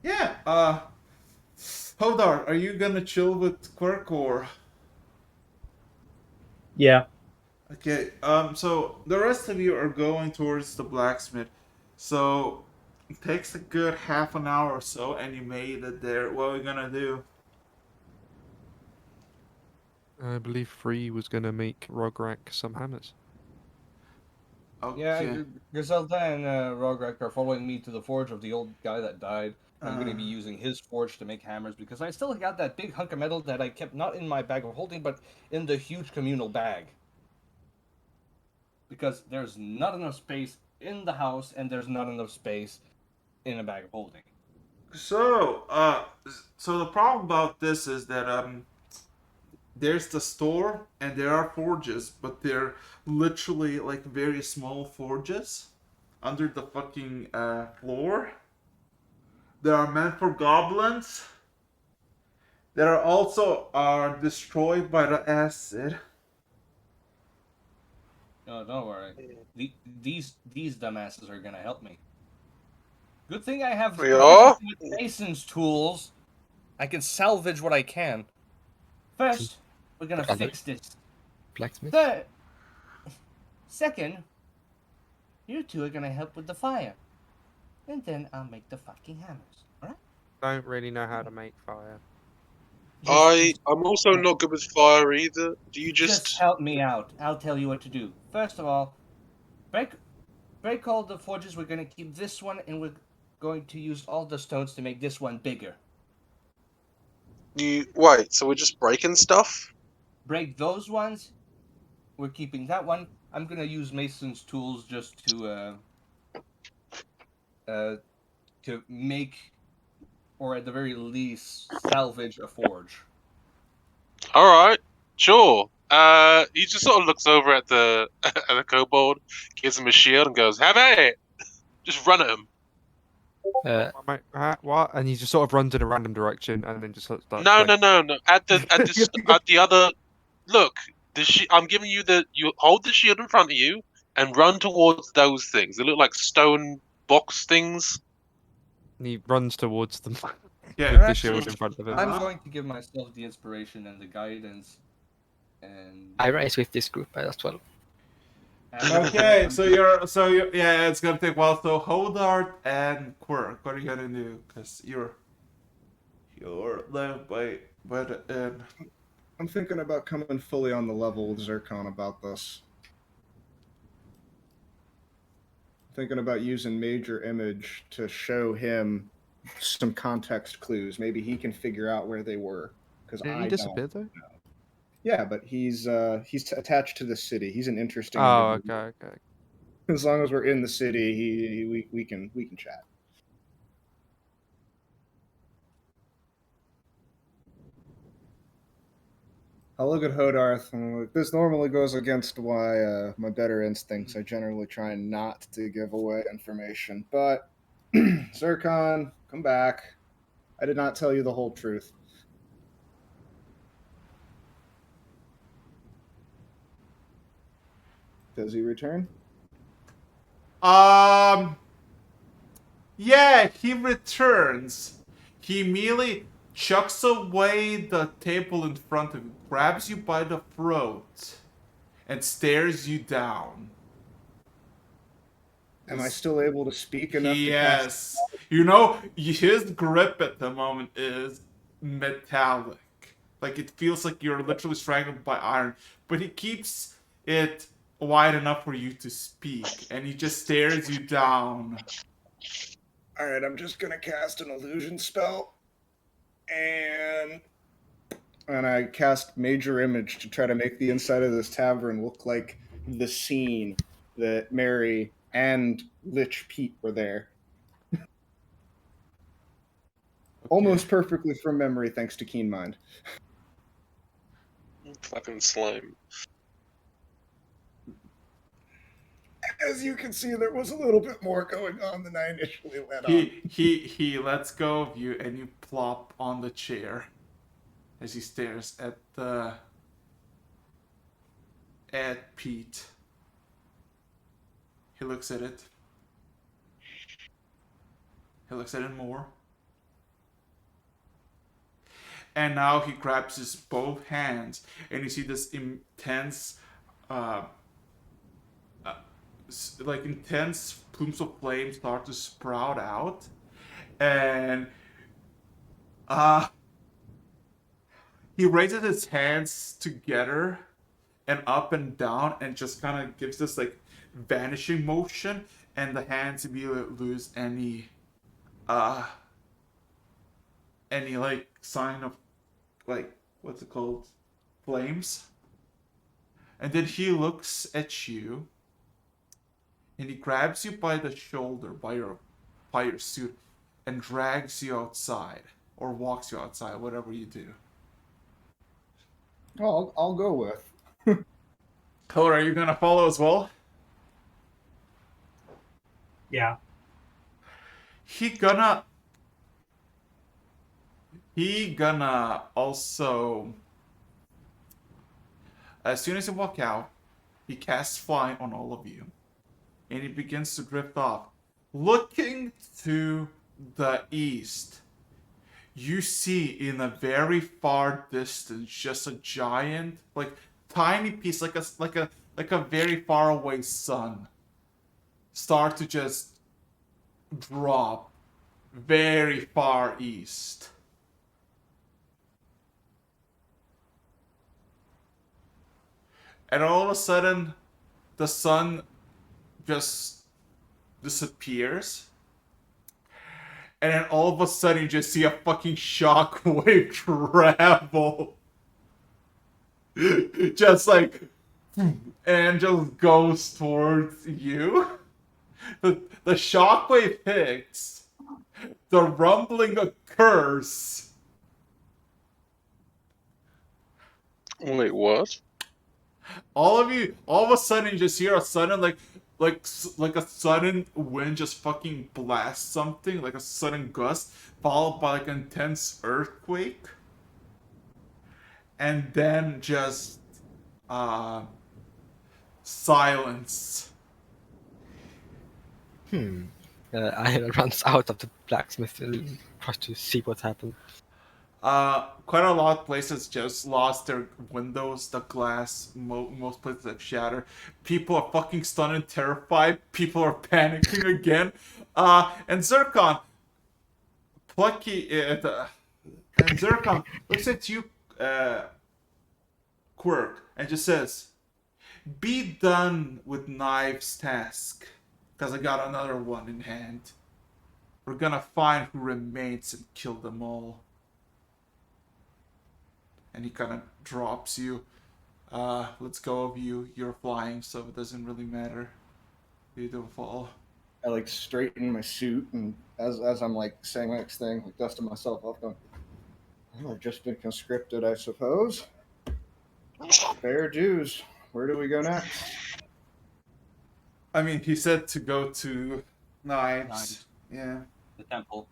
yeah. Hodar, are you gonna chill with Quirk or? Yeah. Okay. So the rest of you are going towards the blacksmith. So it takes a good half an hour or so, and you made it there. What are we gonna do? I believe Free was going to make Rograk some hammers. Yeah, Okay. Griselda and Rograk are following me to the forge of the old guy that died. I'm going to be using his forge to make hammers because I still got that big hunk of metal that I kept not in my bag of holding, but in the huge communal bag. Because there's not enough space in the house, and there's not enough space in a bag of holding. So the problem about this is that there's the store and there are forges, but they're literally like very small forges under the fucking floor. They are meant for goblins. That are also destroyed by the acid. No, don't worry. These dumbasses are gonna help me. Good thing I have We are? proficiency with Mason's tools. I can salvage what I can. First, we're gonna Other? fix this. Blacksmith? Third, second, you two are gonna help with the fire. And then I'll make the fucking hammers. Alright? Don't really know how to make fire. I'm also not good with fire either. Do you Just just help me out. I'll tell you what to do. First of all, break all the forges. We're gonna keep this one, and we're going to use all the stones to make this one bigger. you wait, so we're just breaking stuff? Break those ones. We're keeping that one. I'm gonna use Mason's tools just to make, or at the very least, salvage a forge. Alright, sure. He just sort of looks over at the at the kobold, gives him a shield and goes, "Have at it!" Just run at him. What? And he just sort of runs in a random direction and then just starts No, like, no. At the other look, I'm giving you you hold the shield in front of you and run towards those things. They look like stone box things. and he runs towards them Yeah. with the shield in front of him. I'm going to give myself the inspiration and the guidance, and I rise with this group as well. Okay, yeah, it's gonna take a while. So Hodart and Quirk, what are you gonna do? Because you're led by the end. I'm thinking about coming fully on the level with Zircon about this. Thinking about using Major Image to show him some context clues. Maybe he can figure out where they were. Because Did I he disappear though? don't. Yeah, but he's attached to the city. He's an interesting Oh, individual. okay. As long as we're in the city, we can chat. I'll look at Hodarth and like, this normally goes against my better instincts. I generally try not to give away information, but Zircon, come back. I did not tell you the whole truth. Does he return? Yeah, he returns. He immediately chucks away the table in front of you, grabs you by the throat, and stares you down. Am I still able to speak enough to cast? Yes. You know, his grip at the moment is metallic. Like, it feels like you're literally strangled by iron. But he keeps it wide enough for you to speak. And he just stares you down. Alright, I'm just gonna cast an illusion spell. And and I cast Major Image to try to make the inside of this tavern look like the scene that Mary and Lich Pete were there. Almost perfectly from memory, thanks to Keen Mind. Fucking slime. As you can see, there was a little bit more going on than I initially let on. He lets go of you, and you plop on the chair as he stares at Pete. He looks at it. He looks at it more. And now he grabs his both hands, and you see this intense, like intense plumes of flame start to sprout out, and he raises his hands together and up and down, and just kind of gives this like vanishing motion, and the hands immediately lose any like sign of like what's it called, flames. And then he looks at you, and he grabs you by the shoulder, by your suit, and drags you outside, or walks you outside, whatever you do. Well, I'll go with. Color, are you gonna follow as well? Yeah. He gonna also, as soon as you walk out, he casts fly on all of you, and he begins to drift off. Looking to the east, you see in a very far distance just a giant, like tiny piece, like a very far away sun start to just drop very far east. And all of a sudden, the sun just disappears. And then all of a sudden, you just see a fucking shockwave travel. Just like, and just goes towards you. The shockwave hits. The rumbling occurs. Wait, what? All of a sudden, you just hear a sudden, like a sudden wind just fucking blasts something, like a sudden gust, followed by like an intense earthquake. And then just, silence. I runs out of the blacksmith and tries to see what happened. Quite a lot of places just lost their windows, the glass, most places have shattered. People are fucking stunned and terrified. People are panicking again. And Zircon, and Zircon looks at you, Quirk, and just says, "Be done with Knives' task, because I got another one in hand. We're gonna find who remains and kill them all." And he kind of drops you. Let's go of you. You're flying, so it doesn't really matter. You don't fall. I like straighten my suit, and as I'm like saying the next thing, like dusting myself off, going, well, I've just been conscripted, I suppose. Fair dues. Where do we go next? I mean, he said to go to Knives. Yeah. The temple.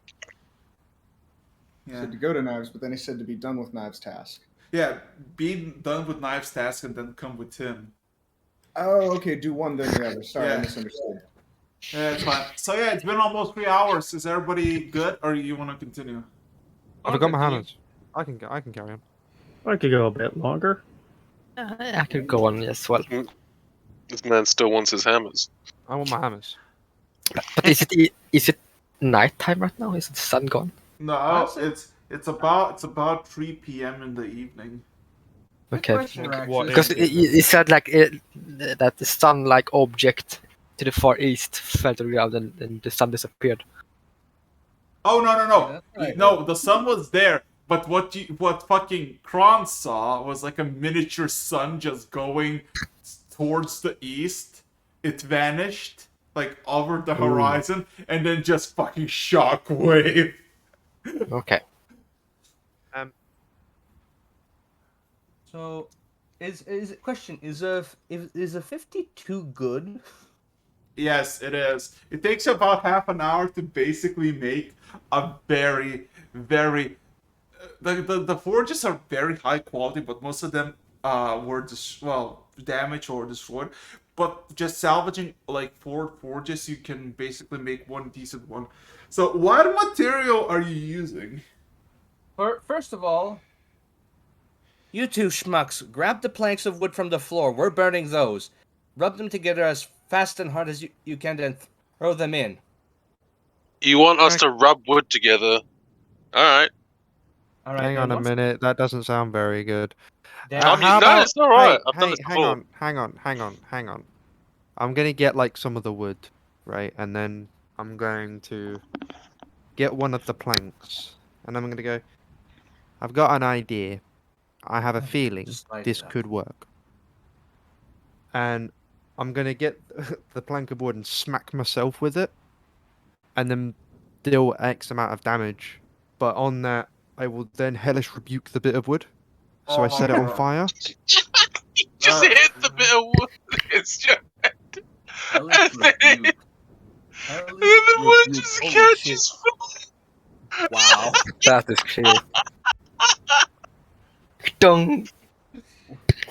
He Yeah. said to go to Knives, but then he said to be done with Knives' task. Yeah, be done with Knives' task and then come with him. Oh, okay. Do one, then the other. Sorry, I Yeah. misunderstood. Yeah, it's fine. So yeah, it's been almost 3 hours. Is everybody good, or you want to continue? I've got my hammers. I can carry on. I could go a bit longer. I could go on as well. This man still wants his hammers. I want my hammers. But is it nighttime right now? Is the sun gone? No, it's about 3 p.m. in the evening. Okay. Question, actually. Because it said like that the sun-like object to the far east fell to the ground and the sun disappeared. Oh no! Yeah, that's right. No, the sun was there, But what fucking Kron saw was like a miniature sun just going towards the east. It vanished like over the horizon, and then just fucking shockwave. Okay. So, is question is a 52 good? Yes, it is. It takes about half an hour to basically make a very, very. The forges are very high quality, but most of them were damaged or destroyed. But just salvaging like 4 forges, you can basically make one decent one. So, what material are you using? First of all, you two schmucks, grab the planks of wood from the floor. We're burning those. Rub them together as fast and hard as you can, then throw them in. You want us to rub wood together? All right. All right. Hang on a minute. That doesn't sound very good. Then I mean, How no, about? it's all right. Hey, I've done this hang before. hang on. I'm gonna get like some of the wood, right, and then I'm going to get one of the planks, and I'm gonna go. I've got an idea. I have a feeling Just light this it up. could work. And I'm gonna get the plank of wood and smack myself with it, and then deal X amount of damage. But on that, I will then hellish rebuke the bit of wood. So Oh I set my it on God. fire. Just hit the bit of wood. It's just. Hellish And then, rebuke. and then the wood just Holy shit. catches fire. Wow. That is clear. Dong.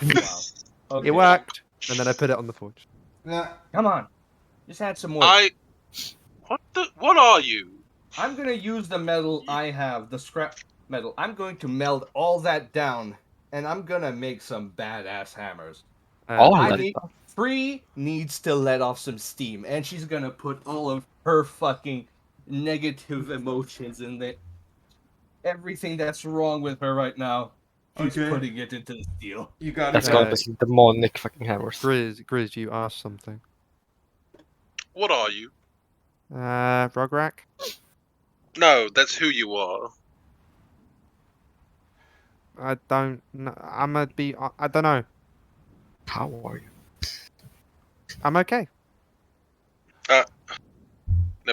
Wow. Okay. It worked, and then I put it on the forge. Yeah. Come on. Just add some wood. What are you? I'm gonna use the metal I have, the scrap metal. I'm going to meld all that down, and I'm gonna make some badass hammers. All I that need stuff. Free needs to let off some steam, and she's gonna put all of her fucking negative emotions in there. Everything that's wrong with her right now, she's Okay. putting it into the steel. You got That's it. gonna be some demonic fucking hammers. Grizz, you asked something. What are you? Rugrak? No, that's who you are. I don't know. I'm gonna be. I don't know. How are you? I'm okay. Never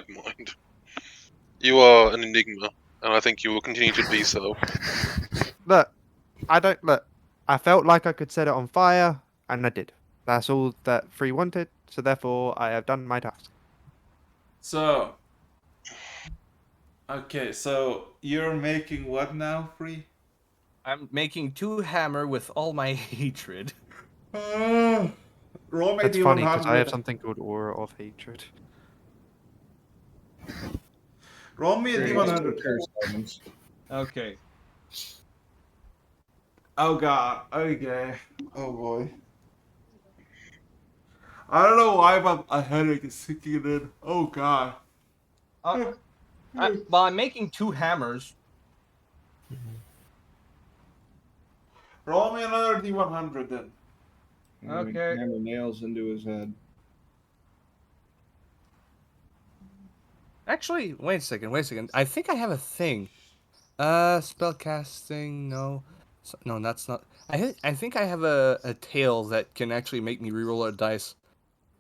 mind. You are an enigma, and I think you will continue to be so. Look, I don't look. I felt like I could set it on fire, and I did. That's all that Free wanted. So therefore, I have done my task. So. Okay, so you're making what now, Free? I'm making 2 hammer with all my hatred. Roll me That's funny because I have D100. something called Aura of Hatred. Roll me a D100. Curse elements. Okay. Oh god. Okay. Oh boy. I don't know why, but a headache is sinking in. Oh god. I'm making 2 hammers. Roll me another D100 then. Okay. Hammer nails into his head. Actually, wait a second. I think I have a thing. Spell casting, no. No, that's not. I think I have a tail that can actually make me reroll a dice.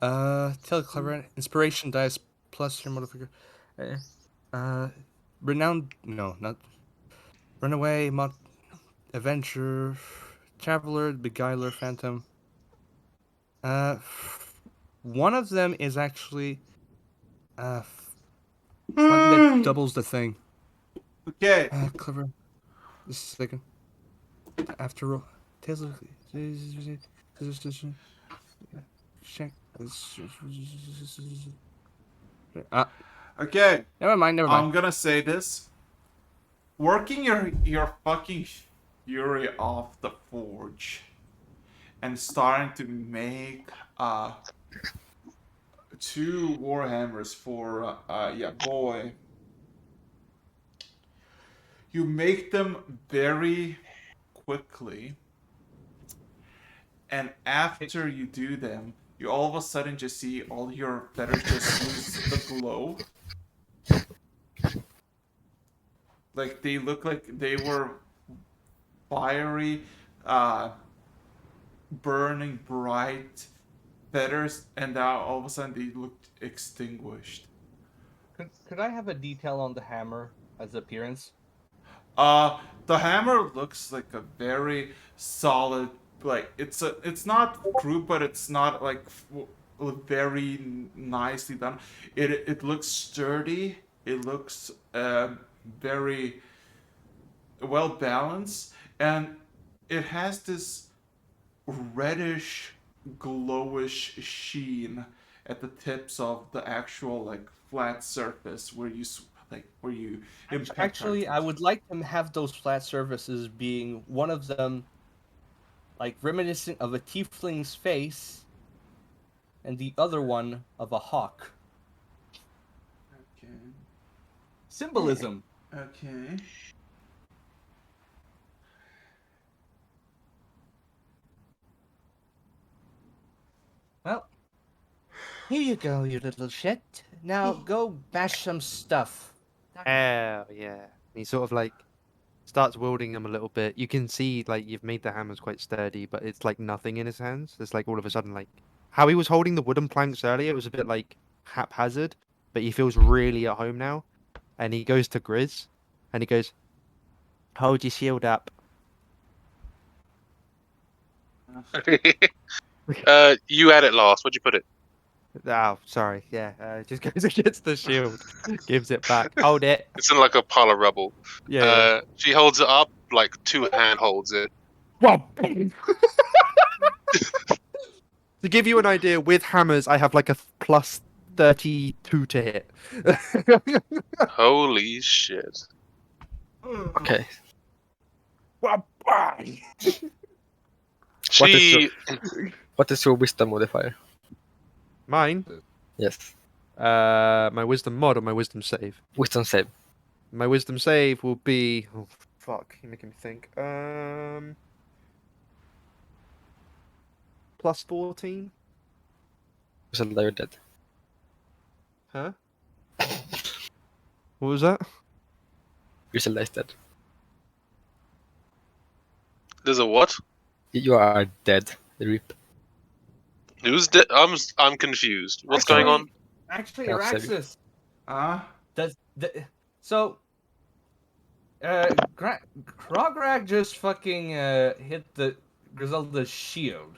Tail clever inspiration dice plus your modifier. Renowned, no, not runaway, adventure, traveler, beguiler, phantom. One of them is actually one that doubles the thing. Okay. Clever. Just a second. After roll. Tales of. Check. Okay. Never mind. I'm gonna say this. Working your fucking fury off the forge and starting to make 2 warhammers for boy. You make them very quickly, and after you do them, you all of a sudden just see all your feathers just lose the glow. Like they look like they were fiery, burning bright feathers, and now all of a sudden they looked extinguished. Could I have a detail on the hammer as appearance? The hammer looks like a very solid, like it's not crude, but it's not like very nicely done. It looks sturdy. It looks very well balanced, and it has this reddish, glowish sheen at the tips of the actual like flat surface where where you impact. Actually, I would like to have those flat surfaces being one of them, like reminiscent of a tiefling's face, and the other one of a hawk. Okay. Symbolism. Okay. Well, here you go, you little shit. Now go bash some stuff. Hell yeah. He sort of like starts wielding them a little bit. You can see like you've made the hammers quite sturdy, but it's like nothing in his hands. It's like all of a sudden like how he was holding the wooden planks earlier, it was a bit like haphazard, but he feels really at home now. And he goes to Grizz and he goes, "Hold your shield up." You had it last. Where'd you put it? Oh, sorry. Yeah, just goes against the shield, gives it back. Hold it. It's in like a pile of rubble. Yeah. She holds it up, like two hand holds it. To give you an idea, with hammers, I have like a plus 32 to hit. Holy shit. Okay. She. What is your wisdom modifier? Mine? Yes. My wisdom mod or my wisdom save? Wisdom save. My wisdom save will be. Oh, fuck. You're making me think. Plus 14? Zelda, you're dead. Huh? What was that? Zelda is dead. There's a what? You are dead. Rip. Who's dead? I'm confused. What's going on? Actually, Can't save you. Araxis, Uh, so Krograg just fucking hit the Griselda's shield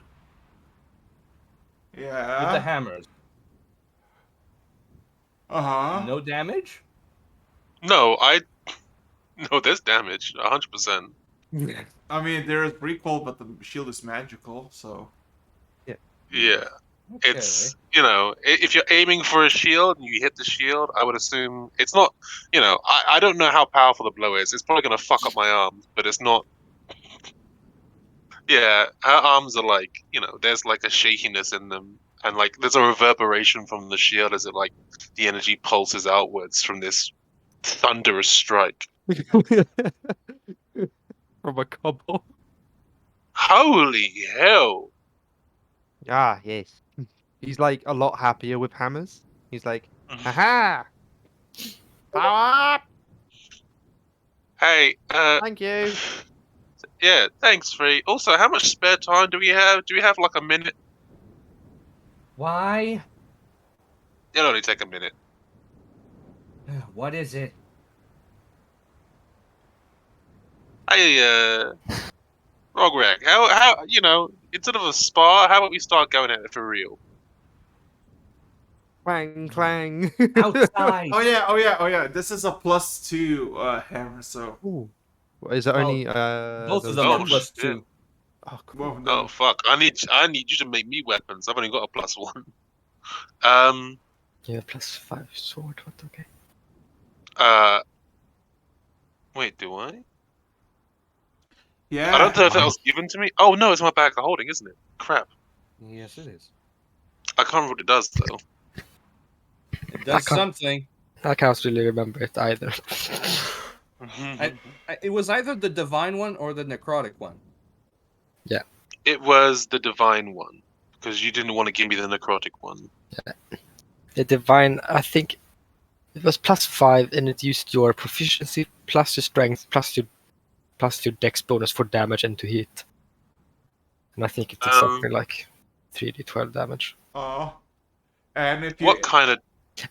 with the yeah. hammers. Uh-huh. No damage? No, No, there's damage. 100%. I mean, there is recoil, but the shield is magical, so. Yeah. Okay. It's, if you're aiming for a shield and you hit the shield, I would assume it's not, I don't know how powerful the blow is. It's probably going to fuck up my arms, but it's not. Yeah, her arms are like, there's like a shakiness in them. And like, there's a reverberation from the shield as it like, the energy pulses outwards from this thunderous strike. From a cobble. Holy hell! Ah, yes. He's like a lot happier with hammers. He's like, haha! Power up! Hey, Thank you. Yeah, thanks, Free. Also, how much spare time do we have? Do we have like a minute? Why? It'll only take a minute. What is it? Hey, Rograg, how, instead of a spa, how about we start going at it for real? Clang, clang. Outside. Oh yeah. This is a +2 hammer, so. Ooh. What, is it Well, only Both of those them Oh, are ones? plus shit. 2. Oh, cool. Whoa, Oh no. fuck! I need you to make me weapons. I've only got a +1. You have +5 sword. What? Okay. Wait, do I? Yeah. I don't know if that was given to me. Oh no, it's my bag of holding, isn't it? Crap. Yes, it is. I can't remember what it does though. It does can't- something. I can't really remember it either. It was either the divine one or the necrotic one. It was the divine one because you didn't want to give me the necrotic one. The divine, I think. It was +5, and it used your proficiency plus your strength plus your dex bonus for damage and to hit. And I think it did something like 3d12 damage. Oh. And if you What kind of?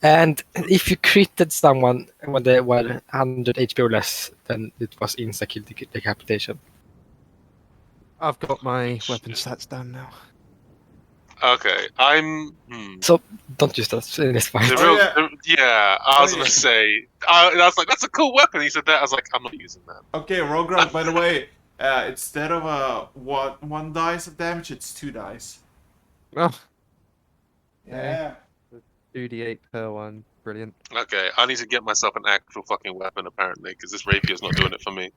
And if you critted someone when they were 100 HP or less, then it was insta kill decapitation. I've got my weapon stats down now. Okay, So don't use that in this fight. The Oh, real, yeah. I was gonna say. I was like, that's a cool weapon. He said that. I was like, I'm not using that. Okay, Rograk, by the way, instead of one dice of damage, it's 2 dice. Oh, Yeah. 2d8 per one. Brilliant. Okay, I need to get myself an actual fucking weapon apparently, because this rapier's not doing it for me.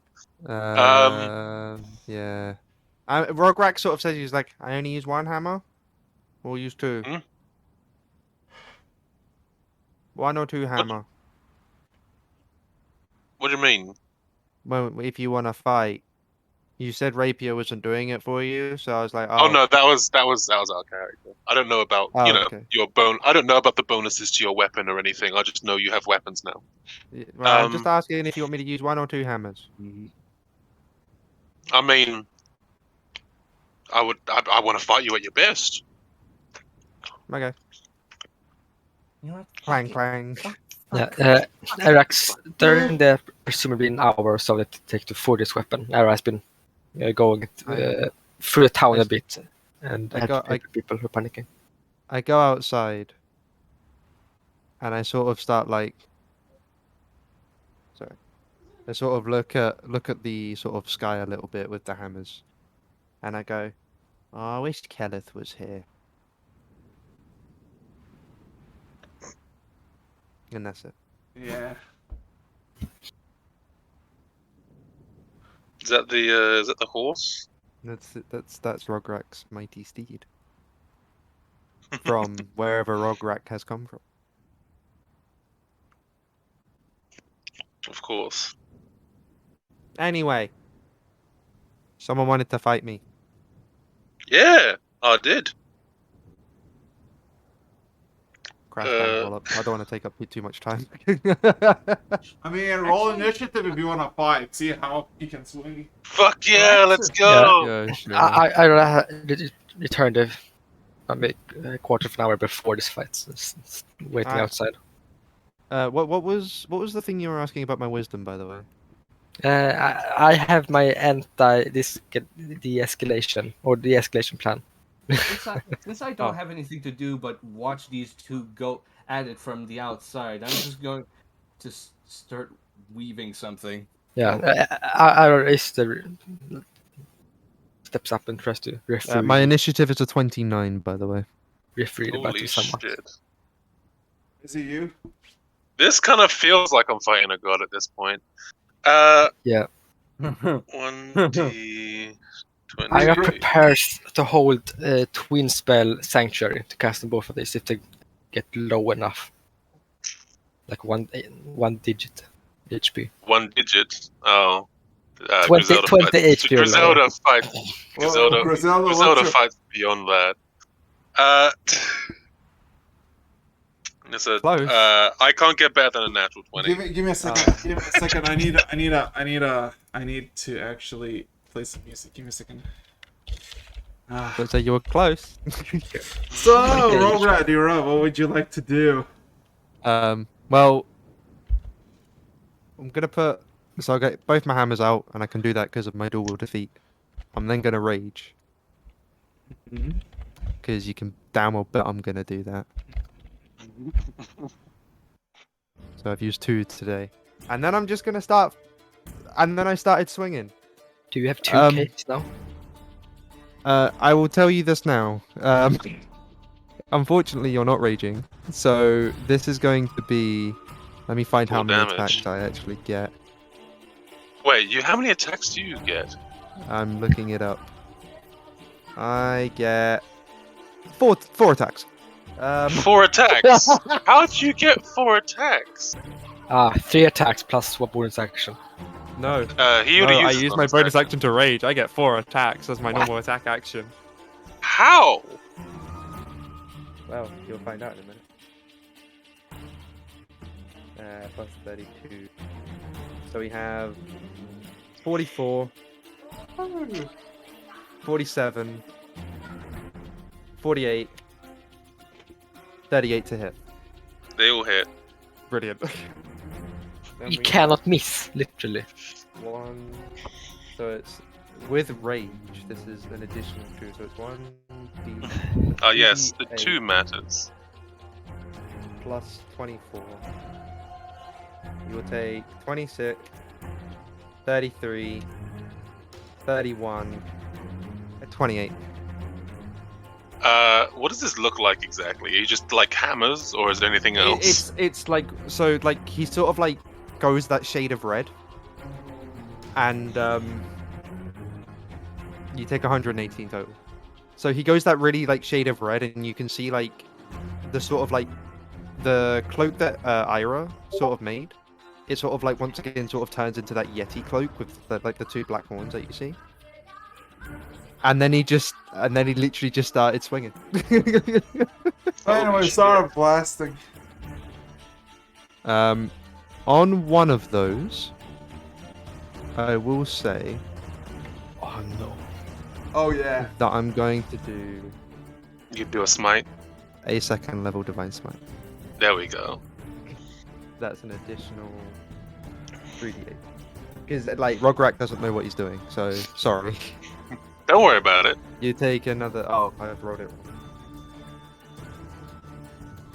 Yeah. Rograk sort of says he's like, I only use one hammer. Or use 2. Hmm? 1 or 2 hammer. What do you mean? Well, if you want to fight, you said rapier wasn't doing it for you, so I was like, Oh no, that was our character. I don't know about Oh, okay. your bone. I don't know about the bonuses to your weapon or anything. I just know you have weapons now. Well, I'm just asking if you want me to use 1 or 2 hammers. I mean, I want to fight you at your best. Okay. You know what? Clang, clang. Yeah, Arax, during the presumably an hour or so that it takes to forge this weapon, Ara has been going through the town a bit and people who are panicking. I go outside and I sort of start like, sorry, I sort of look at the sort of sky a little bit with the hammers, and I go, oh, I wish Kenneth was here. And that's it. Yeah. Is that the horse? That's Rograk's mighty steed. From wherever Rograk has come from. Of course. Anyway, someone wanted to fight me. Yeah, I did. Crash bang roll up. I don't want to take up too much time. I mean, roll initiative if you want to fight. See how you can swing. Fuck yeah, let's go. Yeah, sure. I returned a quarter of an hour before this fight, so waiting outside. What was the thing you were asking about my wisdom, by the way? I have my de-escalation or de-escalation plan. Since I don't have anything to do but watch these two go at it from the outside, I'm just going to start weaving something. Yeah, I steps up and tries to referee. My initiative is a 29, by the way. Referee the battle Holy somewhat. shit. Is it you? This kind of feels like I'm fighting a god at this point. Yeah. 1d20. I got prepared to hold Twin Spell Sanctuary to cast on both of these if they get low enough. Like one digit HP. 1 digit. Oh. 20 HP. Griselda fights. Griselda, Griselda fights beyond that. I can't get better than a natural 20. Give me a second. Give me a second. I need to actually play some music. Give me a second. So you were close. So, Rograd, you're up. What would you like to do? Well, I'm gonna put. So I get both my hammers out, and I can do that because of my dual defeat. I'm then gonna rage. Because you can damn well bet I'm gonna do that. So I've used 2 today, and then I'm just gonna start. And then I started swinging. Do you have 2 Ks now? I will tell you this now. Unfortunately, you're not raging, so this is going to be. Let me find how many attacks I actually get. Wait, how many attacks do you get? I'm looking it up. I get 4 attacks. 4 attacks? How'd you get 4 attacks? 3 attacks plus 1 bonus action. No. I use my bonus action to rage. I get 4 attacks as my normal attack action. How? Well, you'll find out in a plus 32. So we have 44, 47, 48, 38 to hit. They all hit. Brilliant. Then You we cannot miss, literally. have one. So it's with rage. This is an additional 2. So it's 1d. Oh yes, the 2d8 2 matters. plus 24. You will take 26, 33, 31, and 28. What does this look like exactly? Are you just like hammers, or is there anything else? It's like, so like he sort of like goes that shade of red, and you take 118 total. So he goes that really like shade of red, and you can see like the sort of like the cloak that Ira sort of made. It sort of like once again sort of turns into that Yeti cloak with the, like the 2 black horns that you see. And then he literally just started swinging. Anyway, shit. start blasting. On one of those, I will say Oh no. Oh yeah. that I'm going to do You do a smite. a 2nd level Divine Smite. There we go. That's an additional 3d8. Because like Rograk doesn't know what he's doing, so sorry. Don't worry about it. You take another. Oh, I've rolled it.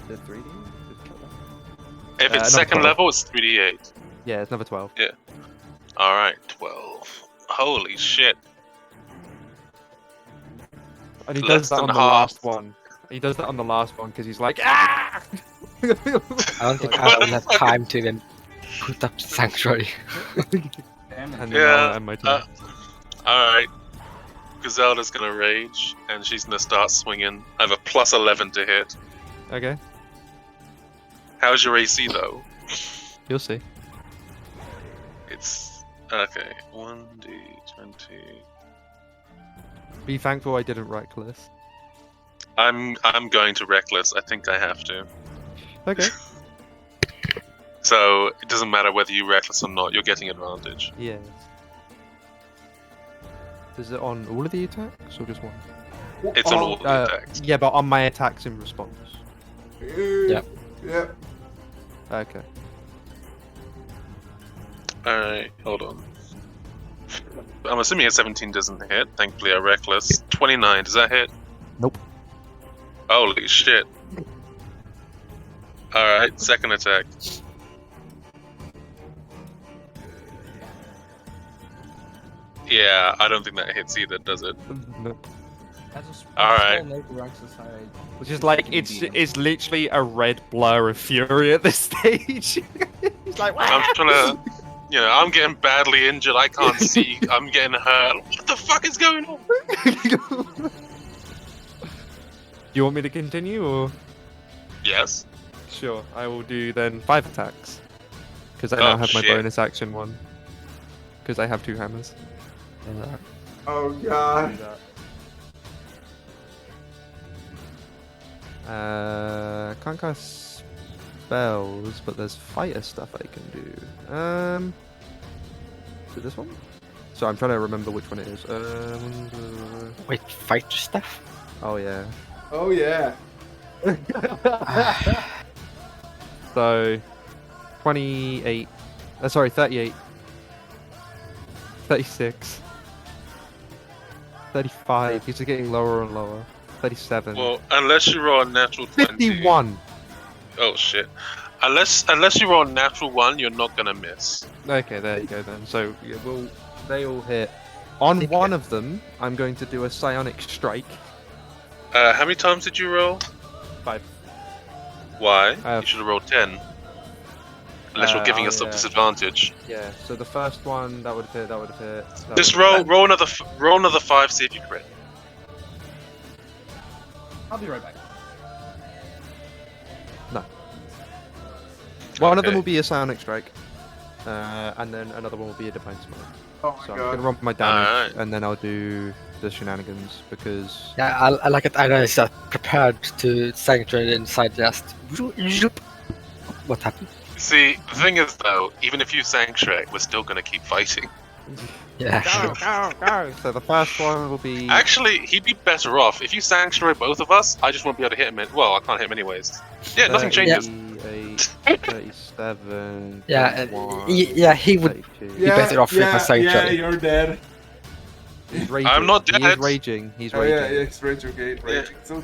The 3d? If it's another 2nd 12. level, it's 3d8. Yeah, it's another 12. All right, 12. Holy shit! And he Less does that than on the half. last one. He does that on the last one because he's like, ah! I don't think I will have time to even put up Sanctuary. Damn it. And then Yeah, I'll end my turn. All right. Griselda's gonna rage, and she's gonna start swinging. I have a plus 11 to hit. Okay, How's your AC though? you'll see. It's okay. 1d20. Be thankful I didn't reckless. I'm going to reckless. I think I have to. Okay. So it doesn't matter whether you reckless or not. You're getting advantage. Yes. Is it on all of the attacks or just one? It's on all the attacks. Yeah, but on my attacks in response. Yep. Yep. Okay. All right, hold on. I'm assuming a 17 doesn't hit. Thankfully, a reckless 29. Does that hit? Nope. Holy shit! All right, 2nd attack. Yeah, I don't think that hits either, does it? No. As a All right. small neighbor exercise, Which is like it's literally a red blur of fury at this stage. He's like, I'm trying to, I'm getting badly injured. I can't see. I'm getting hurt. What the fuck is going on? You want me to continue or? Yes. Sure, I will do then 5 attacks. Because I now Oh, have my shit. bonus action one. Because I have 2 hammers. Oh god. Can't cast spells, but there's fighter stuff I can do. Is it this one? So I'm trying to remember which one it is. Wait, fighter stuff? Oh yeah. Oh yeah. So 28. Sorry, 38. 36. 35. These are getting lower and lower. 37. Well, unless you roll a natural 20. 51. Oh shit. Unless you roll a natural 1, you're not gonna miss. Okay, there you go then. So yeah, well, they all hit. On one of them, I'm going to do a psionic strike. How many times did you roll? 5. Why? Uh, You should have rolled 10. Unless you're giving yourself yeah. disadvantage. Yeah. So the first one that would have hit. That would have hit. that Just would have roll another 5. See if you crit. I'll be right back. hit. One of them Okay. will be a psionic strike, and then another one will be a divine smite. Oh my So I'm god. gonna roll my damage, Alright. and then I'll do the shenanigans because. Yeah, I like it. I know it's prepared to Sanctuary inside just. What happened? See, the thing is though, even if you sanctuary, we're still gonna keep fighting. Yeah, Go, go, go! So the first one will be. Actually, he'd be better off if you sanctuary both of us. I just won't be able to hit him. Well, I can't hit him anyways. Yeah, nothing changes. 37. yeah, 31, he would 32. be better off with a Yeah, sanctuary. you're dead. He's raging. I'm not He is dead. raging. He's Oh raging. yeah, it's rage, okay, raging. So,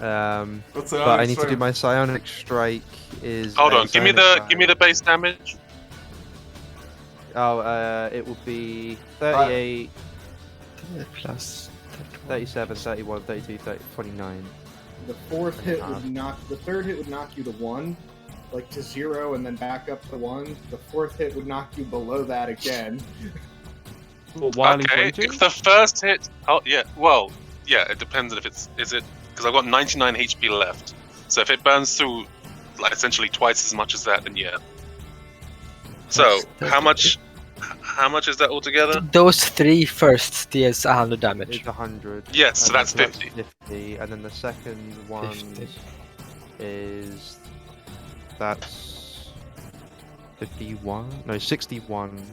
what's But I need to do my psionic strike. Is Hold a on, give me psionic the base damage. Oh, it would be 38, Plus 37, 31, 32, 30, 29. The fourth hit would knock. The third hit would knock you to 1, like to 0, and then back up to 1. The fourth hit would knock you below that again. While he's Okay, raging? if the first hit, oh yeah, well, yeah, it depends if is it because I've got 99 HP left. So if it burns through, like essentially twice as much as that, then yeah. So how much is that altogether? Those 3 first deals 100 damage. It's 100. Yes, so And that's then 50. 50. And then the second one 50. is. That's. 51? No, 61.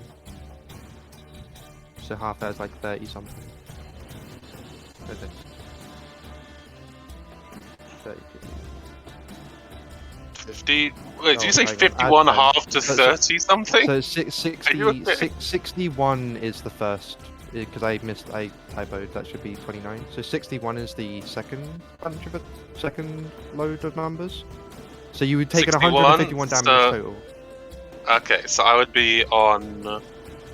So half that is like 30 something. Okay. 32. 50. Wait, did you say hang on, 51 add half to so- 30 something? So Are you okay? 61 is the first, because I typoed, that should be 29. So 61 is the second bunch of it, second load of numbers. So you would take 151 damage total. Okay, so I would be on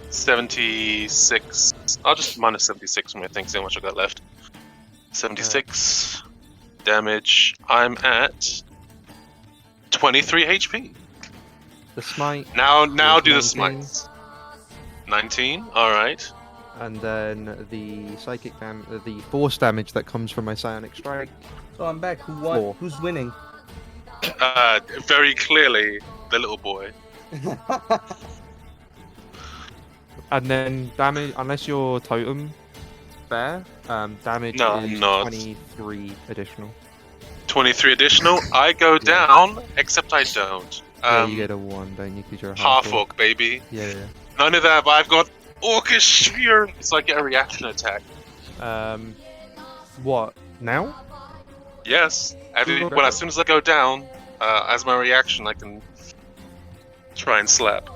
76. I'll just minus 76 from my thing, see how much I've got left. 76 damage. I'm at 23 HP. The smite. Now is do the 19. smites. 19. All right. And then the psychic the force damage that comes from my psionic strike. So I'm back. Who won? 4. Who's winning? Very clearly the little boy. And then damage, unless you're totem bear, damage No, is I'm not. 23 additional. 23 additional. I go down, except I don't. Yeah, you get a 1, don't you? Because you're a half orc. orc, baby. Yeah. None of that, but I've got orcish fury, so I get a reaction attack. What now? Yes. Well, as soon as I go down, as my reaction, I can try and slap.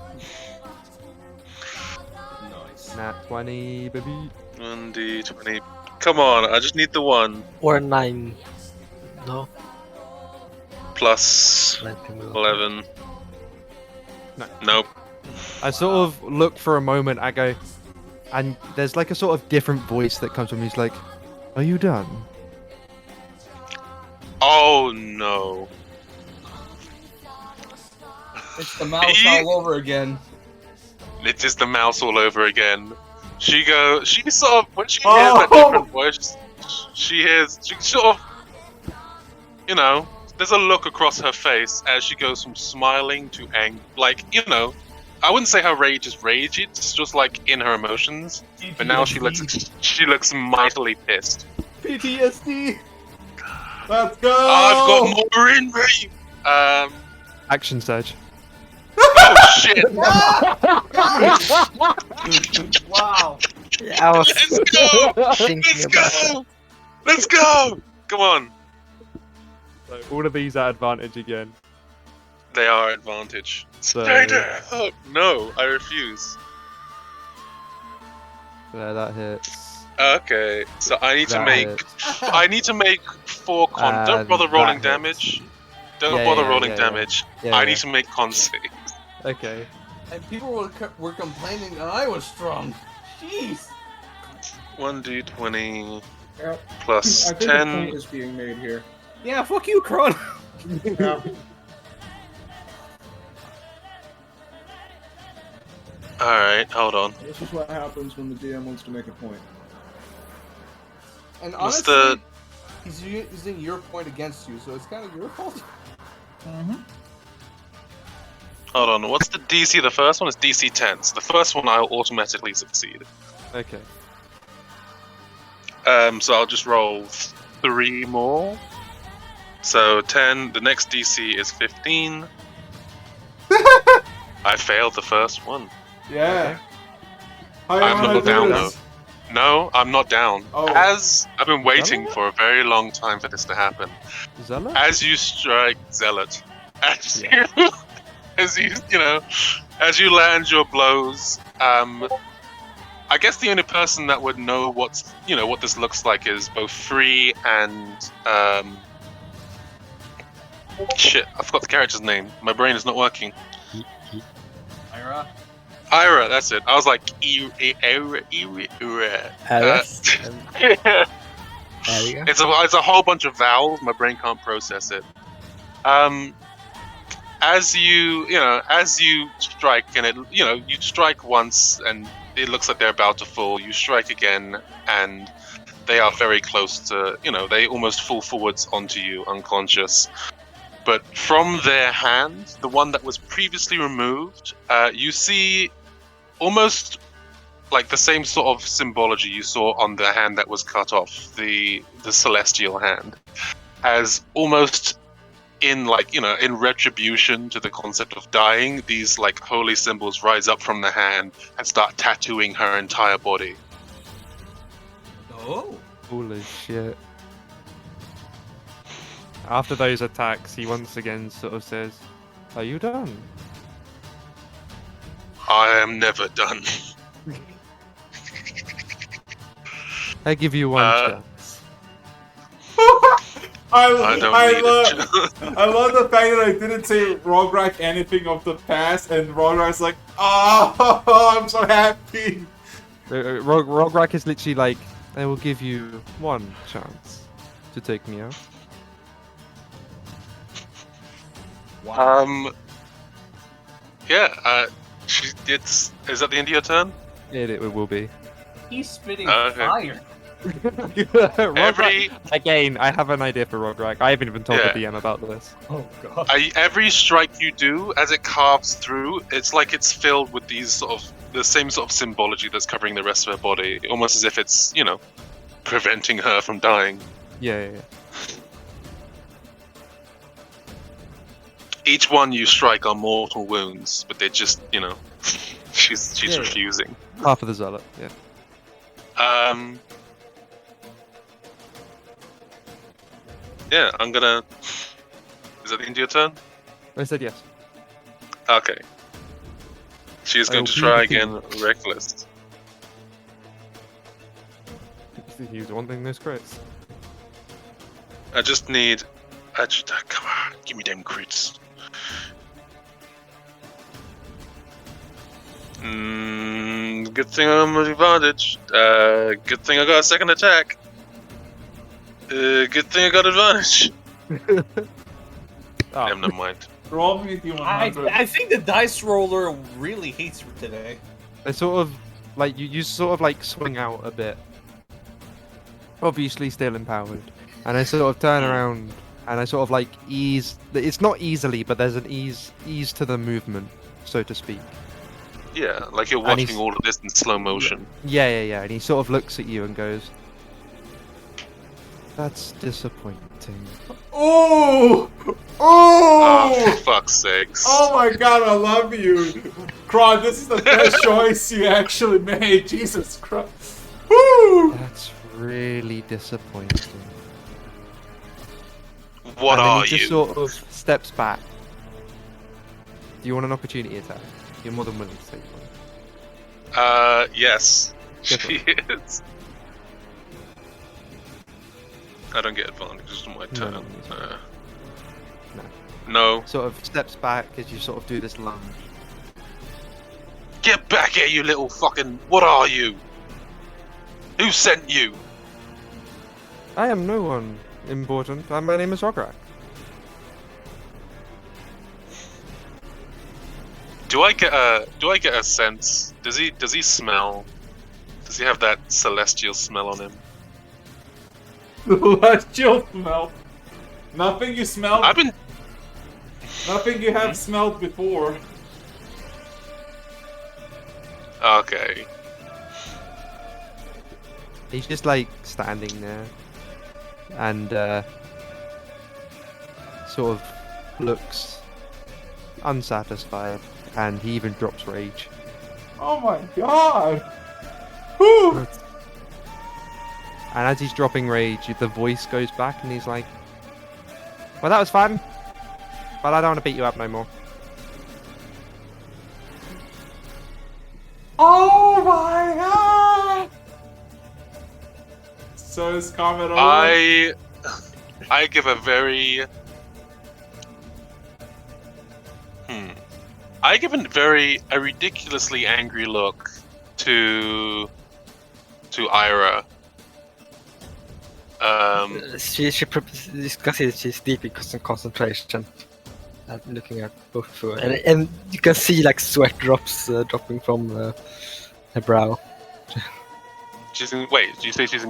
Nice. Nat 20, baby. 1d20. Come on, I just need the 1. Or 9. No? Plus 11. No. Nope. I sort of look for a moment. I go, and there's like a sort of different voice that comes from me. He's like, "Are you done?" Oh no. It's the mouse all over again. It is the mouse all over again. She sort of, when she hears that different voice, she sort of, you know, there's a look across her face as she goes from smiling to angry. Like, you know, I wouldn't say her rage is rage, it's just like in her emotions. But now she looks mightily pissed. PTSD. Let's go. I've got more in me. Action surge. Oh shit! Wow. Yeah, I was Let's go! thinking Let's about that. go! Let's go! Come on. So all of these are advantage again. They are advantage. So- Spider! Oh, no, I refuse. Yeah, that hits. Okay, so I need to That make. hits. I need to make 4 con. Don't And bother rolling that hits. damage. Don't Yeah, bother yeah, rolling yeah, damage. Yeah, I yeah. need to make con save. Okay. And people were complaining that I was strong. Jeez. 1d20 Yep. plus I think a 10. point is being made here. Yeah, fuck you, Kron. Yeah. Alright, hold on. This is what happens when the DM wants to make a point. And What's honestly, he's using your point against you, so it's kind of your fault. Hold on, what's the DC? The first one is DC 10. So the first one I'll automatically succeed. Okay. So I'll just roll 3 more. So 10, the next DC is 15. I failed the first one. Yeah. How you I'm wanna not do down this? No, I'm not down. Oh. As I've been waiting Zealot? for a very long time for this to happen. Zealot? As you strike Zealot, as Yeah. you, as as you land your blows, I guess the only person that would know what this looks like is both Free and shit. I forgot the character's name. My brain is not working. Ira, that's it. I was like, Ira. Ares? Yeah. Area? It's a whole bunch of vowels. My brain can't process it. As you strike, and you strike once, and it looks like they're about to fall. You strike again, and they are very close to. They almost fall forwards onto you, unconscious. But from their hand, the one that was previously removed, you see almost like the same sort of symbology you saw on the hand that was cut off, the celestial hand, as almost in retribution to the concept of dying, these like holy symbols rise up from the hand and start tattooing her entire body. Oh. Holy shit. After those attacks, he once again sort of says, "Are you done?" I am never done. I give you one chance. I don't need it. I love the fact that I didn't say Rograk anything of the past, and Rograk's like, oh, I'm so happy. Rograk is literally like, I will give you one chance to take me out. Yeah. Is that the end of your turn? It will be. He's spitting Okay. fire. Rograk, again, I have an idea for Rograk. I haven't even told the DM about this. Oh god. Every strike you do, as it carves through, it's like it's filled with the same sort of symbology that's covering the rest of her body, almost as if it's, preventing her from dying. Yeah. Each one you strike are mortal wounds, but they're just, she's refusing. Half of the zealot, yeah. Yeah, I'm gonna. Is that the end of your turn? I said yes. Okay. She is I going will to be try the again, king. reckless. He's wanting those crits. I just need. Come on, give me them crits. Good thing I'm at advantage. Good thing I got a second attack. Good thing I got advantage. Damn, never mind. Roll me the 100. I think the dice roller really hates me today. They sort of like you sort of like swing out a bit. Obviously still empowered. And I sort of turn around and I sort of like ease. It's not easily, but there's an ease to the movement, so to speak. Yeah, like you're And watching all of this in slow motion. Yeah. And he sort of looks at you and goes, "That's disappointing." Oh! Oh, Oh! for fuck's sakes. Oh my god, I love you. Kron, this is the best choice you actually made. Jesus Christ. Woo! That's really disappointing. What and then are he just you? sort of steps back. Do you want an opportunity attack? You're more than willing to take one. Yes. Go for She is. I don't get advantages on my turn. No. No. Sort of steps back as you sort of do this lunge. Get back here, you little fucking. What are you? Who sent you? I am no one important. My name is Rograk. Do I get a sense? Does he smell? Does he have that celestial smell on him? Celestial smell. Nothing you smelled. I've been. Nothing you have smelled before. Okay. He's just like standing there and sort of looks unsatisfied and he even drops rage. Oh my god! Whew. And as he's dropping rage, the voice goes back, and he's like, "Well, that was fun, but I don't want to beat you up no more." Oh my god! So is combat over? I give a very I give a ridiculously angry look to Ira. You can see that she's deep in concentration, looking at both of her, and you can see like sweat drops dropping from her brow. Wait, do you say she's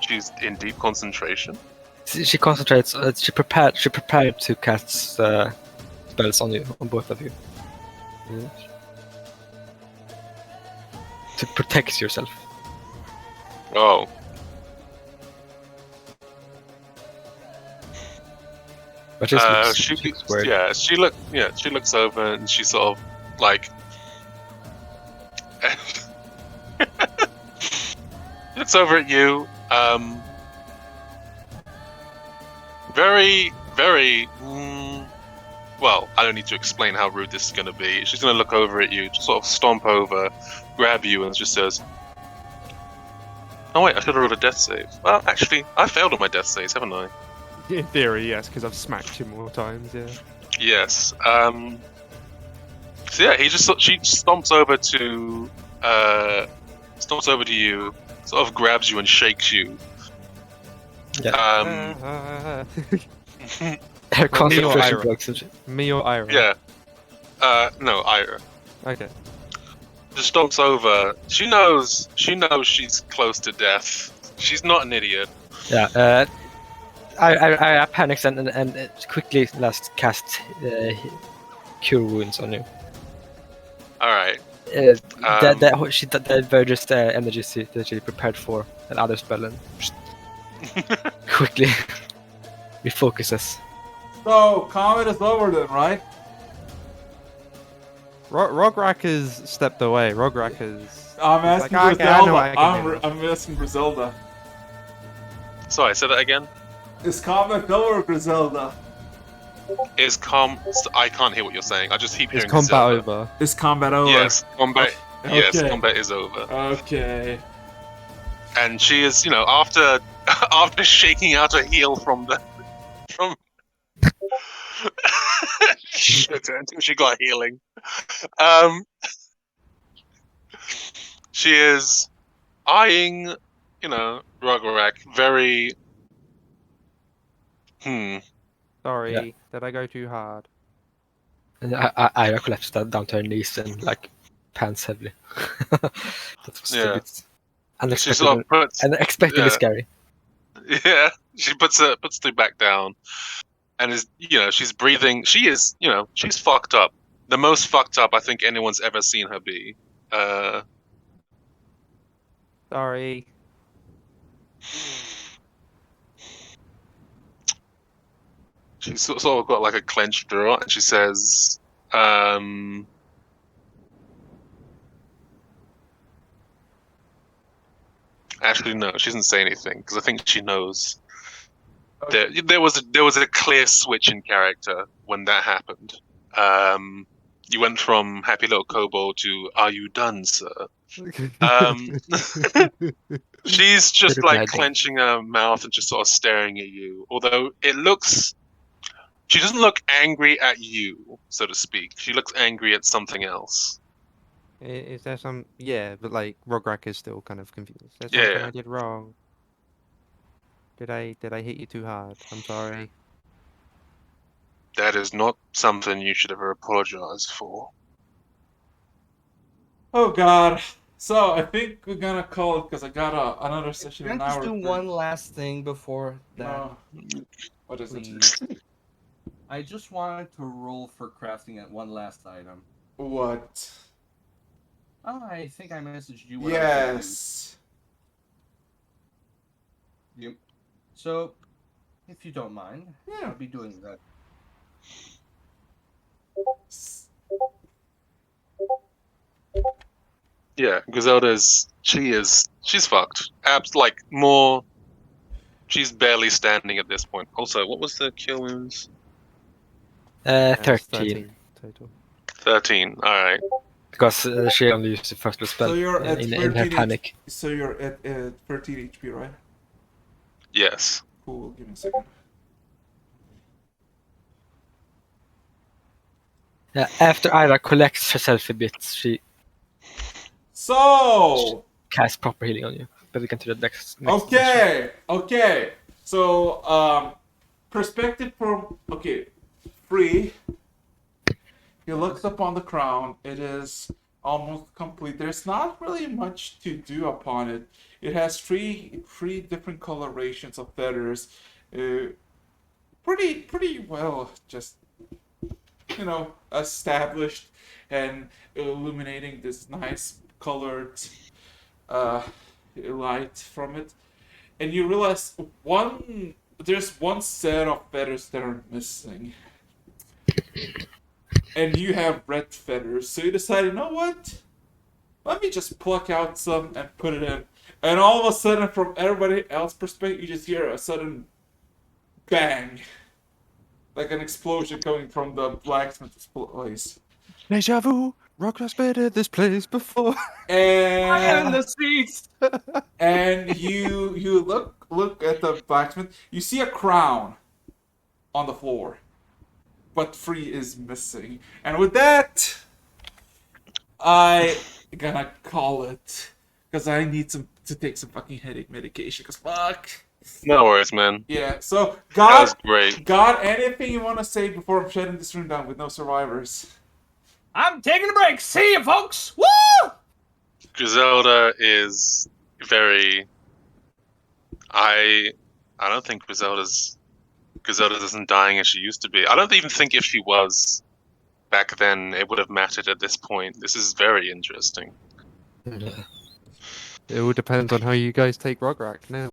she's in deep concentration? She concentrates. She prepared to cast spells on both of you. Yes. To protect yourself. Oh. But she's worried. She looks over and she sort of like looks over at you. Very, very. Well, I don't need to explain how rude this is going to be. She's going to look over at you, just sort of stomp over, grab you, and just says, "Oh wait, I should have rolled a death save." Well, actually, I failed on my death saves, haven't I? In theory, yes, because I've smacked you more times. Yeah. Yes. So yeah, she stomps over to you, sort of grabs you and shakes you. Yeah. Her concentration breaks. Me or Ira? Yeah. No, Ira. Okay. Just stomps over. She knows she's close to death. She's not an idiot. Yeah. I panics and quickly cast cure wounds on you. All right. That very just energy that she prepared for another spell and quickly refocuses. So, combat is over then, right? Rograk has stepped away. Rograk has. I'm asking like, Griselda. I'm asking Griselda. Sorry, say that again. Is combat over, Griselda? I can't hear what you're saying. I just keep hearing Is combat Griselda. over? Is combat over? Yes, combat. Okay. Yes, combat is over. Okay. And she is, after shaking out a heel from shit, until she got healing. She is eyeing, Rograk very. Sorry, Yeah. did I go too hard? And Ira collapsed down to her knees and like pants heavily. That was a bit unexpectedly scary. Yeah, she puts the back down, and is she's breathing. She is she's fucked up. The most fucked up I think anyone's ever seen her be. Sorry. She's sort of got like a clenched jaw, and she says, Actually, no, she doesn't say anything because I think she knows. Okay. There was a clear switch in character when that happened. You went from happy little kobold to "Are you done, sir?" She's just like clenching her mouth and just sort of staring at you. Although she doesn't look angry at you, so to speak. She looks angry at something else. Is there some? Yeah, but like Rograk is still kind of confused. Is there something I did wrong? Did I hit you too hard? I'm sorry. That is not something you should ever apologize for. Oh God. So I think we're gonna call it because I got another session Can in I an just hour. do one last thing before that? What is Please. it? I just wanted to roll for crafting at one last item. What? Oh, I think I messaged you. Yes. Yep. So, if you don't mind, I'll be doing that. Yeah, Griselda's she's fucked. Like more. She's barely standing at this point. Also, what was the kill wounds? Yeah, it's 13. total. 13. All right. Because she only used the first spell So you're at in 13 her panic. So you're at 13 HP, right? Yes. Cool. Give me a second. After Ira collects herself a bit, she So casts proper healing on you. But we can do that next okay. So perspective from free. He looks up on the crown. It is almost complete. There's not really much to do upon it. It has three different colorations of feathers. Pretty well just established and illuminating this nice colored light from it. And you realize there's one set of feathers that are missing. And you have red feathers, so you decide, you know what? Let me just pluck out some and put it in. And all of a sudden, from everybody else's perspective, you just hear a sudden bang. Like an explosion coming from the blacksmith's place. Deja vu. Rock has been in this place before. And the seats. and you look at the blacksmith. You see a crown on the floor, but Free is missing. And with that, I gonna call it because I need to take some fucking headache medication. Cause fuck. No worries, man. Yeah. So That was great. God, anything you want to say before I'm shutting this room down with no survivors? I'm taking a break. See you, folks. Woo! Griselda is very. I don't think Griselda isn't dying as she used to be. I don't even think if she was back then it would have mattered at this point. This is very interesting. It all depends on how you guys take Rograk now.